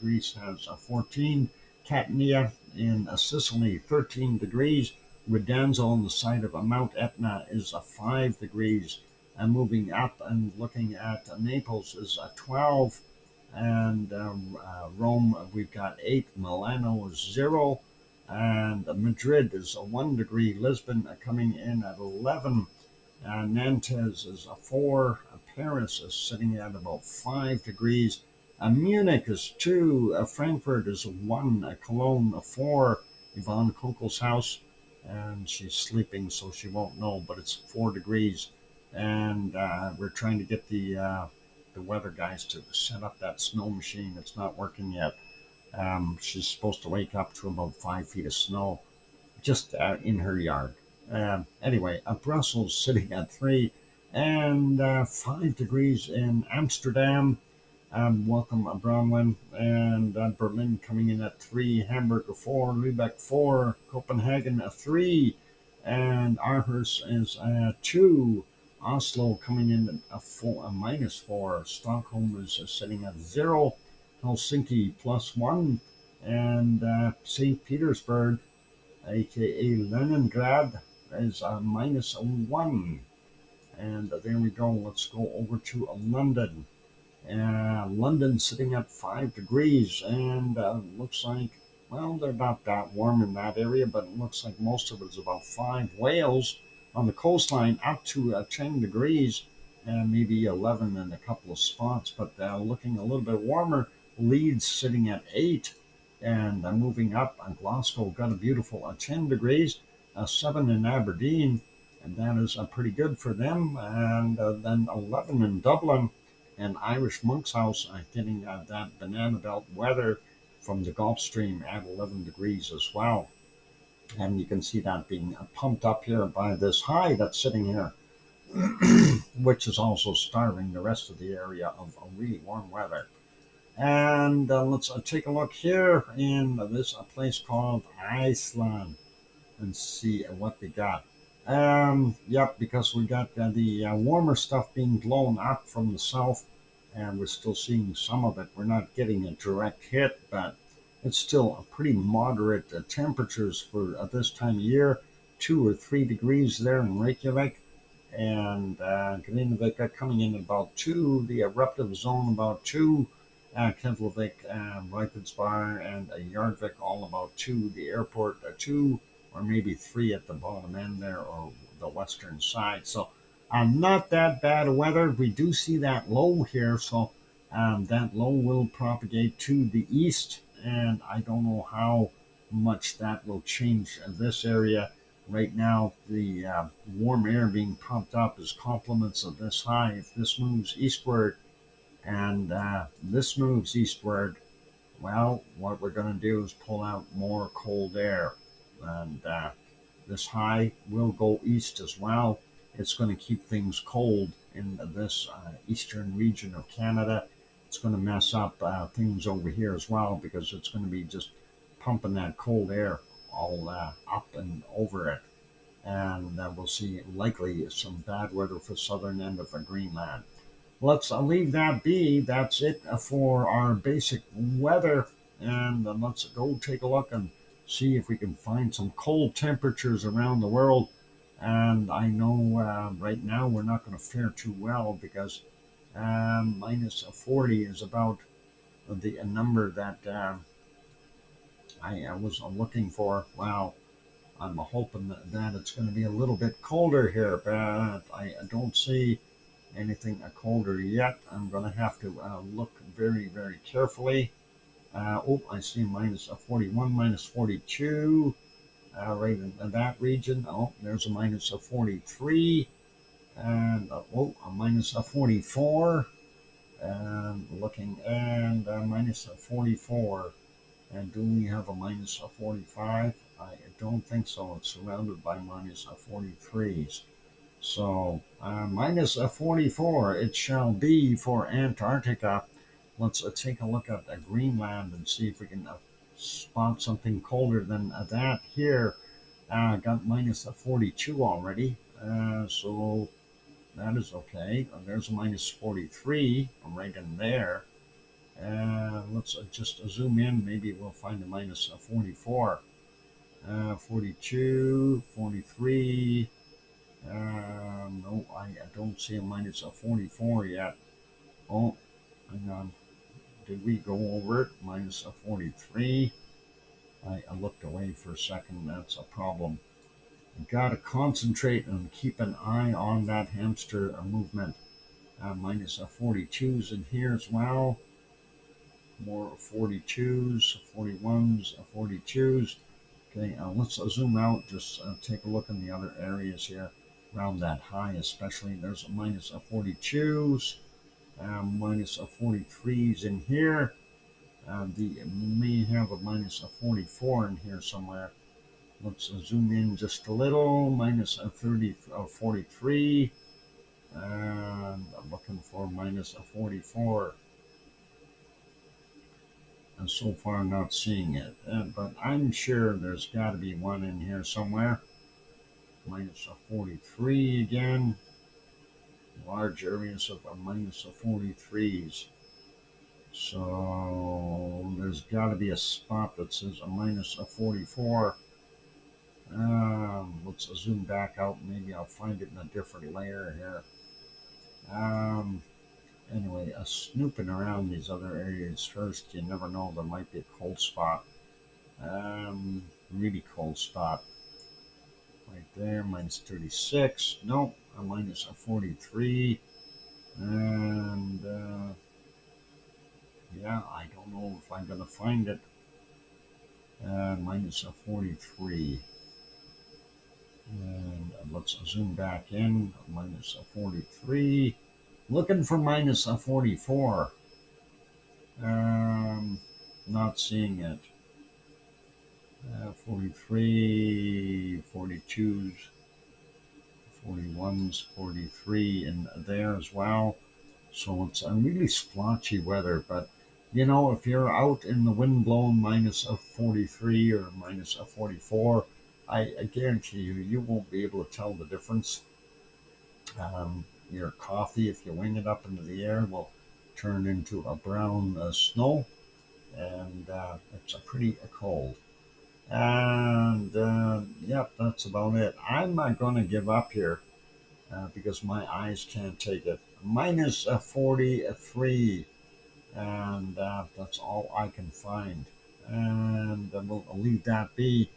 Greece has 14. Catania in Sicily, 13 degrees. Ridanzo on the side of Mount Etna is 5 degrees. And moving up and looking at Naples is 12. And Rome, we've got 8. Milano is 0. And Madrid is 1 degree. Lisbon coming in at 11. Nantes is 4. Paris is sitting at about 5 degrees. Munich is 2. Frankfurt is 1. Cologne 4. Yvonne Kunkel's house, and she's sleeping, so she won't know, but it's 4 degrees. And we're trying to get the weather guys to set up that snow machine. It's not working yet. She's supposed to wake up to about 5 feet of snow just in her yard. Anyway, Brussels sitting at 3, and 5 degrees in Amsterdam. Welcome, Bronwyn. And Berlin coming in at 3, Hamburg 4, Lübeck 4, Copenhagen 3, and Aarhus is 2, Oslo coming in at a -4. Stockholm is sitting at 0. Helsinki +1. And St. Petersburg, aka Leningrad, is a -1. And there we go. Let's go over to London. London sitting at 5 degrees, and looks like, well, they're not that warm in that area, but it looks like most of it is about 5. Wales on the coastline up to 10 degrees, and maybe 11 in a couple of spots, but looking a little bit warmer. Leeds sitting at 8, and moving up. Glasgow got a beautiful 10 degrees, 7 in Aberdeen, and that is pretty good for them, and then 11 in Dublin. And Irish Monk's House getting that banana belt weather from the Gulf Stream at 11 degrees as well. And you can see that being pumped up here by this high that's sitting here, which is also starving the rest of the area of really warm weather. And let's take a look here in this place called Iceland and see what we got. Yep, because we got the warmer stuff being blown up from the south, and we're still seeing some of it. We're not getting a direct hit, but it's still a pretty moderate temperatures for this time of year. 2 or 3 degrees there in Reykjavik, and Grindavik coming in about 2. The eruptive zone about 2. Keflavik, Reykjavík, and Yardvik all about 2. The airport 2. Or maybe 3 at the bottom end there, or the western side. So not that bad weather. We do see that low here, so that low will propagate to the east, and I don't know how much that will change this area. Right now, the warm air being pumped up is complements of this high. If this moves eastward and this moves eastward, well, what we're going to do is pull out more cold air. And this high will go east as well. It's going to keep things cold in this eastern region of Canada. It's going to mess up things over here as well, because it's going to be just pumping that cold air all up and over it. And we'll see likely some bad weather for southern end of Greenland. Let's leave that be. That's it for our basic weather. And let's go take a look and see if we can find some cold temperatures around the world. And I know right now we're not going to fare too well, because -40 is about the number that I was looking for. Well, I'm hoping that it's going to be a little bit colder here, but I don't see anything colder yet. I'm going to have to look very, very carefully. I see -41, -42, right in that region. Oh, there's a -43, and a -44, and looking, and -44. And do we have a -45? I don't think so. It's surrounded by -43s. So -44 it shall be for Antarctica. Let's take a look at Greenland and see if we can spot something colder than that here. Got -42 already, so that is okay. There's a -43 right in there. Let's just zoom in. Maybe we'll find a -44. 42, 43. No, I don't see a -44 yet. Oh, hang on. Did we go over it? -43. I looked away for a second. That's a problem. You got to concentrate and keep an eye on that hamster movement. -42s in here as well. More 42s, 41s, 42s. Okay, let's zoom out. Just take a look in the other areas here around that high, especially. There's a -42s. -43s in here. May have a -44 in here somewhere. Let's zoom in just a little. -43. And I'm looking for -44. And so far, not seeing it. But I'm sure there's got to be one in here somewhere. -43 again. large areas of a minus of 43s. So there's got to be a spot that says a minus of 44. Let's zoom back out. Maybe I'll find it in a different layer here. Anyway, snooping around these other areas first. You never know, there might be a cold spot. Really cold spot. Right there, minus 36. Nope, a minus a 43. And yeah, I don't know if I'm going to find it. Minus a 43. And let's zoom back in. Minus a 43. Looking for minus a 44. Not seeing it. 43, 42s, 41s, 43 in there as well. So it's a really splotchy weather, but you know, if you're out in the wind blown minus a 43 or minus a 44, I guarantee you, you won't be able to tell the difference. Your coffee, if you wing it up into the air, will turn into a brown snow, and it's a pretty cold. And yep, that's about it. I'm not going to give up here because my eyes can't take it. Minus a 43, and that's all I can find. And we'll leave that be.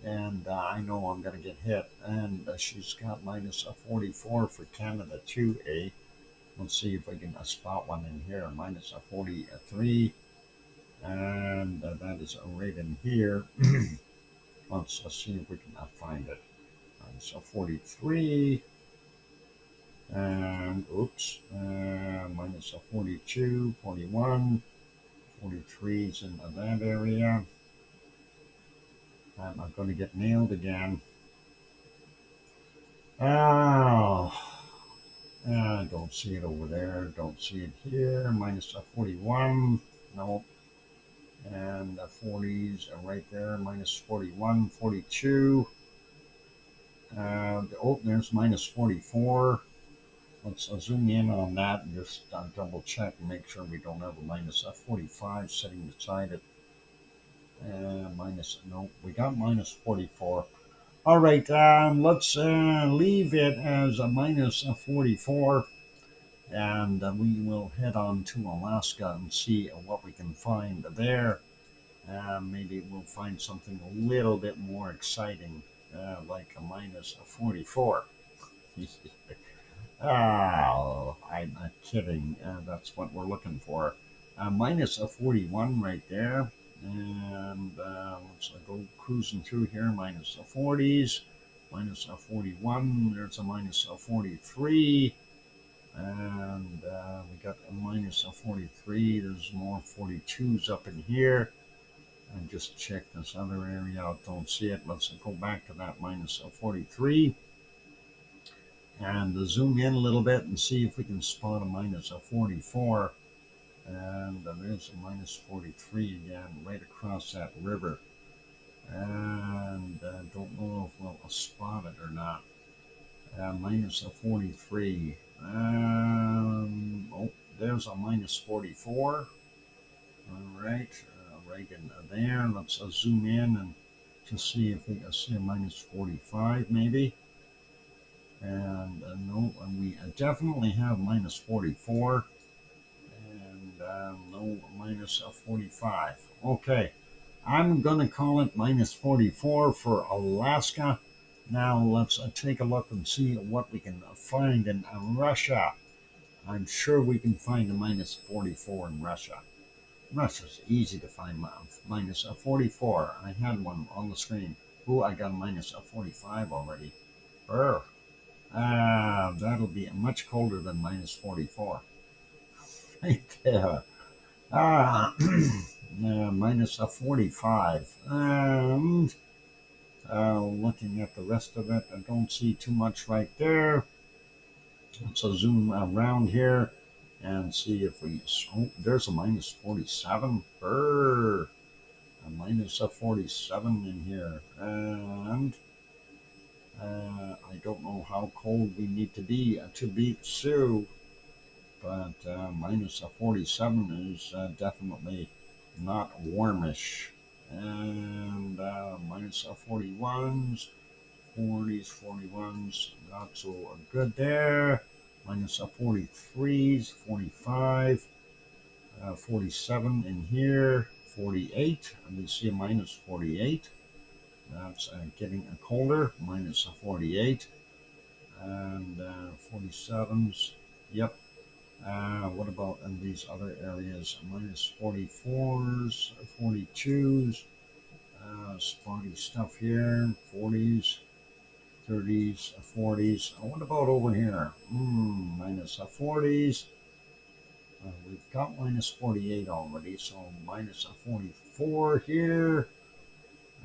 And I know I'm going to get hit. And she's got minus a 44 for Canada too, eh? Let's see if I can spot one in here. Minus a 43. And that is right in here. Let's see if we can find it. So 43, and oops, minus a 42, 41, 43 is in that area. I'm going to get nailed again. Oh, I don't see it over there. Don't see it here. Minus a 41. No. And the 40s are right there. Minus 41, 42. Oh, there's minus 44. Let's zoom in on that and just double check and make sure we don't have a minus 45 sitting beside it. No, we got minus 44. All right, let's leave it as a minus 44, and we will head on to Alaska and see what we can find there. Maybe we'll find something a little bit more exciting, like a minus 44. Oh, I'm not kidding. That's what we're looking for. Minus a 41 right there. And let's go cruising through here. Minus a 40s. Minus a 41. There's a minus a 43. And we got a minus a 43. There's more 42s up in here. And just check this other area out. Don't see it. Let's go back to that minus a 43. And zoom in a little bit and see if we can spot a minus a 44. And there's a minus 43 again, right across that river. And don't know if we'll spot it or not. Minus a 43. Oh, there's a minus 44. All right, right in there. Let's zoom in and just see if we can see a minus 45 maybe. And no, and we definitely have minus 44, and no, minus 45. Okay, I'm going to call it minus 44 for Alaska. Now let's take a look and see what we can find in Russia. I'm sure we can find a minus 44 in Russia. Russia's easy to find minus 44. I had one on the screen. Ooh, I got a minus 45 already. Brr. That'll be much colder than minus 44. Right there. Minus 45. And looking at the rest of it, I don't see too much right there. Let's zoom around here and see if we... Oh, there's a minus 47. Brr. A minus 47 in here. And... I don't know how cold we need to be to beat Sue, but minus 47 is definitely not warmish. And minus 41s, 40s, 41s, not so good there. Minus 43s, 45, 47 in here, 48. And we see a minus 48. That's getting colder, minus 48. And 47s, yep. What about in these other areas? Minus 44s, 42s, spotty stuff here, 40s, 30s, 40s. What about over here? Minus 40s. We've got minus 48 already, so minus 44 here.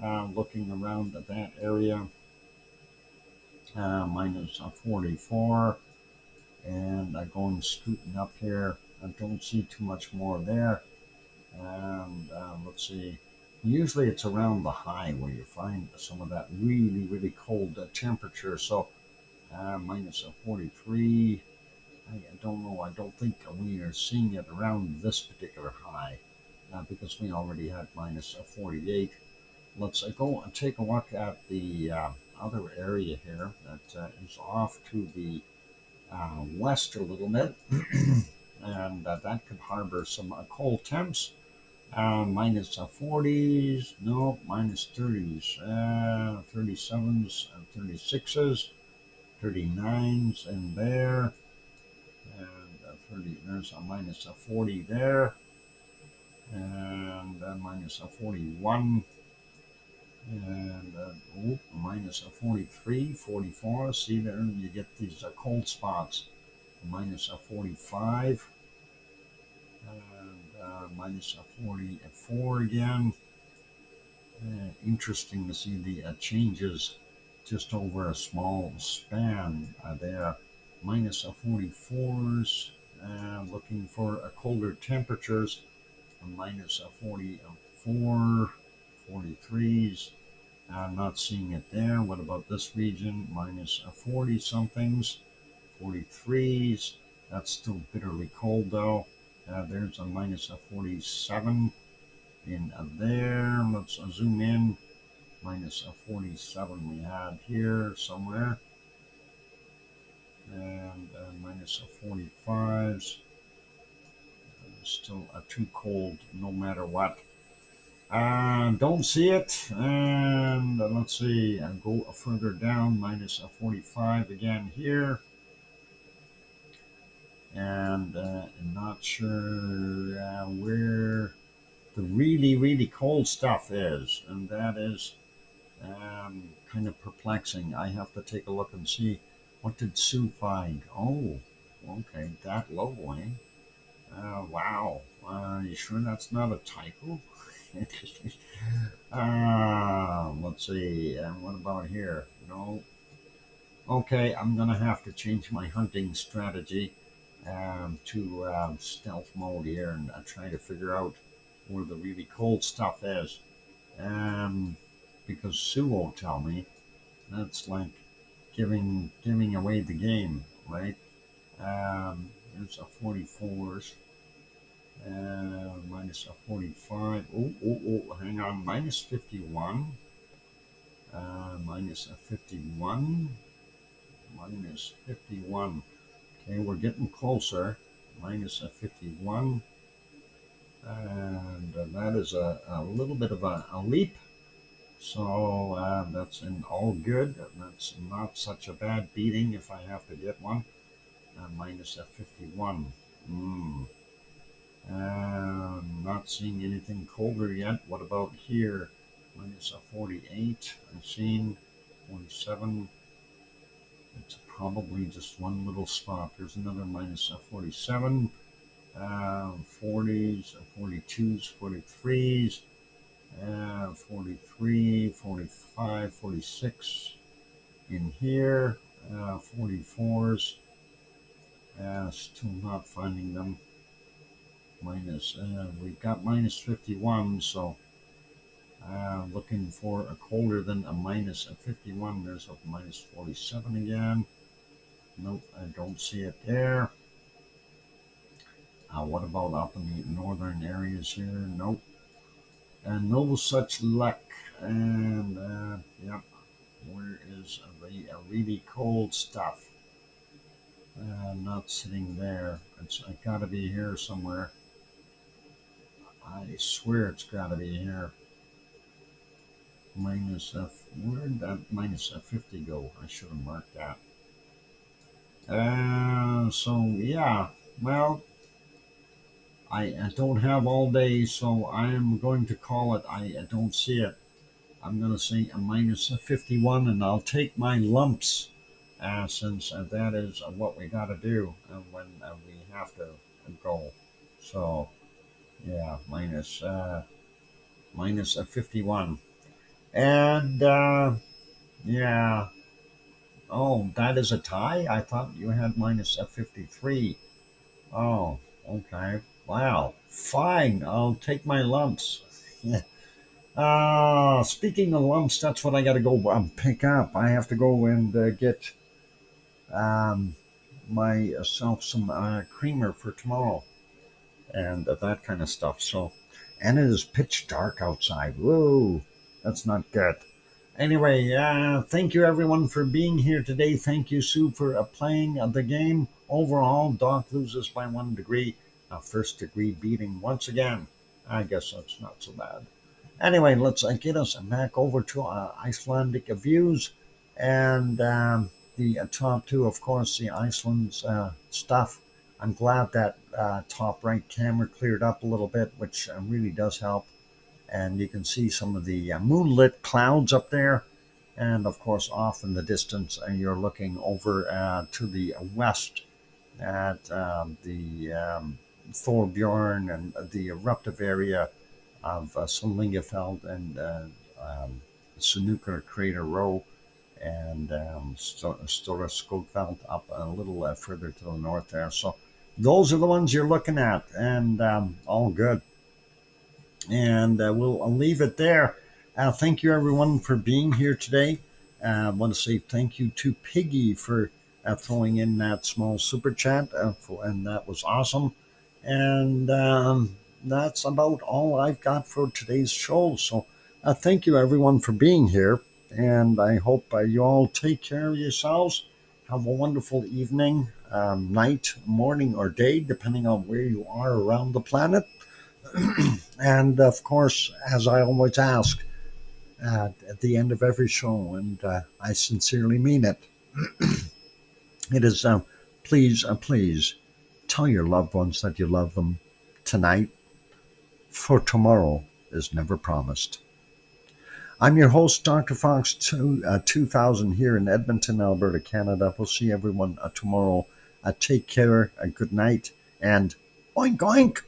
Looking around at that area, minus 44. And going scooting up here. I don't see too much more there. And let's see. Usually it's around the high where you find some of that really, really cold temperature. So minus 43. I don't know. I don't think we are seeing it around this particular high because we already had minus 48. Let's go and take a look at the other area here that is off to the west a little bit, and that could harbor some cold temps. Minus 40s, no, minus 30s, 37s and 36s, 39s in there, and 30. There's a minus 40 there, and minus 41. And minus 43, 44. See there, you get these cold spots. Minus 45, and minus 44 again. Interesting to see the changes just over a small span there. Minus 44s, looking for colder temperatures. Minus 44. 43s. I'm not seeing it there. What about this region? Minus 40 somethings, 43s. That's still bitterly cold though. There's a minus 47 in there. Let's zoom in. Minus 47 we had here somewhere. And minus 45s. Still too cold no matter what. Don't see it. And let's see, go further down, minus 45 again here. And not sure where the really, really cold stuff is. And that is kind of perplexing. I have to take a look and see, what did Sue find? Oh, okay, that low, eh? Wow. You sure that's not a typo? Let's see. What about here? No. Okay, I'm gonna have to change my hunting strategy to stealth mode here and try to figure out where the really cold stuff is. Because Sue won't tell me. That's like giving away the game, right? There's a 44s. Minus a 45. Hang on. Minus 51. Minus a 51. Minus 51. Okay, we're getting closer. Minus a 51. And that is a little bit of a leap. So that's in all good. That's not such a bad beating if I have to get one. Minus a 51. Not seeing anything colder yet. What about here? Minus a 48. I've seen 47. It's probably just one little spot. There's another minus a 47. 40s, 42s, 43s, 43, 45, 46 in here. 44s. Still not finding them. Minus, we've got minus 51, so Looking for a colder than a minus 51. There's a minus 47 again. Nope, I don't see it there. What about up in the northern areas here? Nope. And no such luck. And yeah, where is the really cold stuff? Not sitting there. It's got to be here somewhere. I swear it's got to be here. Where'd that minus 50 go? I should have marked that. So yeah, well, I don't have all day, so I am going to call it. I don't see it. I'm going to say a minus 51, and I'll take my lumps, since that is what we got to do when we have to go. So yeah, minus 51. And yeah, oh, that is a tie? I thought you had minus 53. Oh, okay. Wow. Fine. I'll take my lumps. Speaking of lumps, that's what I got to go pick up. I have to go and get myself some creamer for tomorrow and that kind of stuff. So, and it is pitch dark outside. Whoa, that's not good. Anyway, thank you everyone for being here today. Thank you, Sue, for playing the game. Overall, Doc loses by 1 degree. First degree beating once again. I guess that's not so bad. Anyway, let's get us back over to Icelandic views. And the top two, of course, the Iceland's stuff. I'm glad that top right camera cleared up a little bit, which really does help. And you can see some of the moonlit clouds up there. And of course, off in the distance, you're looking over to the west at the Thorbjorn and the eruptive area of Sundlingafeld and Snooker Crater Row and Stora Skogfeld up a little further to the north there. So those are the ones you're looking at, and all good. And we'll leave it there. Thank you, everyone, for being here today. I want to say thank you to Piggy for throwing in that small super chat, and that was awesome. And that's about all I've got for today's show. So thank you, everyone, for being here. And I hope you all take care of yourselves. Have a wonderful evening, night, morning, or day, depending on where you are around the planet. And of course, as I always ask at the end of every show, and I sincerely mean it, it is please tell your loved ones that you love them tonight, for tomorrow is never promised. I'm your host, Dr. Fox 2000 here in Edmonton, Alberta, Canada. We'll see everyone tomorrow. Take care, good night, and oink oink.